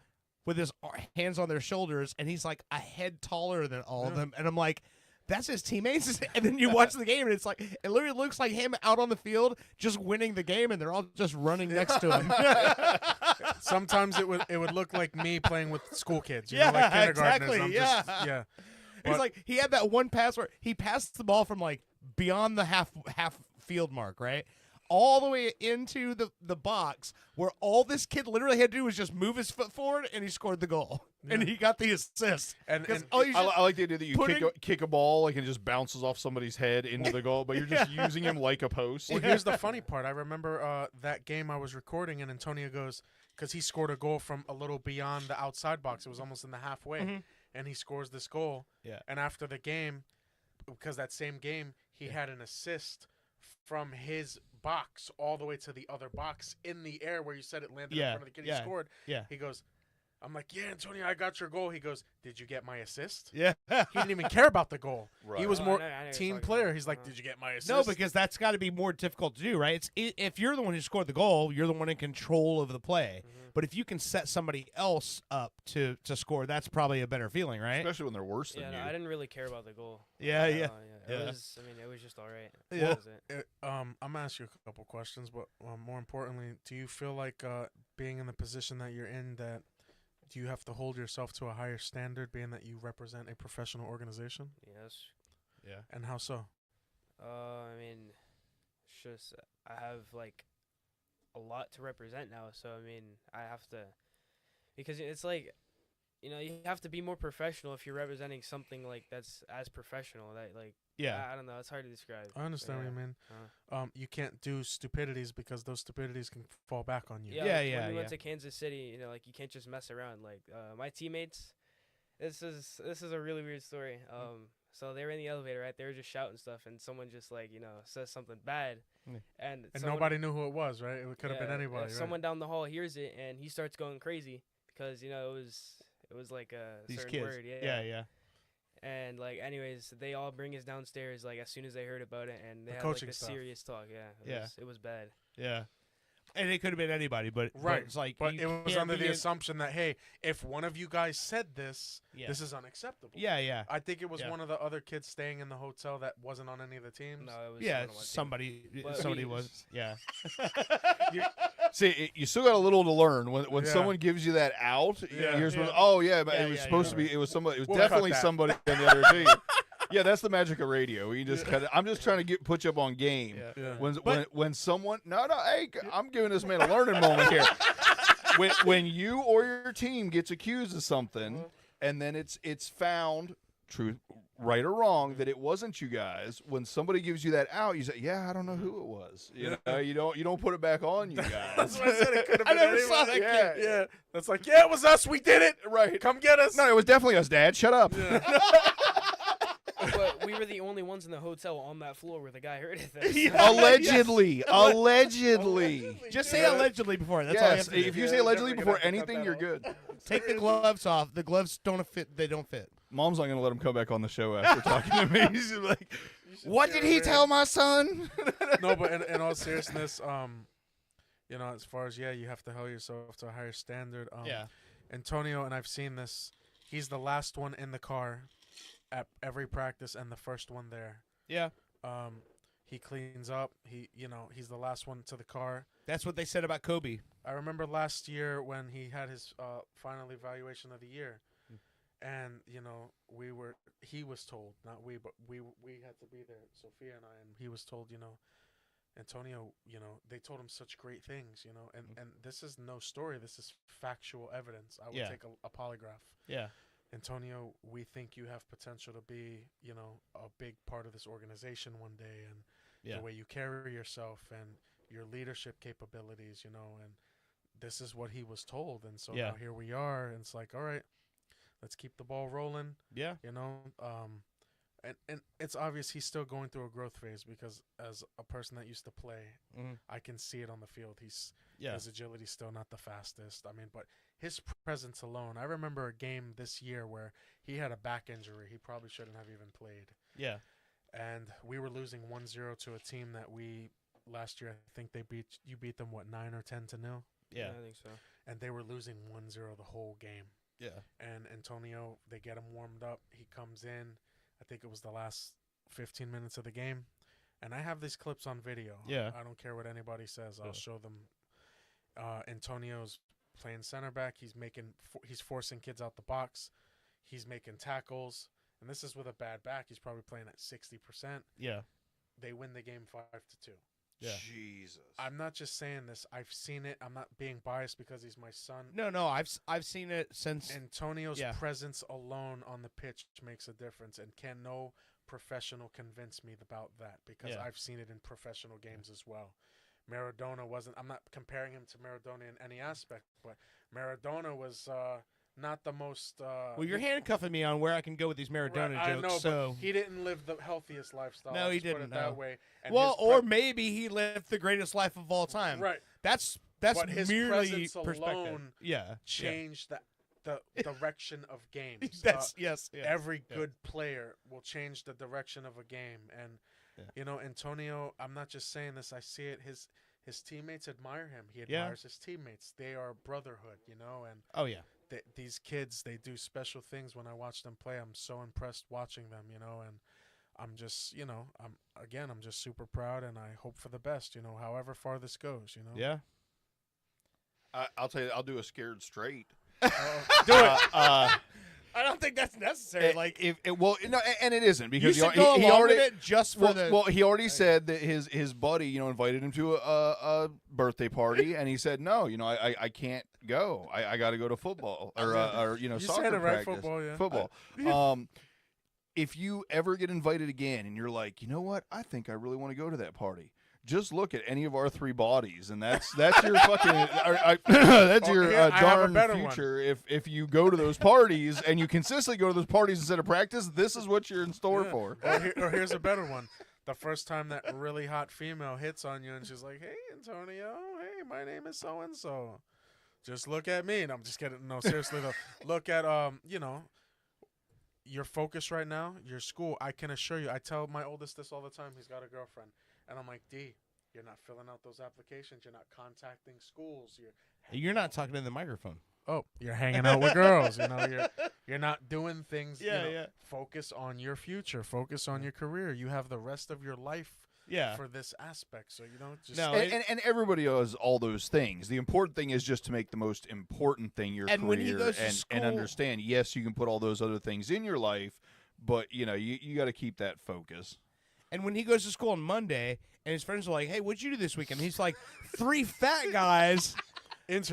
with his hands on their shoulders, and he's like a head taller than all of them, and I'm like, that's his teammates. And then you watch the game, and it's like it literally looks like him out on the field just winning the game, and they're all just running next to him. Sometimes it would look like me playing with school kids, like kindergartners. Exactly. I'm Yeah, just, yeah. It's like he had that one pass where he passed the ball from like beyond the half field mark, right, all the way into the box where all this kid literally had to do was just move his foot forward, and he scored the goal. And he got the assist. And I like the idea that you kick a ball like and it just bounces off somebody's head into the goal, but you're just using him like a post. Well, here's the funny part. I remember that game I was recording, and Antonio goes, because he scored a goal from a little beyond the outside box. It was almost in the halfway, and he scores this goal. Yeah. And after the game, because that same game, he had an assist from his box all the way to the other box in the air where you said it landed in front of the kid. He scored. Yeah. He goes, I'm like, yeah, Antonio, I got your goal. He goes, did you get my assist? Yeah. He didn't even care about the goal. Right. He was Oh, more I know you're team talking player. about. He's like, did you get my assist? No, because that's got to be more difficult to do, right? If you're the one who scored the goal, you're the one in control of the play. But if you can set somebody else up to score, that's probably a better feeling, right? Especially when they're worse than Yeah, you. no, I didn't really care about the goal. Yeah, yeah. It was. I mean, it was just all right. Yeah. That was it. I'm gonna ask you a couple questions, but more importantly, do you feel like being in the position that you're in, that do you have to hold yourself to a higher standard, being that you represent a professional organization? Yes. Yeah. And how so? I mean, it's just I have like a lot to represent now, so I mean, I have to, because it's like, you know, you have to be more professional if you're representing something like that's as professional. That like, Yeah. I don't know, it's hard to describe. I understand what you mean. You can't do stupidities because those stupidities can fall back on you. Yeah, like, when we went to Kansas City, you know, like you can't just mess around. Like my teammates, this is a really weird story. So they were in the elevator, right? They were just shouting stuff, and someone just like, you know, says something bad, and someone, nobody knew who it was, right? It could have been yeah, anybody. Right? Someone down the hall hears it, and he starts going crazy because, you know, it was like a These certain kids. word. Yeah. And like, anyways, they all bring us downstairs like as soon as they heard about it, and they The had like coaching the stuff. serious talk. Yeah, it was bad. Yeah. And it could have been anybody, but Right. it's like but you it was can't under be the in- assumption that, hey, if one of you guys said this, Yeah. this is unacceptable. Yeah. I think it was Yeah. one of the other kids staying in the hotel that wasn't on any of the teams. No, it was Yeah, someone on my team. somebody But somebody we- was. Yeah. See, you still got a little to learn. When Yeah. someone gives you that out, Yeah. you're supposed. Yeah. Oh yeah, but Yeah, it was yeah, supposed yeah. to be. It was somebody. It was We'll cut definitely that. somebody on the other team. Yeah, that's the magic of radio. We just cut it. I'm just trying to put you up on game. Yeah. When someone hey, I'm giving this man a learning moment here. When you or your team gets accused of something, and then it's found, true, right or wrong, that it wasn't you guys. When somebody gives you that out, you say, "Yeah, I don't know who it was." You know, you don't put it back on you guys. That's what I said. It could have I been never saw anybody. that kid. Yeah. That's like, yeah, it was us. We did it. Right. Come get us. No, it was definitely us, Dad. Shut up. But we were the only ones in the hotel on that floor where the guy heard it. Allegedly. Just say allegedly before. That's all you Yes, have to do. if you say allegedly before anything, you're good. Take the gloves off. The gloves don't fit. They don't fit. Mom's not gonna let him come back on the show after talking to me. She's like, "What did he tell my son?" No, but in all seriousness, you know, as far as you have to hold yourself to a higher standard. Yeah. Antonio, and I've seen this. He's the last one in the car at every practice and the first one there. Yeah. He cleans up. He's the last one to the car. That's what they said about Kobe. I remember last year when he had his final evaluation of the year, and he was told, not we, but we had to be there, Sophia and I, and he was told, Antonio, they told him such great things, and this is no story. This is factual evidence. I would take a polygraph. Yeah. Antonio, we think you have potential to be, a big part of this organization one day, and the way you carry yourself and your leadership capabilities, and this is what he was told. And so now here we are, and it's like, all right, let's keep the ball rolling. Yeah. And it's obvious he's still going through a growth phase, because as a person that used to play, I can see it on the field. His agility's still not the fastest. I mean, but his presence alone. I remember a game this year where he had a back injury. He probably shouldn't have even played. Yeah. And we were losing 1-0 to a team that last year, I think you beat them 9 or 10-0. Yeah. I think so. And they were losing 1-0 the whole game. Yeah. And Antonio, they get him warmed up. He comes in. I think it was the last 15 minutes of the game. And I have these clips on video. Yeah. I don't care what anybody says. I'll show them. Antonio's playing center back. He's forcing kids out the box. He's making tackles. And this is with a bad back. He's probably playing at 60%. Yeah. They win the game 5-2. Yeah. Jesus. I'm not just saying this. I've seen it. I'm not being biased because he's my son. No, I've seen it since Antonio's presence alone on the pitch makes a difference, and can no professional convince me about that because I've seen it in professional games as well. Maradona wasn't. I'm not comparing him to Maradona in any aspect, but Maradona was not the most. Well, you're handcuffing me on where I can go with these Maradona I jokes. know, so but he didn't live the healthiest lifestyle. no, he let's put didn't. it that no. way. And Well, his or maybe he lived the greatest life of all time. Right. That's but his merely presence perspective. alone changed the direction of games. That's yes. Every good player will change the direction of a game, and you know, Antonio. I'm not just saying this. I see it. His teammates admire him. He admires his teammates. They are brotherhood, you know. And these kids, they do special things. When I watch them play, I'm so impressed watching them, you know. And I'm just, you know, I'm just super proud, and I hope for the best, you know, however far this goes, you know. Yeah. I'll tell you, I'll do a scared straight. Do it. I don't think that's necessary. And it isn't because you should he go along already with it just for the. Well, he already said that his buddy, you know, invited him to a birthday party, and he said no, you know, I can't go. I got to go to football or you know, soccer said it right, practice. football. If you ever get invited again, and you're like, you know what, I think I really want to go to that party. Just look at any of our three bodies, and that's your fucking that's your darn future. If you go to those parties and you consistently go to those parties instead of practice, this is what you're in store for. Or here's a better one: the first time that really hot female hits on you, and she's like, "Hey, Antonio, hey, my name is so and so. Just look at me." And I'm just kidding. No, seriously though, look at you know, your focus right now, your school. I can assure you, I tell my oldest this all the time. He's got a girlfriend. And I'm like, D, you're not filling out those applications. You're not contacting schools. You're not talking in the microphone. Oh, you're hanging out with girls. You know, you're not doing things. Yeah, you know, Focus on your future. Focus on your career. You have the rest of your life. For this aspect, so you don't just and everybody does all those things. The important thing is just to make the most important thing your and career, when he goes to and school, understand. Yes, you can put all those other things in your life, but you know you got to keep that focus. And when he goes to school on Monday, and his friends are like, "Hey, what'd you do this weekend?" He's like, 3 fat guys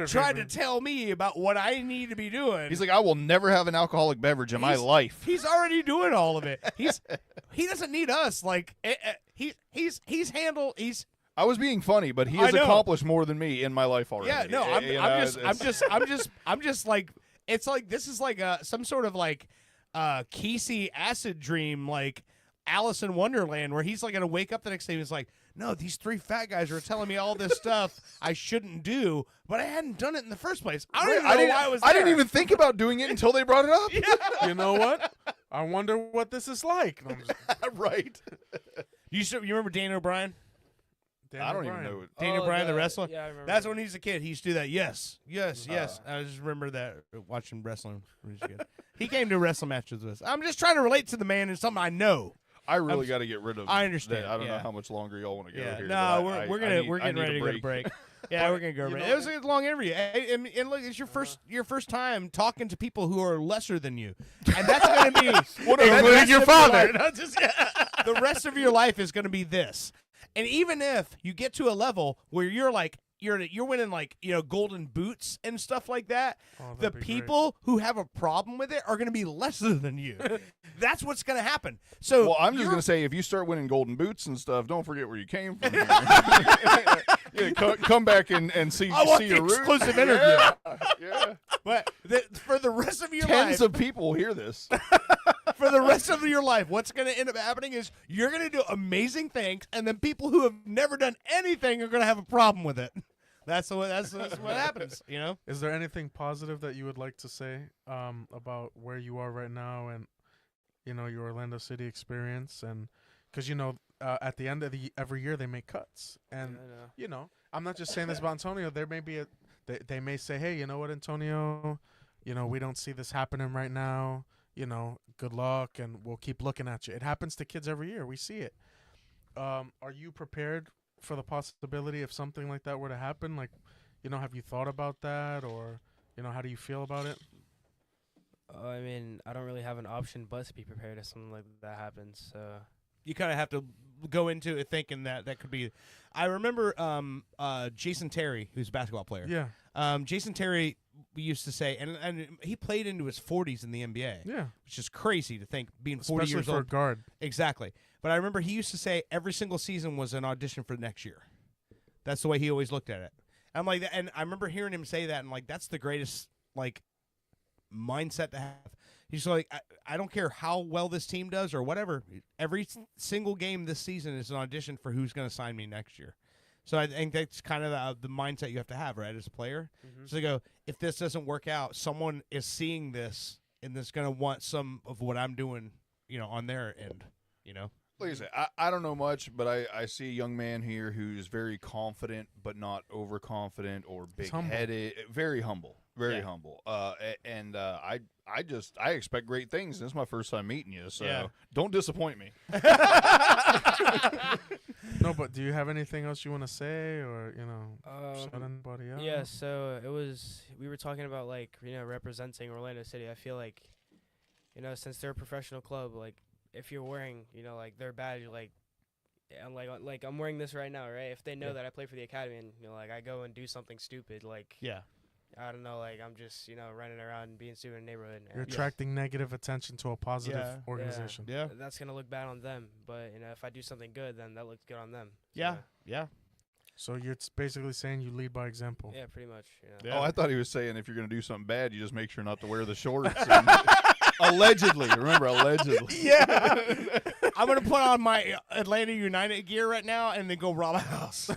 tried to tell me about what I need to be doing. He's like, I will never have an alcoholic beverage in my life. He's already doing all of it. He doesn't need us. Like he's handled. I was being funny, but he has accomplished more than me in my life already. Yeah, no, I'm just like, it's like this is like some sort of like Kesey acid dream, like Alice in Wonderland, where he's like gonna wake up the next day and he's like, no, these 3 fat guys are telling me all this stuff I shouldn't do, but I hadn't done it in the first place. I don't even know why I was there. I didn't even think about doing it until they brought it up. You know what? I wonder what this is like. Right. You remember Daniel O'Brien? I don't even know. Daniel Bryan, the wrestler? Yeah, I remember. That's when he was a kid. He used to do that. Yes. I just remember that watching wrestling when he was a kid. He came to wrestle matches with us. I'm just trying to relate to the man in something I know. I really got to get rid of. I understand. That. I don't know how much longer y'all want to go here. No, we're getting ready to go to break. Yeah, we're gonna go to break. It was a long interview, and look, it's your first time talking to people who are lesser than you, and that's gonna be including your father. The rest of your life is gonna be this, and even if you get to a level where you're like. You're winning like, you know, golden boots and stuff like that. The people who have a problem with it are going to be lesser than you. That's what's going to happen. So, well, I'm just going to say, if you start winning golden boots and stuff, don't forget where you came from. Come back and see your roots. Exclusive interview. Yeah. But for the rest of your life, tens of people hear this. For the rest of your life, what's going to end up happening is you're going to do amazing things, and then people who have never done anything are going to have a problem with it. That's what happens, you know? Is there anything positive that you would like to say about where you are right now and, you know, your Orlando City experience? And because, you know, at the end of every year they make cuts. And, you know, I'm not just saying this about Antonio. There may be they may say, hey, you know what, Antonio, you know, we don't see this happening right now. You know, good luck, and we'll keep looking at you. It happens to kids every year. We see it. Are you prepared for the possibility if something like that were to happen? Like, you know, have you thought about that, or, you know, how do you feel about it? I mean, I don't really have an option but to be prepared if something like that happens. So you kind of have to go into it thinking that could be. I remember Jason Terry, who's a basketball player. Yeah. Jason Terry used to say, and he played into his 40s in the NBA. Yeah. Which is crazy to think, being 40 Especially years for old. a guard. Exactly. But I remember he used to say every single season was an audition for next year. That's the way he always looked at it. I'm like, and I remember hearing him say that, and like, that's the greatest like mindset to have. He's like, I don't care how well this team does or whatever. Every single game this season is an audition for who's going to sign me next year. So I think that's kind of the mindset you have to have, right, as a player. So they go, if this doesn't work out, someone is seeing this and is going to want some of what I'm doing, on their end, Like I said, I don't know much, but I see a young man here who's very confident, but not overconfident or big-headed. Very humble, very humble. And I expect great things. This is my first time meeting you, so don't disappoint me. No, but do you have anything else you want to say, or shout anybody out? Yeah, so we were talking about like representing Orlando City. I feel like since they're a professional club, like if you're wearing like their badge, like I'm like I'm wearing this right now, right? If they know that I play for the academy and like I go and do something stupid, like I don't know, like I'm just running around and being stupid in the neighborhood. You're attracting negative attention to a positive organization. Yeah. That's gonna look bad on them, but if I do something good, then that looks good on them. Yeah. So you're basically saying you lead by example. Yeah, pretty much. Oh, I thought he was saying if you're going to do something bad, you just make sure not to wear the shorts. Allegedly. Remember, allegedly. Yeah. I'm going to put on my Atlanta United gear right now and then go rob a house.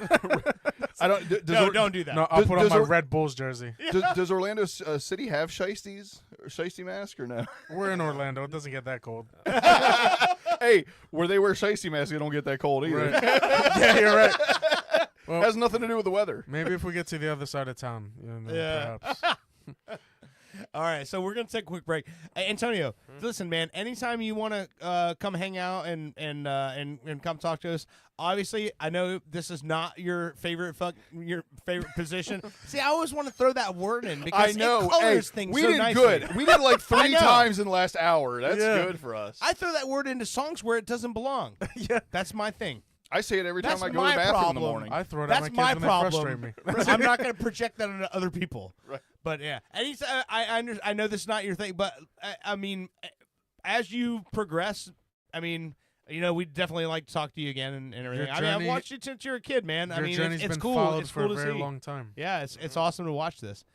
I don't. Don't do that. No, I'll put on my Red Bulls jersey. Does Orlando City have shiesties or shiesty mask or no? We're in Orlando. It doesn't get that cold. Hey, where they wear shiesty masks, they don't get that cold either. Right. Yeah, you're right. Well, has nothing to do with the weather. Maybe if we get to the other side of town, perhaps. All right, so we're gonna take a quick break. Hey, Antonio, listen, man. Anytime you want to come hang out and come talk to us, obviously, I know this is not your favorite position. See, I always want to throw that word in because I know. it colors things we so did nicely. good. We did like 3 times in the last hour. That's good for us. I throw that word into songs where it doesn't belong. That's my thing. I say it every time That's I go to the my bathroom problem. in the morning. I throw it That's at my kids my when they frustrate problem. me. I'm not going to project that onto other people. Right. But yeah, and I know this is not your thing, but I mean, as you progress, I mean, we'd definitely like to talk to you again and everything. Your I mean, I've journey- watched it since you're a kid, man. I Your mean, journey's it's been cool. followed It's for cool a to very see. long time. Yeah, it's awesome to watch this.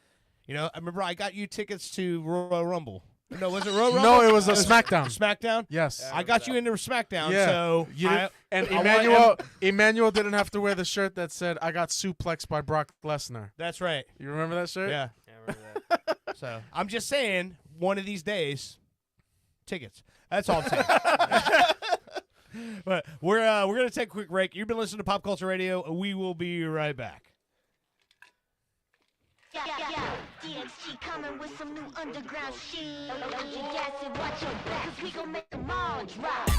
I remember I got you tickets to Royal Rumble. No, was it Royal Rumble? No, it was a SmackDown. SmackDown? Yes. I got you into SmackDown, Yeah. so And I want- Emmanuel didn't have to wear the shirt that said "I got suplexed by Brock Lesnar." That's right. You remember that shirt? Yeah. I remember that. So I'm just saying, one of these days, tickets. That's all I'm saying. But we're gonna take a quick break. You've been listening to Pop Culture Radio. We will be right back. DXG coming with some new underground shit. Hold your gas and watch your back, 'cause we gon' make them all drop.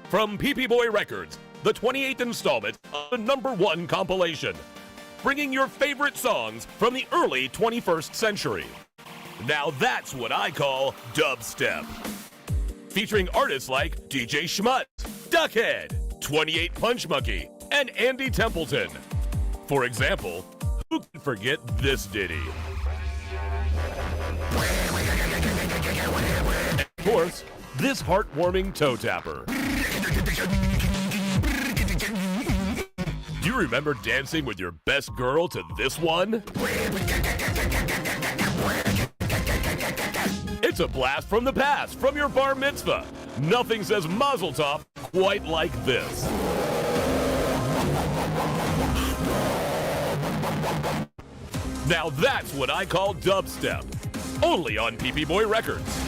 From PP Boy Records, the 28th installment of the #1 compilation, bringing your favorite songs from the early 21st century. Now that's what I call dubstep. Featuring artists like DJ Schmutt, Duckhead, 28 Punch Monkey, and Andy Templeton. For example, who can forget this ditty? And of course, this heartwarming toe tapper. Do you remember dancing with your best girl to this one? It's a blast from the past, from your bar mitzvah. Nothing says mazel tov quite like this. Now that's what I call dubstep. Only on PP Boy Records.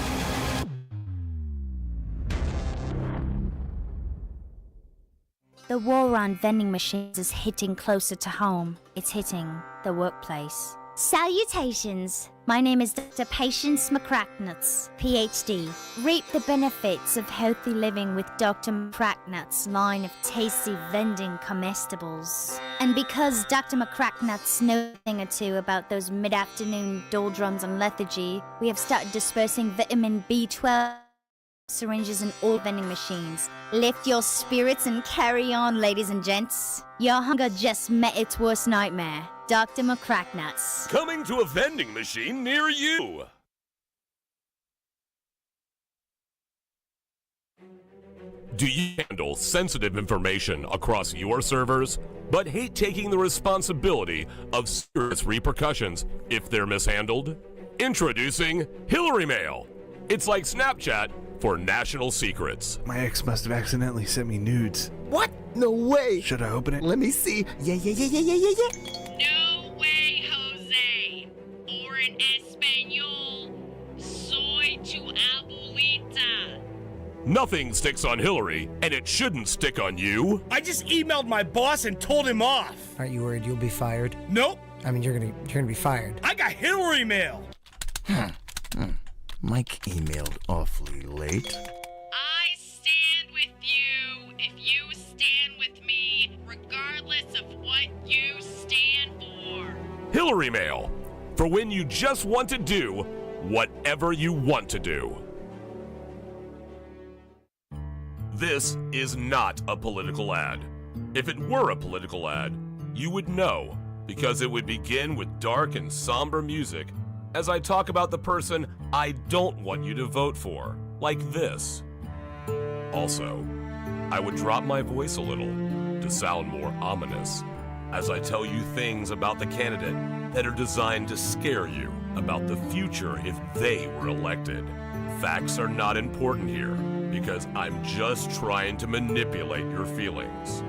The war on vending machines is hitting closer to home. It's hitting the workplace. Salutations! My name is Dr. Patience McCracknuts, PhD. Reap the benefits of healthy living with Dr. McCracknuts' line of tasty vending comestibles. And because Dr. McCracknuts knows a thing or two about those mid-afternoon doldrums and lethargy, we have started dispersing vitamin B12 syringes in all vending machines. Lift your spirits and carry on, ladies and gents. Your hunger just met its worst nightmare. Dr. McCracknuts. Coming to a vending machine near you. Do you handle sensitive information across your servers, but hate taking the responsibility of serious repercussions if they're mishandled? Introducing Hillary Mail. It's like Snapchat for national secrets. My ex must have accidentally sent me nudes. What? No way. Should I open it? Let me see. Yeah. No way, Jose. Or in Espanol, soy tu abuelita. Nothing sticks on Hillary, and it shouldn't stick on you. I just emailed my boss and told him off. Aren't you worried you'll be fired? Nope. I mean, you're gonna be fired. I got Hillary Mail. Mike emailed awfully late. I stand with you if you stand with me, regardless of what you stand for. Hillary Mail, for when you just want to do whatever you want to do. This is not a political ad. If it were a political ad, you would know, because it would begin with dark and somber music as I talk about the person I don't want you to vote for, like this. Also, I would drop my voice a little to sound more ominous as I tell you things about the candidate that are designed to scare you about the future if they were elected. Facts are not important here because I'm just trying to manipulate your feelings.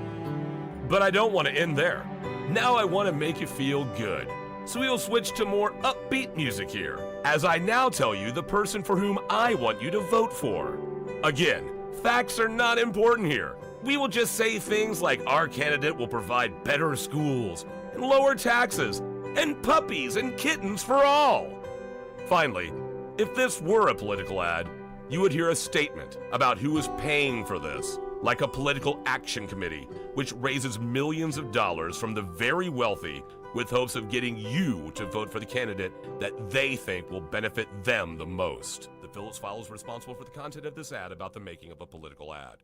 But I don't want to end there. Now I want to make you feel good. So we'll switch to more upbeat music here, as I now tell you the person for whom I want you to vote for. Again, facts are not important here. We will just say things like our candidate will provide better schools, and lower taxes, and puppies and kittens for all. Finally, if this were a political ad, you would hear a statement about who is paying for this, like a political action committee, which raises millions of dollars from the very wealthy with hopes of getting you to vote for the candidate that they think will benefit them the most. The Phillips File is responsible for the content of this ad about the making of a political ad.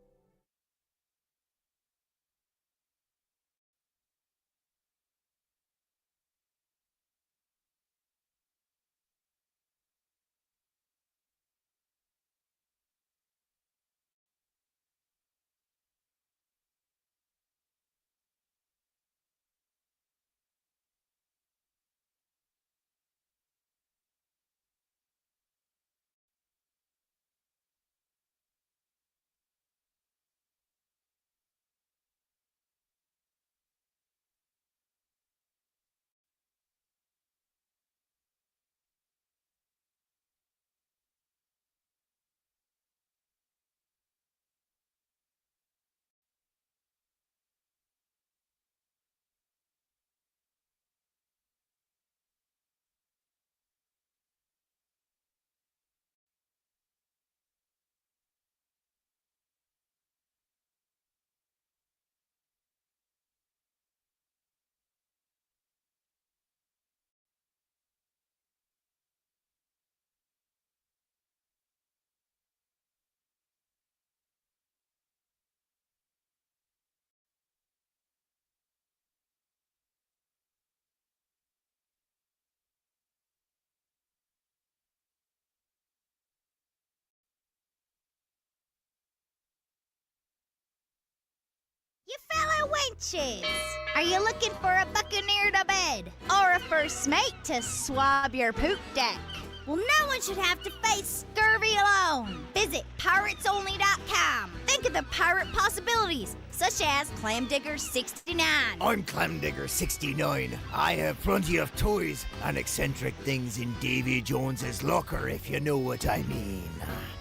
You fellow wenches! Are you looking for a buccaneer to bed? Or a first mate to swab your poop deck? Well, no one should have to face scurvy alone. Visit piratesonly.com. Think of the pirate possibilities, such as Clamdigger 69. I'm Clamdigger 69. I have plenty of toys and eccentric things in Davy Jones's locker, if you know what I mean.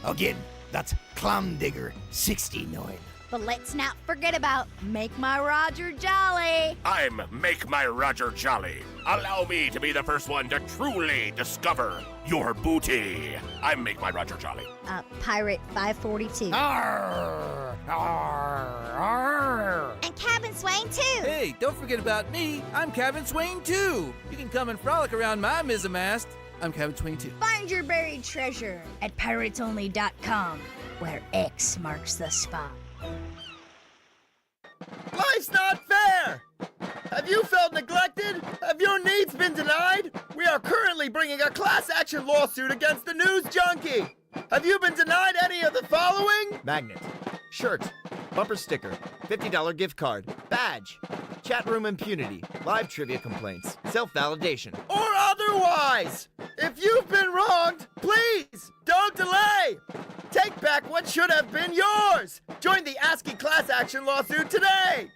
Again, that's Clamdigger 69. But let's not forget about Make My Roger Jolly. I'm Make My Roger Jolly. Allow me to be the first one to truly discover your booty. I'm Make My Roger Jolly. Pirate 542. Arr, arr, arr. And Cabin Swain too. Hey, don't forget about me. I'm Cabin Swain too. You can come and frolic around my mizzenmast. I'm Cabin Swain too. Find your buried treasure at piratesonly.com, where X marks the spot. Life's not fair! Have you felt neglected? Have your needs been denied? We are currently bringing a class action lawsuit against the news junkie. Have you been denied any of the following? Magnet, shirt, bumper sticker, $50 gift card, badge, chat room impunity, live trivia complaints, self-validation. Or otherwise! If you've been wronged, please don't delay! Take back what should have been yours! Join the ASCII class action lawsuit today!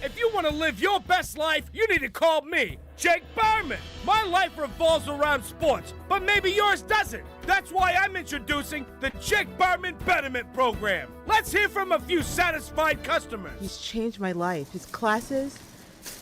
If you want to live your best life, you need to call me, Jake Berman. My life revolves around sports, but maybe yours doesn't. That's why I'm introducing the Jake Berman Betterment Program. Let's hear from a few satisfied customers. He's changed my life. His classes,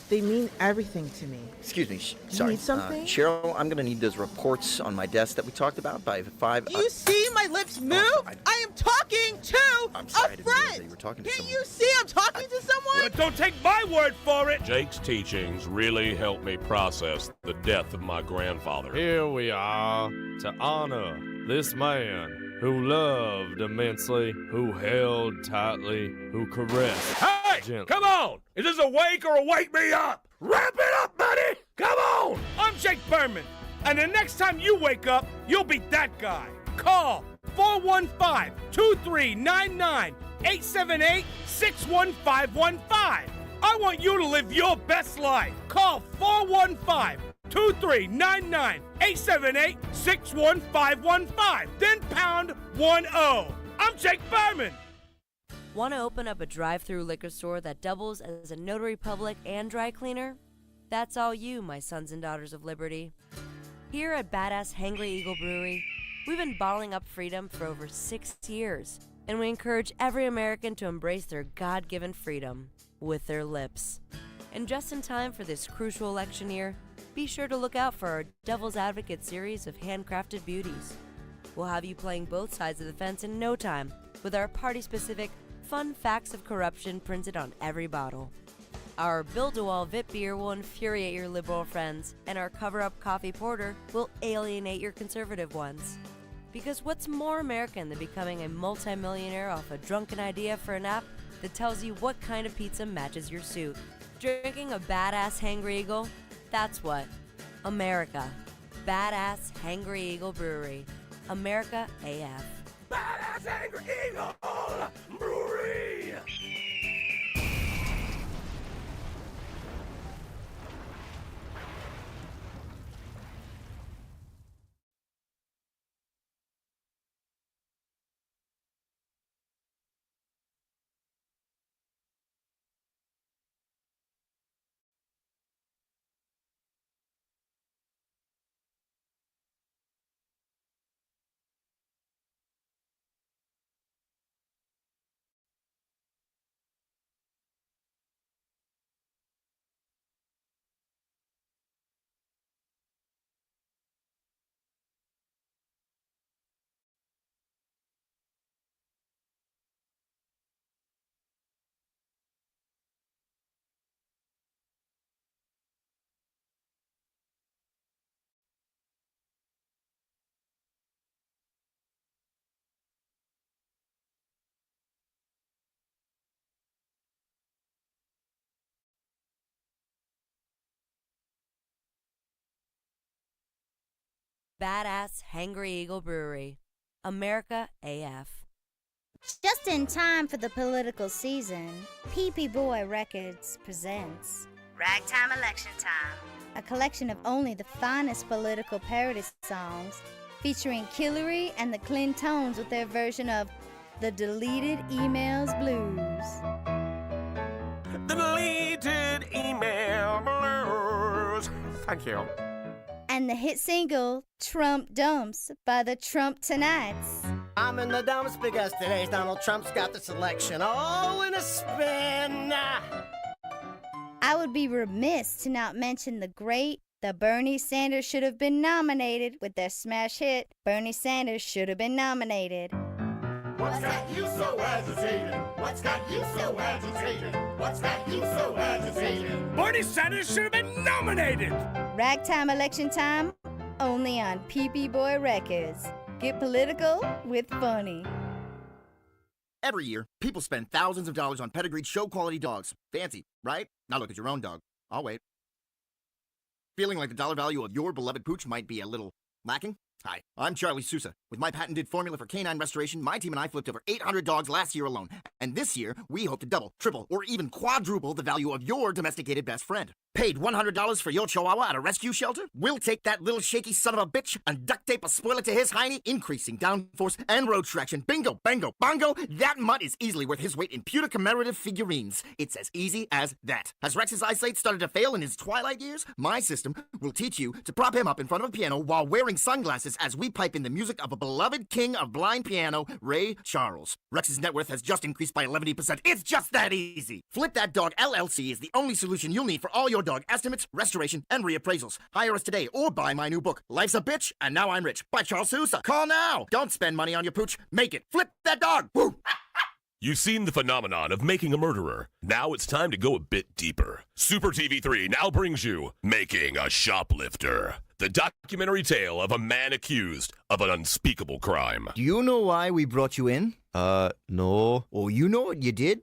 they mean everything to me. Excuse me, You sorry. need something? Cheryl, I'm gonna need those reports on my desk that we talked about by 5. Do you see my lips move? I am talking to I'm sorry, I a didn't realize that friend. you were talking to Can't someone. you see I'm talking to someone? But don't take my word for it. Jake's teachings really helped me process the death of my grandfather. Here we are to honor this man who loved immensely, who held tightly, who caressed. Hey, gently. come on! Is this a wake or a wake me up? Wrap it up, buddy! Come on! I'm Jake Berman, and the next time you wake up, you'll be that guy. Call 415-239-9878-61515. I want you to live your best life. Call 415-239-9878-61515. Then pound 10. I'm Jake Berman. Want to open up a drive-through liquor store that doubles as a notary public and dry cleaner? That's all you, my sons and daughters of liberty. Here at Badass Hangry Eagle Brewery, we've been bottling up freedom for over 6 years, and we encourage every American to embrace their God-given freedom with their lips. And just in time for this crucial election year, be sure to look out for our Devil's Advocate series of handcrafted beauties. We'll have you playing both sides of the fence in no time with our party-specific fun facts of corruption printed on every bottle. Our Build-A-Wall Vit beer will infuriate your liberal friends, and our cover-up coffee porter will alienate your conservative ones. Because what's more American than becoming a multimillionaire off a drunken idea for an app that tells you what kind of pizza matches your suit? Drinking a Badass Hangry Eagle? That's what. America. Badass Hangry Eagle Brewery. America AF. Badass Angry Eagle Brewery! Badass Hangry Eagle Brewery. America AF. Just in time for the political season, PP Boy Records presents Ragtime Election Time, a collection of only the finest political parody songs featuring Killary and the Clintones with their version of the Deleted Emails Blues. The deleted email blues. Thank you. And the hit single Trump Dumps by the Trump Tonights. I'm in the dumps because today's Donald Trump's got this election all in a spin. I would be remiss to not mention the Bernie Sanders should have been nominated with their smash hit, Bernie Sanders should have been nominated. What's got you so agitated? What's got you so agitated? What's got you so agitated? Bernie Sanders should have been nominated! Ragtime Election Time, only on PP Boy Records. Get political with funny. Every year, people spend thousands of dollars on pedigreed show-quality dogs. Fancy, right? Now look at your own dog. I'll wait. Feeling like the dollar value of your beloved pooch might be a little lacking? Hi, I'm Charlie Sousa. With my patented formula for canine restoration, my team and I flipped over 800 dogs last year alone. And this year, we hope to double, triple, or even quadruple the value of your domesticated best friend. Paid $100 for your chihuahua at a rescue shelter? We'll take that little shaky son of a bitch and duct tape a spoiler to his hiney, increasing downforce and road traction. Bingo, bango, bongo! That mutt is easily worth his weight in pure commemorative figurines. It's as easy as that. Has Rex's eyesight started to fail in his twilight years? My system will teach you to prop him up in front of a piano while wearing sunglasses as we pipe in the music of a beloved king of blind piano, Ray Charles. Rex's net worth has just increased by 11%. It's just that easy. Flip That Dog LLC is the only solution you'll need for all your dog estimates, restoration, and reappraisals. Hire us today or buy my new book, Life's a Bitch, and Now I'm Rich, by Charles Sousa. Call now. Don't spend money on your pooch. Make it. Flip that dog. Woo! You've seen the phenomenon of making a murderer. Now it's time to go a bit deeper. Super TV3 now brings you Making a Shoplifter, the documentary tale of a man accused of an unspeakable crime. Do you know why we brought you in? No. Oh, you know what you did?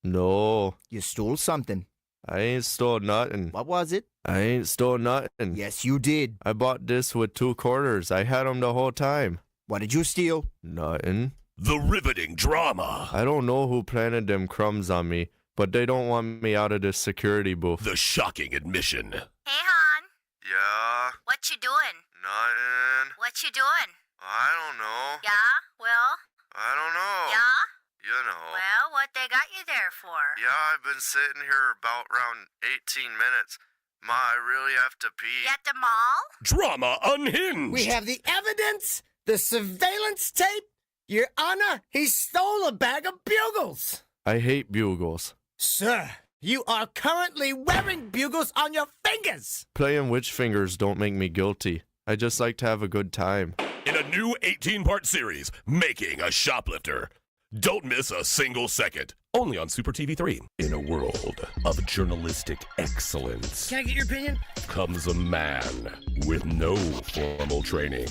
No. You stole something. I ain't stole nothing. What was it? I ain't stole nothing. Yes, you did. I bought this with 2 quarters. I had 'em the whole time. What did you steal? Nothing. The riveting drama. I don't know who planted them crumbs on me, but they don't want me out of this security booth. The shocking admission. Hey, hon. Yeah? What you doing? Nothing. What you doing? I don't know. Yeah? Well? I don't know. Yeah? You know. Well, what they got you there for? Yeah, I've been sitting here about around 18 minutes. Ma, I really have to pee. At the mall? Drama unhinged. We have the evidence, the surveillance tape. Your Honor, he stole a bag of bugles. I hate bugles. Sir, you are currently wearing bugles on your fingers. Playing witch fingers don't make me guilty. I just like to have a good time. In a new 18-part series, Making a Shoplifter. Don't miss a single second. Only on Super TV3. In a world of journalistic excellence, Can I get your opinion? comes a man with no formal training.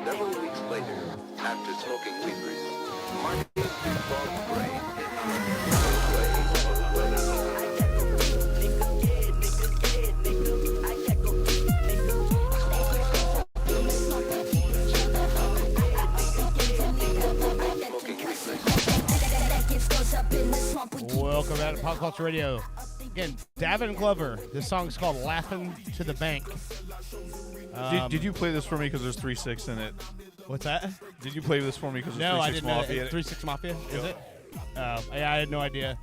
Several weeks later, after smoking weed, Marty involved Gray. Welcome back to Pop Culture Radio. Again, Davin Glover. This song's called Laughing to the Bank. Did you play this for me because there's 3-6 in it? What's that? Did you play this for me because there's 3-6 No, I didn't know. Mafia? 3-6 Mafia, is it? Yeah, I had no idea.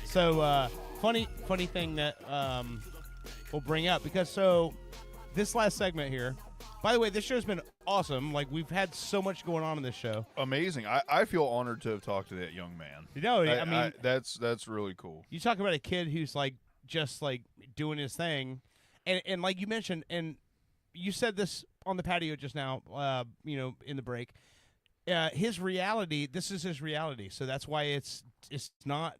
So, funny thing that we'll bring up, because this last segment here, by the way, this show's been awesome. Like, we've had so much going on in this show. Amazing. I feel honored to have talked to that young man. You know, I mean, that's really cool. You talk about a kid who's like just like doing his thing, and like you mentioned, and you said this on the patio just now, in the break. His reality, this is his reality, so that's why it's not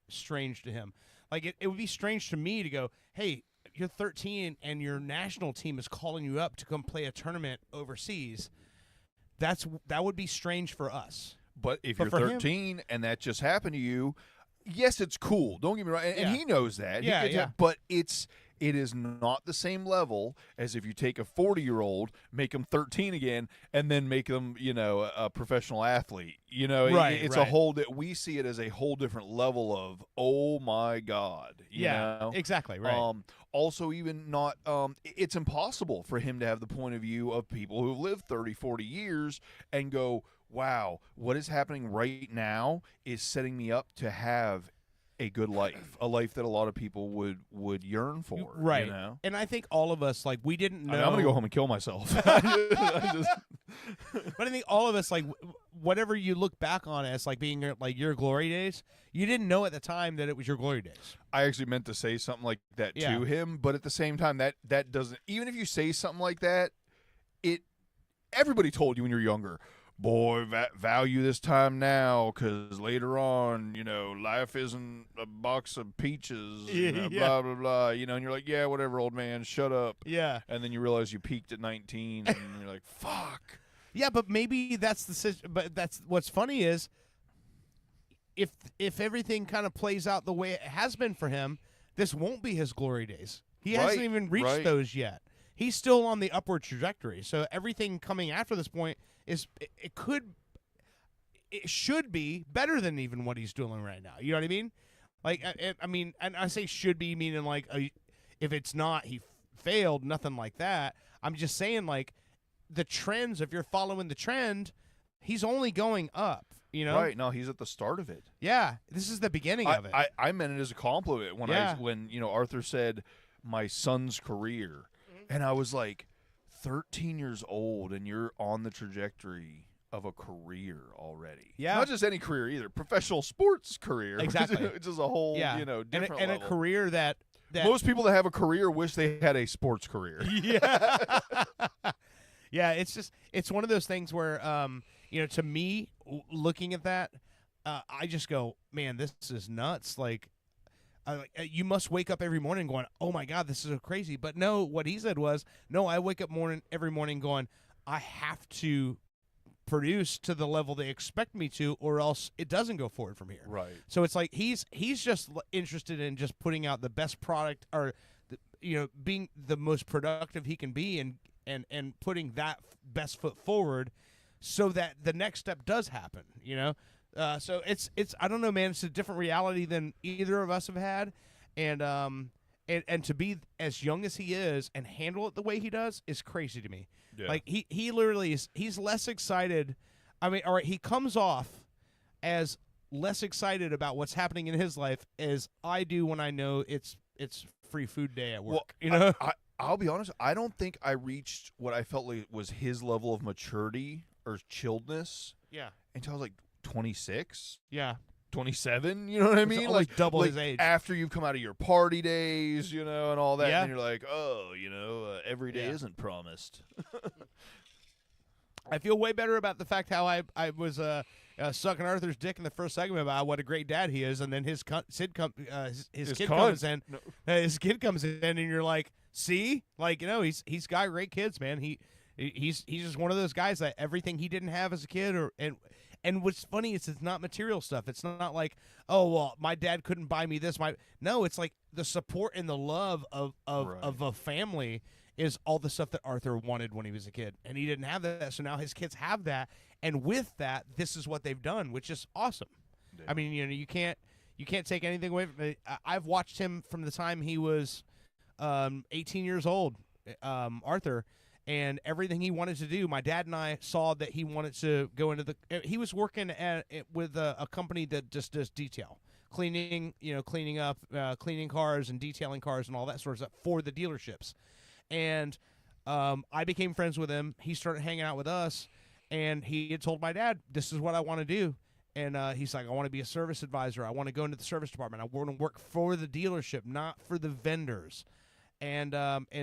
strange to him. Like it would be strange to me to go, hey, you're 13 and your national team is calling you up to come play a tournament overseas. That would be strange for us. But if you're 13 and that just happened to you, yes, it's cool. Don't get me wrong, and Yeah. he knows that. He Yeah, can tell- yeah. But it is not the same level as if you take a 40-year-old, make them 13 again, and then make them, a professional athlete. Right, it's right. a whole that we see it as a whole different level of oh my god. You know? exactly right. Also, even not, it's impossible for him to have the point of view of people who have lived 30, 40 years and go, wow, what is happening right now is setting me up to have a good life, a life that a lot of people would yearn for. Right. You know? And I think all of us, like, we didn't know. I mean, I'm going to go home and kill myself. But I think all of us, like, whatever you look back on as, like, being like your glory days, you didn't know at the time that it was your glory days. I actually meant to say something like that Yeah. to him, but at the same time, that doesn't. Even if you say something like that, everybody told you when you're younger, boy, value this time now, because later on, life isn't a box of peaches, Yeah. blah blah blah. And you're like, yeah, whatever, old man, shut up. Yeah. And then you realize you peaked at 19, and you're like, fuck. Yeah, but maybe that's but that's what's funny is if everything kind of plays out the way it has been for him, this won't be his glory days. He hasn't Right, even reached right. those yet. He's still on the upward trajectory. So everything coming after this point is it should be better than even what he's doing right now. You know what I mean? Like I mean, and I say should be meaning like if it's not, he failed, nothing like that. I'm just saying like the trends. If you're following the trend, he's only going up. Right. No, he's at the start of it. Yeah, this is the beginning of it. I meant it as a compliment when Yeah. when Arthur said my son's career, and I was like, 13 years old, and you're on the trajectory of a career already. Yeah. Not just any career either, professional sports career. Exactly. Which is a whole different and a level. career that Most people that have a career wish they had a sports career. Yeah. Yeah, it's one of those things where to me looking at that, I just go, man, this is nuts. Like you must wake up every morning going, oh my God, this is so crazy. But no, what he said was, no, I wake up every morning going, I have to produce to the level they expect me to, or else it doesn't go forward from here. Right. So it's like he's just interested in just putting out the best product, or being the most productive he can be, and putting that best foot forward, so that the next step does happen. So it's I don't know, man. It's a different reality than either of us have had, and to be as young as he is and handle it the way he does is crazy to me. Yeah. Like he literally he's less excited. I mean, all right, he comes off as less excited about what's happening in his life as I do when I know it's free food day at work. I'll be honest, I don't think I reached what I felt like was his level of maturity or chilledness. Yeah. Until I was like 26. Yeah. 27, you know what I It was mean? almost Like double his age. After you've come out of your party days, and all that, Yeah. and you're like, oh, every day Yeah. isn't promised. I feel way better about the fact how I was sucking Arthur's dick in the first segment about what a great dad he is, and then his kid comes in, his kid comes in, and you're like, see, like he's got great kids, man. He's just one of those guys that everything he didn't have as a kid, and what's funny is it's not material stuff. It's not like, oh well, my dad couldn't buy me this. No, it's like the support and the love of a family is all the stuff that Arthur wanted when he was a kid, and he didn't have that. So now his kids have that, and with that, this is what they've done, which is awesome. Yeah. I mean, you can't take anything away from it. I've watched him from the time he was 18 years old, Arthur, and everything he wanted to do. My dad and I saw that he wanted to go into he was working with a company that just does detail. Cleaning up, cleaning cars and detailing cars and all that sort of stuff for the dealerships. And I became friends with him. He started hanging out with us, and he had told my dad, this is what I want to do. And he's like, I want to be a service advisor. I want to go into the service department. I want to work for the dealership, not for the vendors. And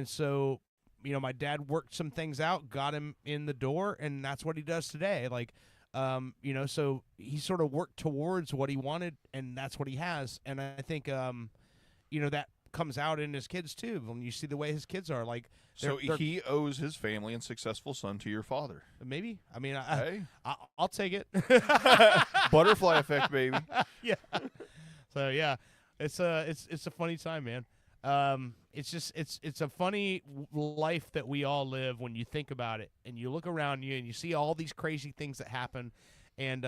so, my dad worked some things out, got him in the door, and that's what he does today. Like, so he sort of worked towards what he wanted, and that's what he has. And I think, that comes out in his kids too. When you see the way his kids are, like, So he owes his family and successful son to your father. Maybe. I mean, I'll take it. Butterfly effect, baby. Yeah. So yeah, it's a funny time, man. It's a funny life that we all live when you think about it, and you look around you and you see all these crazy things that happen, and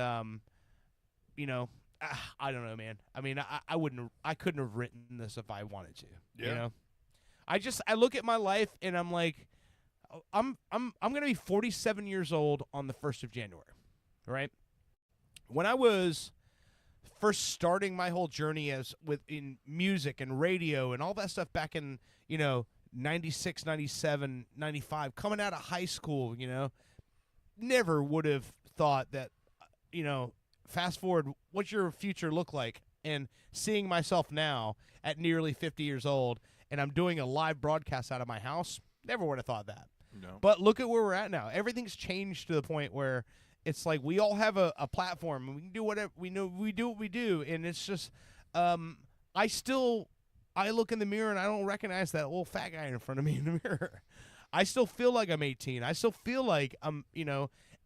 you know, I don't know, man. I mean, I couldn't have written this if I wanted to. Yeah. You know, I look at my life and I'm like, I'm gonna be 47 years old on the 1st of January, right? When I was first starting my whole journey in music and radio and all that stuff back in, 96, 97, 95, coming out of high school, never would have thought that, fast forward, what's your future look like? And seeing myself now at nearly 50 years old, and I'm doing a live broadcast out of my house, never would have thought that. No. But look at where we're at now. Everything's changed to the point where it's like we all have a platform, and we can do whatever we do what we do, and it's just I look in the mirror and I don't recognize that old fat guy in front of me in the mirror. I still feel like I'm 18. I still feel like I'm,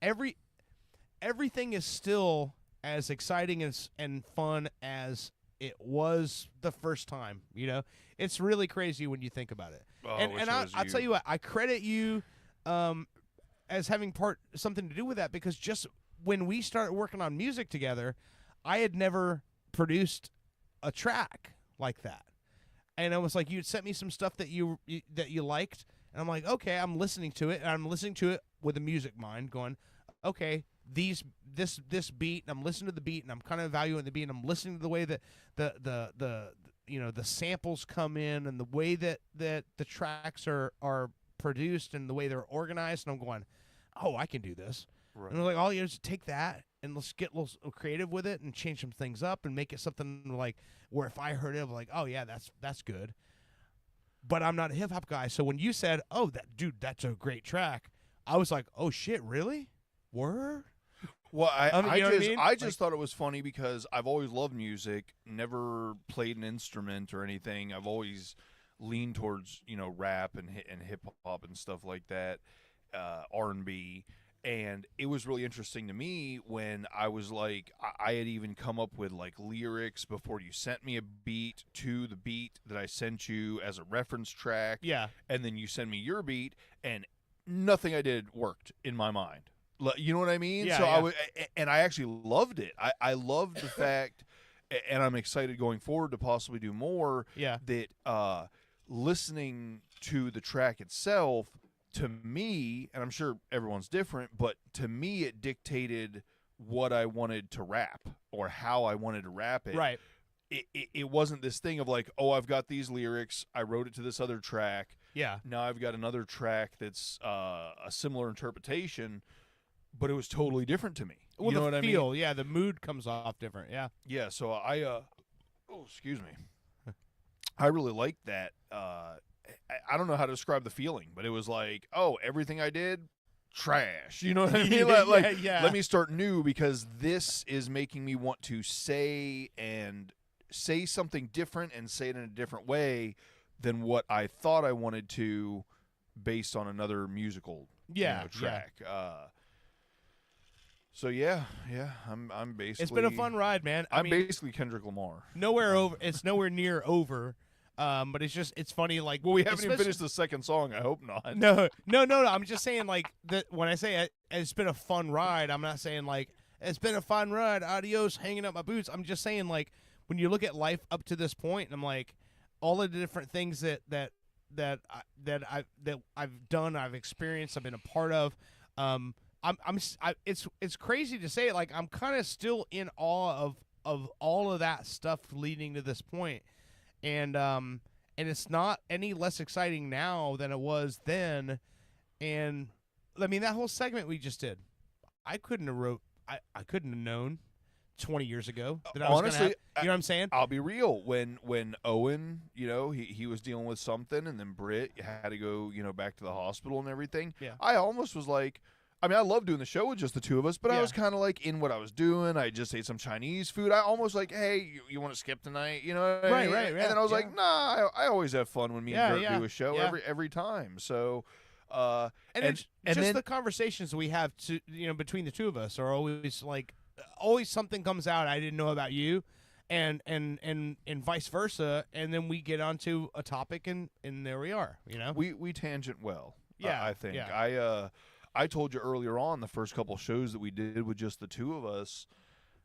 everything is still as exciting and fun as it was the first time. It's really crazy when you think about it. Oh, and I'll tell you what, I credit you as having something to do with that, because just when we started working on music together, I had never produced a track like that. And I was like, you'd sent me some stuff that you liked, and I'm like, okay, I'm listening to it, and I'm listening to it with a music mind, going, okay, this beat, and I'm listening to the beat, and I'm kind of evaluating the beat, and I'm listening to the way that the samples come in, and the way that the tracks are produced, and the way they're organized, and I'm going, oh, I can do this. Right. And I'm like, all you do is take that and let's get a little creative with it and change some things up and make it something like where if I heard it, I'm like, oh yeah, that's good. But I'm not a hip hop guy, so when you said, oh, that's a great track, I was like, oh shit, really? Word? Well, I just Like, thought it was funny because I've always loved music, never played an instrument or anything. I've always leaned towards rap and hip hop and stuff like that, R&B. And it was really interesting to me when I was like, I had even come up with like lyrics before you sent me a beat to the beat that I sent you as a reference track. Yeah. And then you send me your beat, and nothing I did worked in my mind. You know what I mean? Yeah, So yeah. I actually loved it. I loved the fact, and I'm excited going forward to possibly do more. Yeah. That listening to the track itself, to me, and I'm sure everyone's different, but to me it dictated what I wanted to rap or how I wanted to rap it. Right. It wasn't this thing of like, oh, I've got these lyrics, I wrote it to this other track. Yeah. Now I've got another track that's a similar interpretation, but it was totally different to me. Well, you know the what I feel, mean? yeah, the mood comes off different. Yeah. Yeah, so oh, excuse me. I really liked that. I don't know how to describe the feeling, but it was like, oh, everything I did, trash. You know what I mean? Yeah. Let me start new, because this is making me want to say something different and say it in a different way than what I thought I wanted to, based on another musical track. So yeah, I'm basically. It's been a fun ride, man. I'm basically Kendrick Lamar. It's nowhere near over. But it's funny. Like, well, we haven't even finished the second song. I hope not. No. I'm just saying, like, that when I say it's been a fun ride, I'm not saying like it's been a fun ride. Adios, hanging up my boots. I'm just saying, like, when you look at life up to this point, and I'm like, all of the different things that I've done, I've experienced, I've been a part of. It's crazy to say it. Like, I'm kind of still in awe of all of that stuff leading to this point. And it's not any less exciting now than it was then. And I mean, that whole segment we just did, I couldn't have known 20 years ago that I was Honestly, gonna you know what I'm saying? I'll be real. When Owen, he was dealing with something, and then Britt had to go, back to the hospital and everything. Yeah. I almost was like, I mean, I love doing the show with just the two of us, but I was kind of like in what I was doing. I just ate some Chinese food. I almost like, hey, you want to skip tonight? You know what I mean? Right. And then I was like, nah, I always have fun when me and Bert do a show every time. So, and then the conversations we have between the two of us are always like, always something comes out I didn't know about you, and vice versa, and then we get onto a topic, and there we are. We tangent well. Yeah, I think. yeah. I told you earlier on the first couple shows that we did with just the two of us.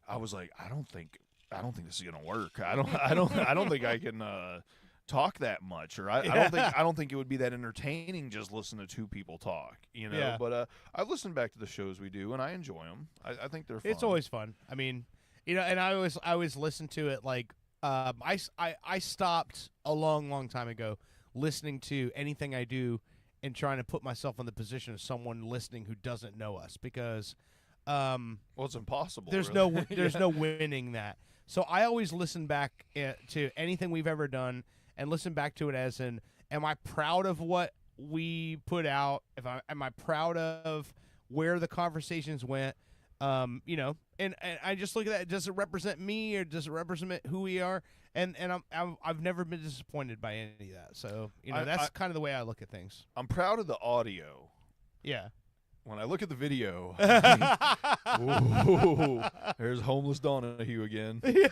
I was like, I don't think this is gonna work. I don't think I can talk that much, or I don't think it would be that entertaining just listen to two people talk. Yeah. But I've listened back to the shows we do, and I enjoy them. I think they're fun. It's always fun. I mean, and I always listen to it like I stopped a long time ago listening to anything I do and trying to put myself in the position of someone listening who doesn't know us, because well, it's impossible. There's really. no winning that. So I always listen back to anything we've ever done and listen back to it as an, am I proud of what we put out? Am I proud of where the conversations went? And I just look at that. Does it represent me, or does it represent who we are? And I've never been disappointed by any of that. So that's kind of the way I look at things. I'm proud of the audio. Yeah. When I look at the video, ooh, there's homeless Donahue again. Yeah,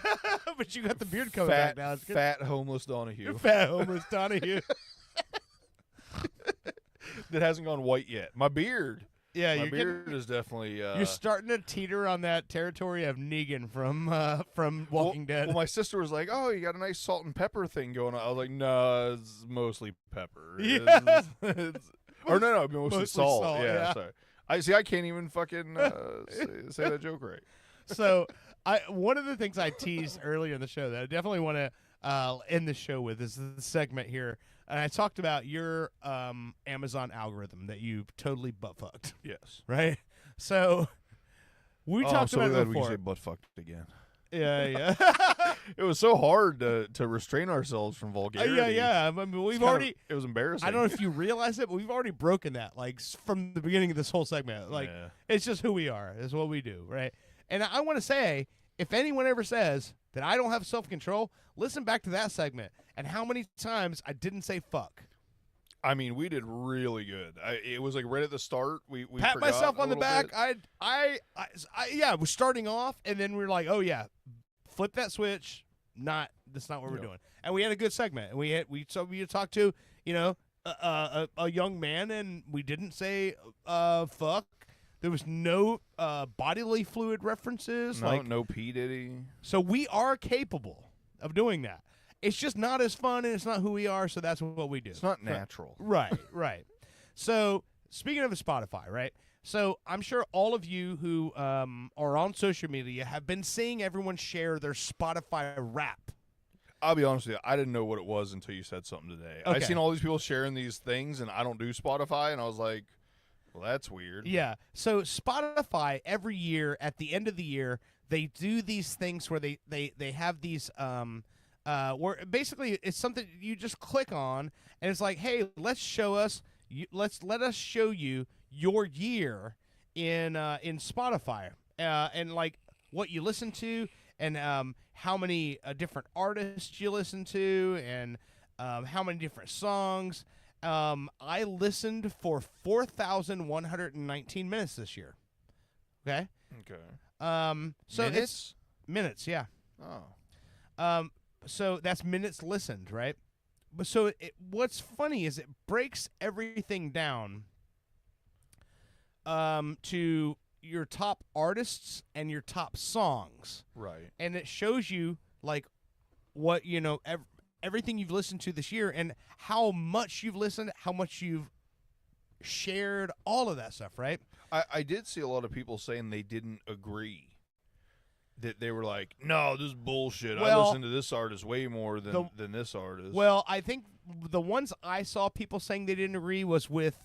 but you got the beard coming back now. It's good. Fat homeless Donahue. Fat homeless Donahue. That hasn't gone white yet. My beard. Yeah, my beard is definitely. You're starting to teeter on that territory of Negan from Walking Dead. Well, my sister was like, "Oh, you got a nice salt and pepper thing going on." I was like, "No, it's mostly pepper." Yeah. Or no, mostly salt. Yeah. Sorry. I can't even fucking say that joke right. So, one of the things I teased earlier in the show that I definitely want to end the show with is the segment here. And I talked about your Amazon algorithm that you totally butt fucked. Yes. Right? So, we talked about it before. We can say butt fucked again. Yeah. It was so hard to restrain ourselves from vulgarity. Yeah. I mean, it was embarrassing. I don't know if you realize it, but we've already broken that, like, from the beginning of this whole segment. Like, It's just who we are. It's what we do, right? And I want to say, if anyone ever says that I don't have self-control, listen back to that segment and how many times I didn't say fuck. I mean, we did really good. It was like right at the start. We pat forgot myself a on the little back. bit. We're starting off, and then we're like, oh yeah, flip that switch. That's not what we're doing. And we had a good segment. And we talked to a young man, and we didn't say fuck. There was no bodily fluid references. No P. Diddy. So we are capable of doing that. It's just not as fun, and it's not who we are, so that's what we do. It's not natural. Right. So, speaking of Spotify, right? So, I'm sure all of you who are on social media have been seeing everyone share their Spotify rap. I'll be honest with you, I didn't know what it was until you said something today. Okay. I seen all these people sharing these things, and I don't do Spotify, and I was like, well, that's weird. Yeah. So, Spotify, every year, at the end of the year, they do these things where they have these where basically it's something you just click on, and it's like, hey, let us show you your year in Spotify, and like what you listen to, and how many different artists you listen to, and how many different songs. I listened for 4,119 minutes this year. Okay. So minutes? It's minutes, yeah. Oh. So that's minutes listened, right? But so what's funny is it breaks everything down to your top artists and your top songs. Right. And it shows you like what, everything you've listened to this year and how much you've listened, how much you've shared, all of that stuff, right? I did see a lot of people saying they didn't agree. That they were like, no, this is bullshit. I listen to this artist way more than this artist. Well, I think the ones I saw people saying they didn't agree was with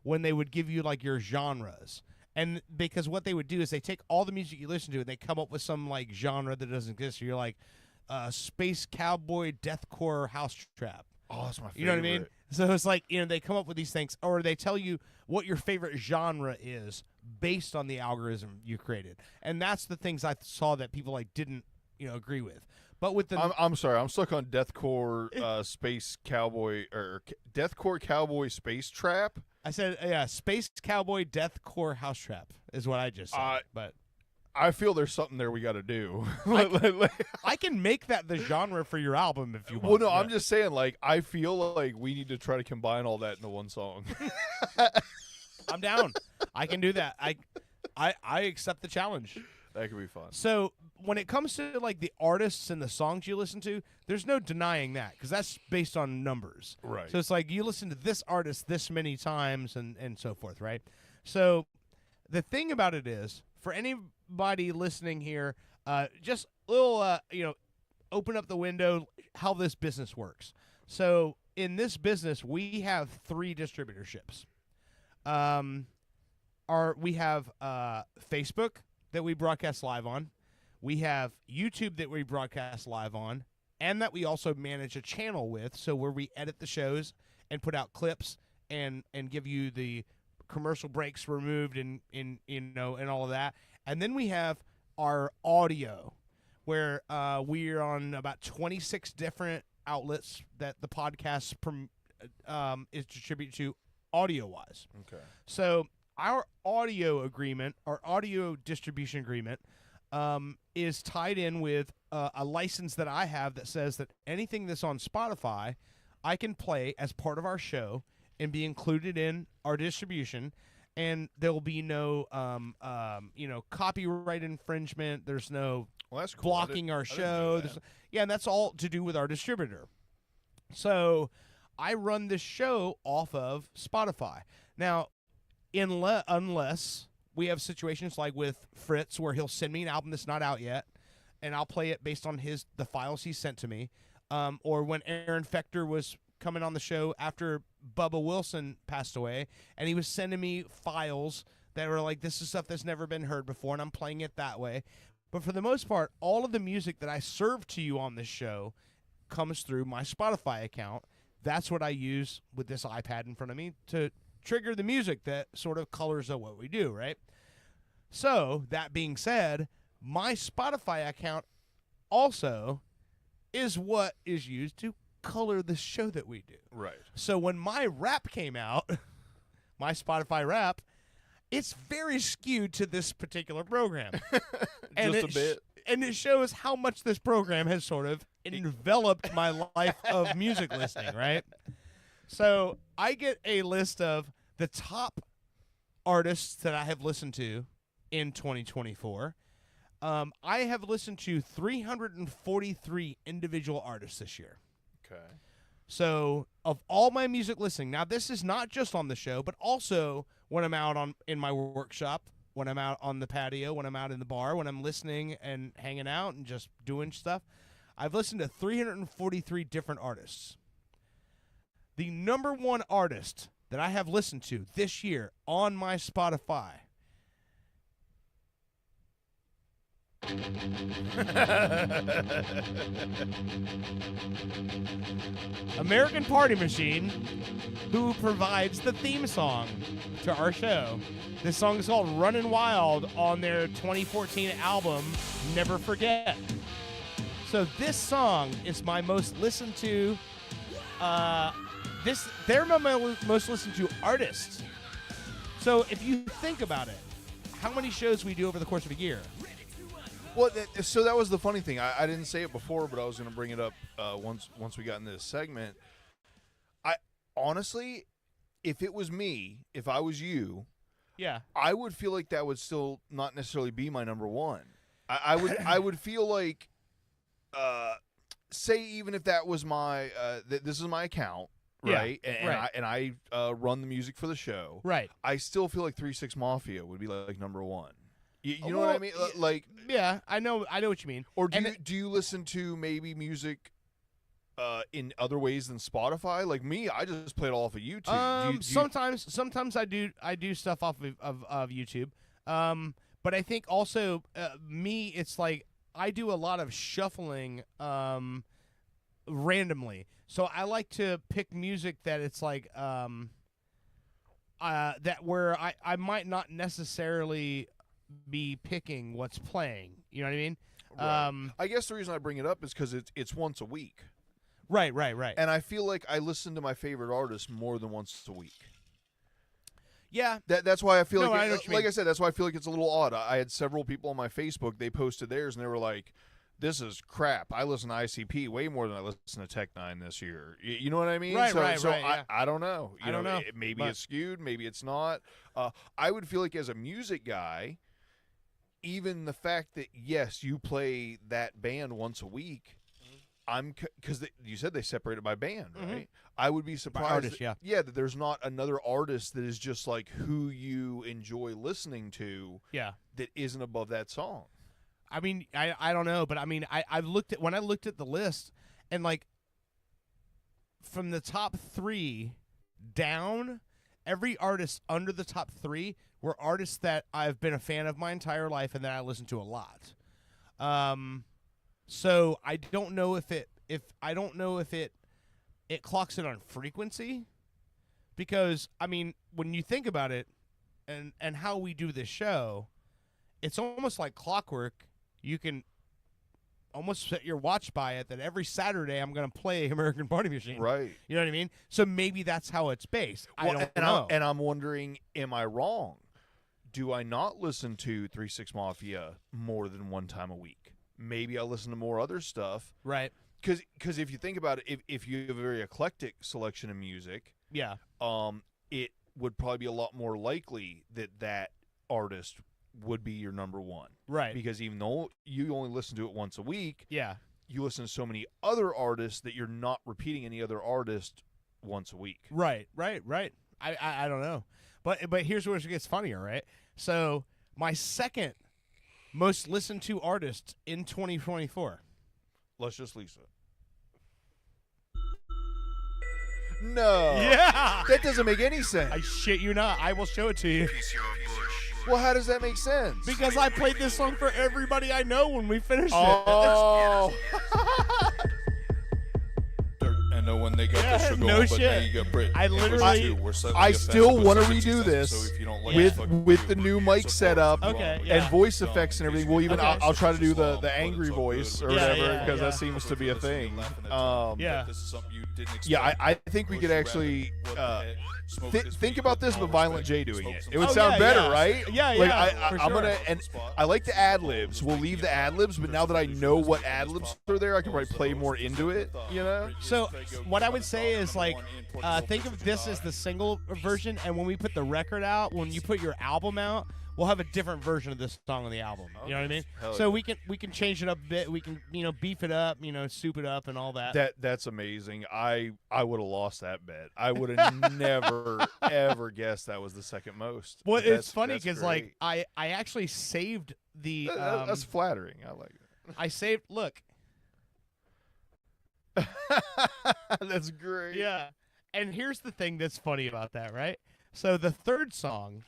when they would give you like your genres. And because what they would do is they take all the music you listen to and they come up with some like genre that doesn't exist. So you're like space cowboy, deathcore, house trap. Oh, that's my favorite. You know what I mean? So it's like, they come up with these things, or they tell you what your favorite genre is based on the algorithm you created. And that's the things I saw that people like didn't, agree with. But with the I'm sorry, I'm stuck on deathcore space cowboy or deathcore cowboy space trap. I said, yeah, space cowboy, deathcore, house trap is what I just said. But I feel there's something there we got to do. I can make that the genre for your album if you want. Well, no, I'm just saying, like, I feel like we need to try to combine all that into one song. I'm down. I can do that. I accept the challenge. That could be fun. So when it comes to like the artists and the songs you listen to, there's no denying that because that's based on numbers. Right. So it's like you listen to this artist this many times and so forth, right? So the thing about it is, for anybody listening here, just a little, open up the window how this business works. So in this business, we have 3 distributorships. We have Facebook that we broadcast live on. We have YouTube that we broadcast live on, and that we also manage a channel with, so where we edit the shows and put out clips and give you the commercial breaks removed and all of that. And then we have our audio, where we are on about 26 different outlets that the podcast is distributed to audio-wise. Okay. So our audio agreement, our audio distribution agreement, is tied in with a license that I have that says that anything that's on Spotify, I can play as part of our show and be included in our distribution, and there will be no, copyright infringement. There's no that's cool. blocking our show. And that's all to do with our distributor. So I run this show off of Spotify. Now, unless we have situations like with Fritz where he'll send me an album that's not out yet, and I'll play it based on the files he sent to me, or when Aaron Fector was coming on the show after Bubba Wilson passed away, and he was sending me files that were like, this is stuff that's never been heard before, and I'm playing it that way. But for the most part, all of the music that I serve to you on this show comes through my Spotify account. That's what I use with this iPad in front of me to trigger the music that sort of colors what we do, right? So, that being said, my Spotify account also is what is used to color the show that we do. Right. So when my rap came out, my Spotify rap, it's very skewed to this particular program. Just a bit. And it shows how much this program has sort of enveloped my life of music listening, right? So I get a list of the top artists that I have listened to in 2024. I have listened to 343 individual artists this year. Okay. So of all my music listening, now this is not just on the show, but also when I'm out in my workshop, when I'm out on the patio, when I'm out in the bar, when I'm listening and hanging out and just doing stuff. I've listened to 343 different artists. The number one artist that I have listened to this year on my Spotify American Party Machine, who provides the theme song to our show. This song is called Runnin' Wild on their 2014 album, Never Forget. So this song is my most listened to, they're my most listened to artist. So if you think about it, how many shows we do over the course of a year? Well, so that was the funny thing. I didn't say it before, but I was going to bring it up once we got into this segment. I honestly, if it was me, if I was you, yeah, I would feel like that would still not necessarily be my number one. I would feel like, say even if that was my this is my account, right? Yeah, and I run the music for the show, right? I still feel like 3 6 Mafia would be like number one. You know what I mean? Like, yeah, I know what you mean. Or do you listen to maybe music in other ways than Spotify? Like me, I just play it all off of YouTube. Sometimes I do stuff off of YouTube. But I think also me, it's like I do a lot of shuffling randomly. So I like to pick music that it's like that where I might not necessarily be picking what's playing. You know what I mean? Right. I guess the reason I bring it up is because it's once a week. Right. And I feel like I listen to my favorite artist more than once a week. Yeah. That's why I feel No, like, I know what you like mean. I said, that's why I feel like it's a little odd. I had several people on my Facebook, they posted theirs, and they were like, this is crap. I listen to ICP way more than I listen to Tech Nine this year. You know what I mean? Right, so, right, so right, yeah. I don't know. I don't know, Maybe but- it's skewed. Maybe it's not. I would feel like as a music guy, even the fact that, yes, you play that band once a week, because you said they separated by band, right? I would be surprised. artist, that, that there's not another artist that is just like who you enjoy listening to. Yeah. That isn't above that song. I mean, I don't know, but I mean, I looked at when I looked at the list, and like from the top 3 down, every artist under the top 3 were artists that I've been a fan of my entire life and that I listen to a lot. So I don't know if it clocks it on frequency, because I mean, when you think about it, and how we do this show, it's almost like clockwork. You can almost set your watch by it that every Saturday I'm going to play American Party Machine. Right. You know what I mean? So maybe that's how it's based. I don't know. And I'm wondering, am I wrong? Do I not listen to 3 6 Mafia more than one time a week? Maybe I listen to more other stuff. Right. Because if you think about it, if you have a very eclectic selection of music, yeah, it would probably be a lot more likely that artist would be your number one. Right. Because even though you only listen to it once a week, yeah, you listen to so many other artists that you're not repeating any other artist once a week. Right. I don't know. But here's where it gets funnier, right? So my second most listened to artist in 2024. Let's just Lisa. No. Yeah. That doesn't make any sense. I shit you not. I will show it to you. Well, how does that make sense? Because I played this song for everybody I know when we finished Oh. And know when they got Yeah, the sugar no on, but now shit. you got Brit. I And verse literally- 2, we're suddenly I offensive still with want to 60 redo cents, this so if you don't like with the new mic setup Okay, and voice effects and everything. We'll even Okay. I'll try to do the angry voice or Yeah, whatever yeah, because yeah. that seems to be a thing. Yeah. Yeah, I think we could actually think about this, but Violent J doing it. It would Oh, sound yeah, better, yeah. right? Yeah, Like, yeah, for I'm sure. gonna and I like the ad libs. We'll leave the ad libs, but now that I know what ad libs are there, I can probably play more into it. You know. So what I would say is like, think of this as the single version, and when we put the record out, when you put your album out, we'll have a different version of this song on the album. You know what I mean? Hell So yeah. we can change it up a bit. We can beef it up, soup it up and all that. That's amazing. I would have lost that bet. I would have never ever guessed that was the second most. Well, But that's- it's funny that's because great. like I actually saved the. That's flattering. I like it. I saved. Look. That's great. Yeah. And here's the thing that's funny about that, right? So the third song,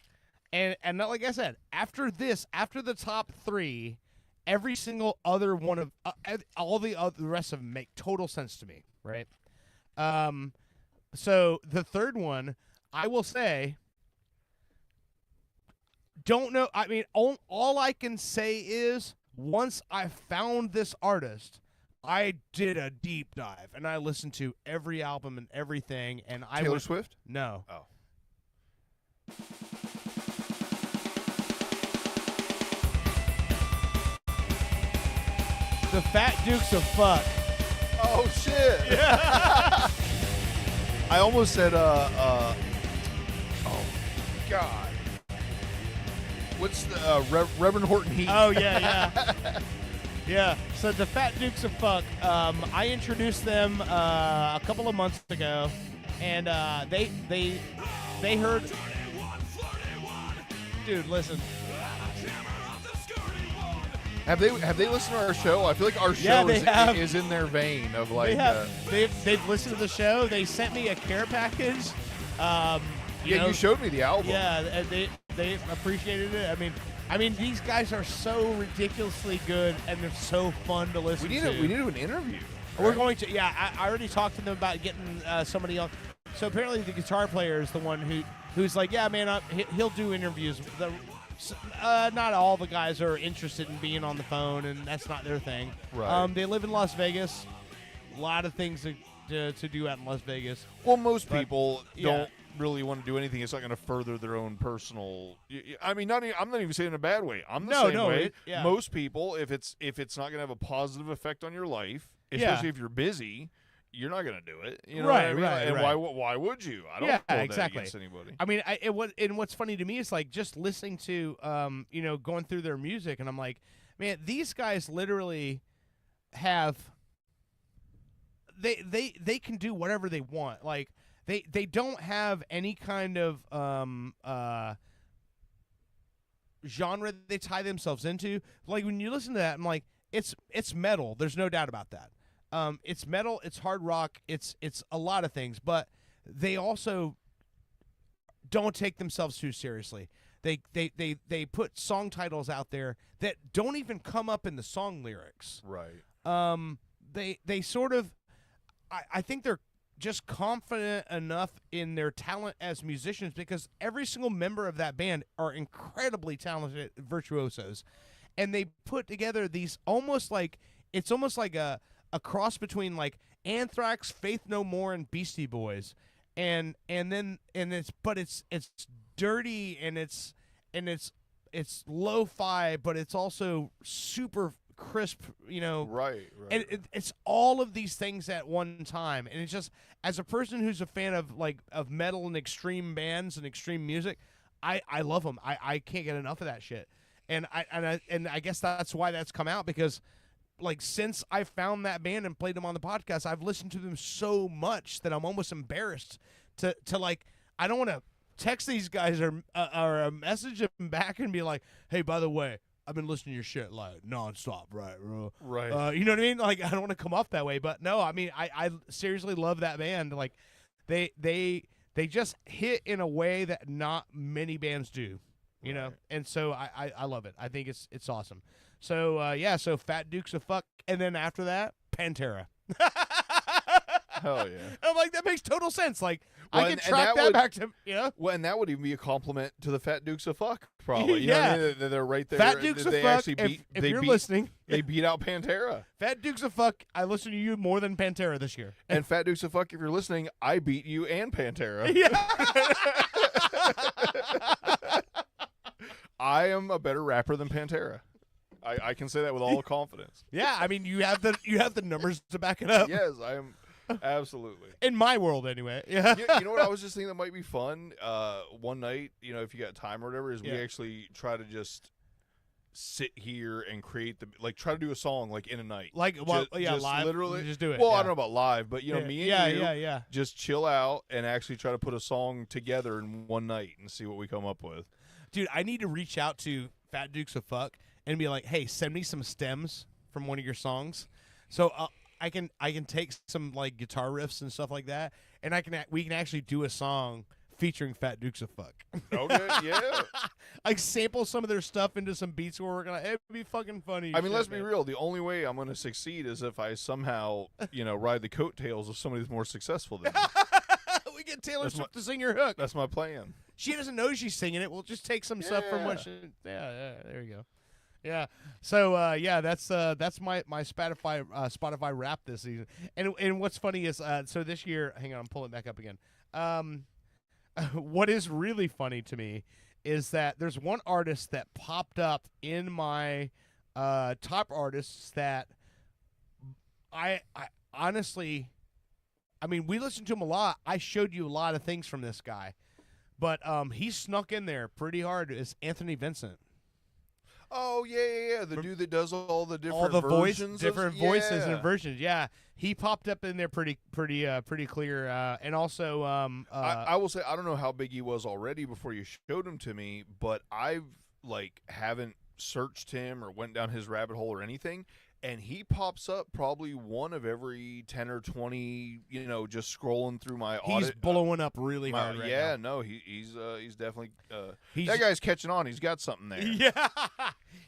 and like I said, after the top 3, every single other one of all the rest of them make total sense to me, right? So the third one, I will say, don't know. I mean, all I can say is once I found this artist, I did a deep dive and I listened to every album and everything. And I Taylor went, Swift? No. Oh. The Fat Dukes of Fuck. Oh shit! Yeah. I almost said oh god. What's the Reverend Horton Heat? Oh yeah. Yeah. So the Fat Dukes of Fuck. I introduced them a couple of months ago, and they heard. Dude, listen. Have they listened to our show? I feel like our Yeah, show they have. is in their vein of like. They have. They've listened to the show. They sent me a care package. You showed me the album. Yeah, and they appreciated it. I mean, these guys are so ridiculously good, and they're so fun to listen We need to. to do an interview. We're going to. Yeah, I already talked to them about getting somebody on. So apparently, the guitar player is the one who's like, yeah, man, he'll do interviews. Not all the guys are interested in being on the phone, and that's not their thing. Right. They live in Las Vegas. A lot of things to do out in Las Vegas. Well, most people Yeah. really want to do anything, it's not going to further their own personal. I mean, I'm not even saying in a bad way. I'm the same way. Most people, if it's not going to have a positive effect on your life, especially if you're busy, you're not going to do it. You know what I mean? And why would you? I don't hold that against anybody. I mean, and what's funny to me is like just listening to going through their music, and I'm like, man, these guys literally have they can do whatever they want. Like they don't have any kind of genre they tie themselves into. Like when you listen to that, I'm like, it's metal. There's no doubt about that. It's metal, it's hard rock, it's a lot of things, but they also don't take themselves too seriously. They put song titles out there that don't even come up in the song lyrics. Right. They sort of, I think they're just confident enough in their talent as musicians, because every single member of that band are incredibly talented virtuosos, and they put together these almost like a cross between like Anthrax, Faith No More, and Beastie Boys, and it's dirty and it's lo-fi, but it's also super crisp, Right. And it's all of these things at one time, and it's just, as a person who's a fan of metal and extreme bands and extreme music, I love them. I can't get enough of that shit, and I guess that's why that's come out, because like since I found that band and played them on the podcast, I've listened to them so much that I'm almost embarrassed to like, I don't want to text these guys or message them back and be like, hey, by the way, I've been listening to your shit like nonstop, right? Right. You know what I mean? Like, I don't want to come off that way, but no, I mean, I seriously love that band. Like, they just hit in a way that not many bands do, you know? And so I love it. I think it's awesome. So, so Fat Dukes of Fuck, and then after that, Pantera. Hell yeah. I'm like, that makes total sense. Like, I can track that back to, Well, and that would even be a compliment to the Fat Dukes of Fuck, probably. You know what I mean? They're right there. Fat Dukes of Fuck, if you're listening. They beat out Pantera. Fat Dukes of Fuck, I listened to you more than Pantera this year. And Fat Dukes of Fuck, if you're listening, I beat you and Pantera. Yeah. I am a better rapper than Pantera. I can say that with all confidence. Yeah, I mean, you have the numbers to back it up. Yes, I am. Absolutely. In my world, anyway. Yeah. You know what I was just thinking that might be fun? One night, if you got time or whatever, is we actually try to just sit here and create try to do a song like in a night. Like, just live. Literally. Just do it. Well, I don't know about live, but me and you just chill out and actually try to put a song together in one night and see what we come up with. Dude, I need to reach out to Fat Dukes of Fuck and be like, hey, send me some stems from one of your songs. So I can take some like guitar riffs and stuff like that, and we can actually do a song featuring Fat Dukes of Fuck. Okay, yeah. Like sample some of their stuff into some beats we're working on. It'd be fucking funny. I mean, let's be real. The only way I'm going to succeed is if I somehow, ride the coattails of somebody who's more successful than me. We get Taylor Swift to sing your hook. That's my plan. She doesn't know she's singing it. We'll just take some stuff from what she... Yeah, there you go. Yeah. So that's my Spotify rap this season. And what's funny is so this year, hang on, I'm pulling it back up again. What is really funny to me is that there's one artist that popped up in my top artists that I honestly, I mean, we listened to him a lot. I showed you a lot of things from this guy, but he snuck in there pretty hard. Is Anthony Vincent. Oh yeah. The dude that does all the different voices and versions. Yeah, he popped up in there pretty clear. And also, I will say I don't know how big he was already before you showed him to me, but I've haven't searched him or went down his rabbit hole or anything. And he pops up probably one of every 10 or 20, just scrolling through my audit. He's blowing up really hard right now. No, he's definitely that guy's catching on. He's got something there. Yeah.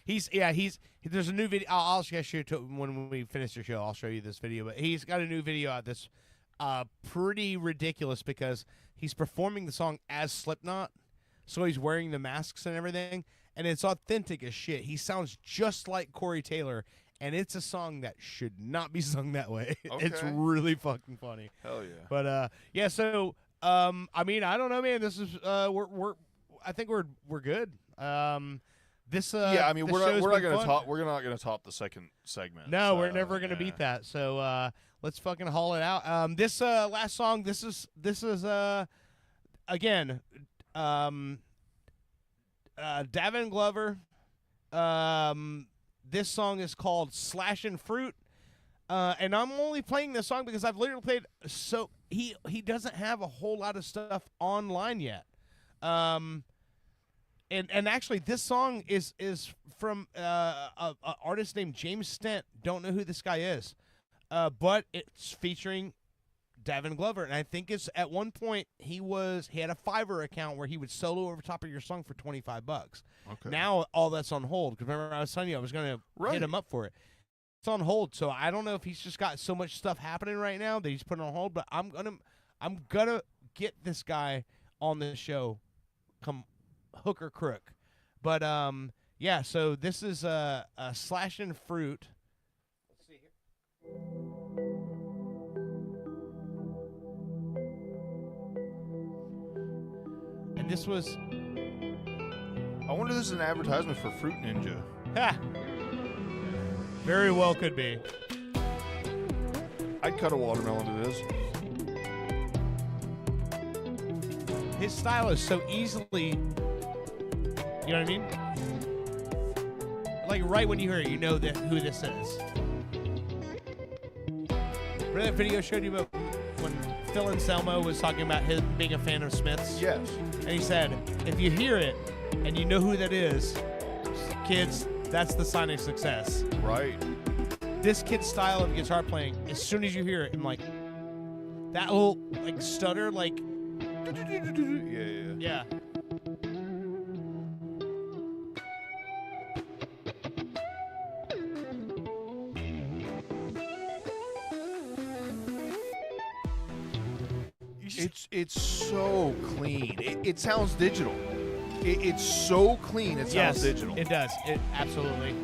There's a new video. I'll show you when we finish the show. I'll show you this video, but he's got a new video out that's pretty ridiculous because he's performing the song as Slipknot. So he's wearing the masks and everything, and it's authentic as shit. He sounds just like Corey Taylor. And it's a song that should not be sung that way. Okay. It's really fucking funny. Hell yeah. But, so I mean, I don't know, man. This is I think we're good. This yeah, I mean, this we're not show's going been to fun. top. We're not going to top the second segment. No, so, we're never going to beat that. So let's fucking haul it out. This last song. This is again, Davin Glover. This song is called "Slashin' Fruit," and I'm only playing this song because I've literally played. So he doesn't have a whole lot of stuff online yet. And actually, this song is from a artist named James Stent. Don't know who this guy is, but it's featuring Davin Glover. And I think it's at one point he had a Fiverr account where he would solo over top of your song for $25. Okay. Now all that's on hold. Because remember I was telling you I was going to hit him up for it. It's on hold, so I don't know if he's just got so much stuff happening right now that he's putting on hold. But I'm gonna get this guy on the show, come hook or crook. But yeah. So this is a Slashin' Fruit. Let's see here. And this was. I wonder if this is an advertisement for Fruit Ninja. Ha! Very well could be. I'd cut a watermelon to this. His style is so easily, you know what I mean? Like right when you hear it, you know who this is. Remember that video I showed you about when Phil Anselmo was talking about him being a fan of Smiths? Yes. And he said, if you hear it and you know who that is, kids, that's the sign of success. Right. This kid's style of guitar playing, as soon as you hear it, I'm like, that little like stutter, like, yeah. It's so clean. It sounds digital. It's so clean. It sounds digital. It does. It absolutely.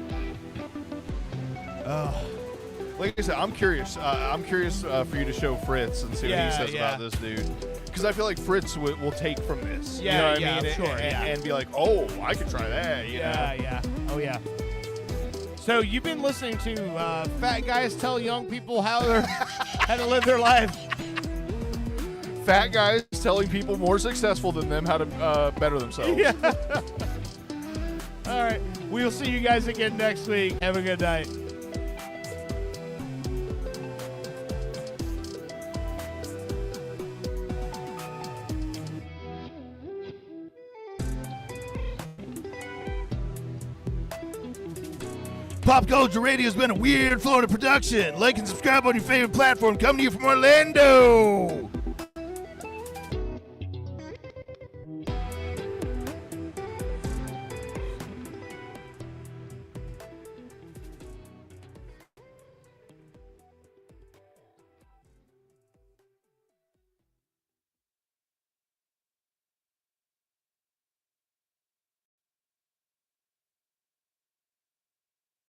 Like I said, I'm curious. I'm curious for you to show Fritz and see what he says about this dude. Because I feel like Fritz will take from this. You know what I mean? Sure, and be like, oh, I could try that. You know? Yeah. Oh, yeah. So you've been listening to fat guys tell young people how to live their life. Fat guys telling people more successful than them how to better themselves. Yeah. All right. We'll see you guys again next week. Have a good night. Pop Culture Radio has been a Weird Florida production. Like and subscribe on your favorite platform. Coming to you from Orlando.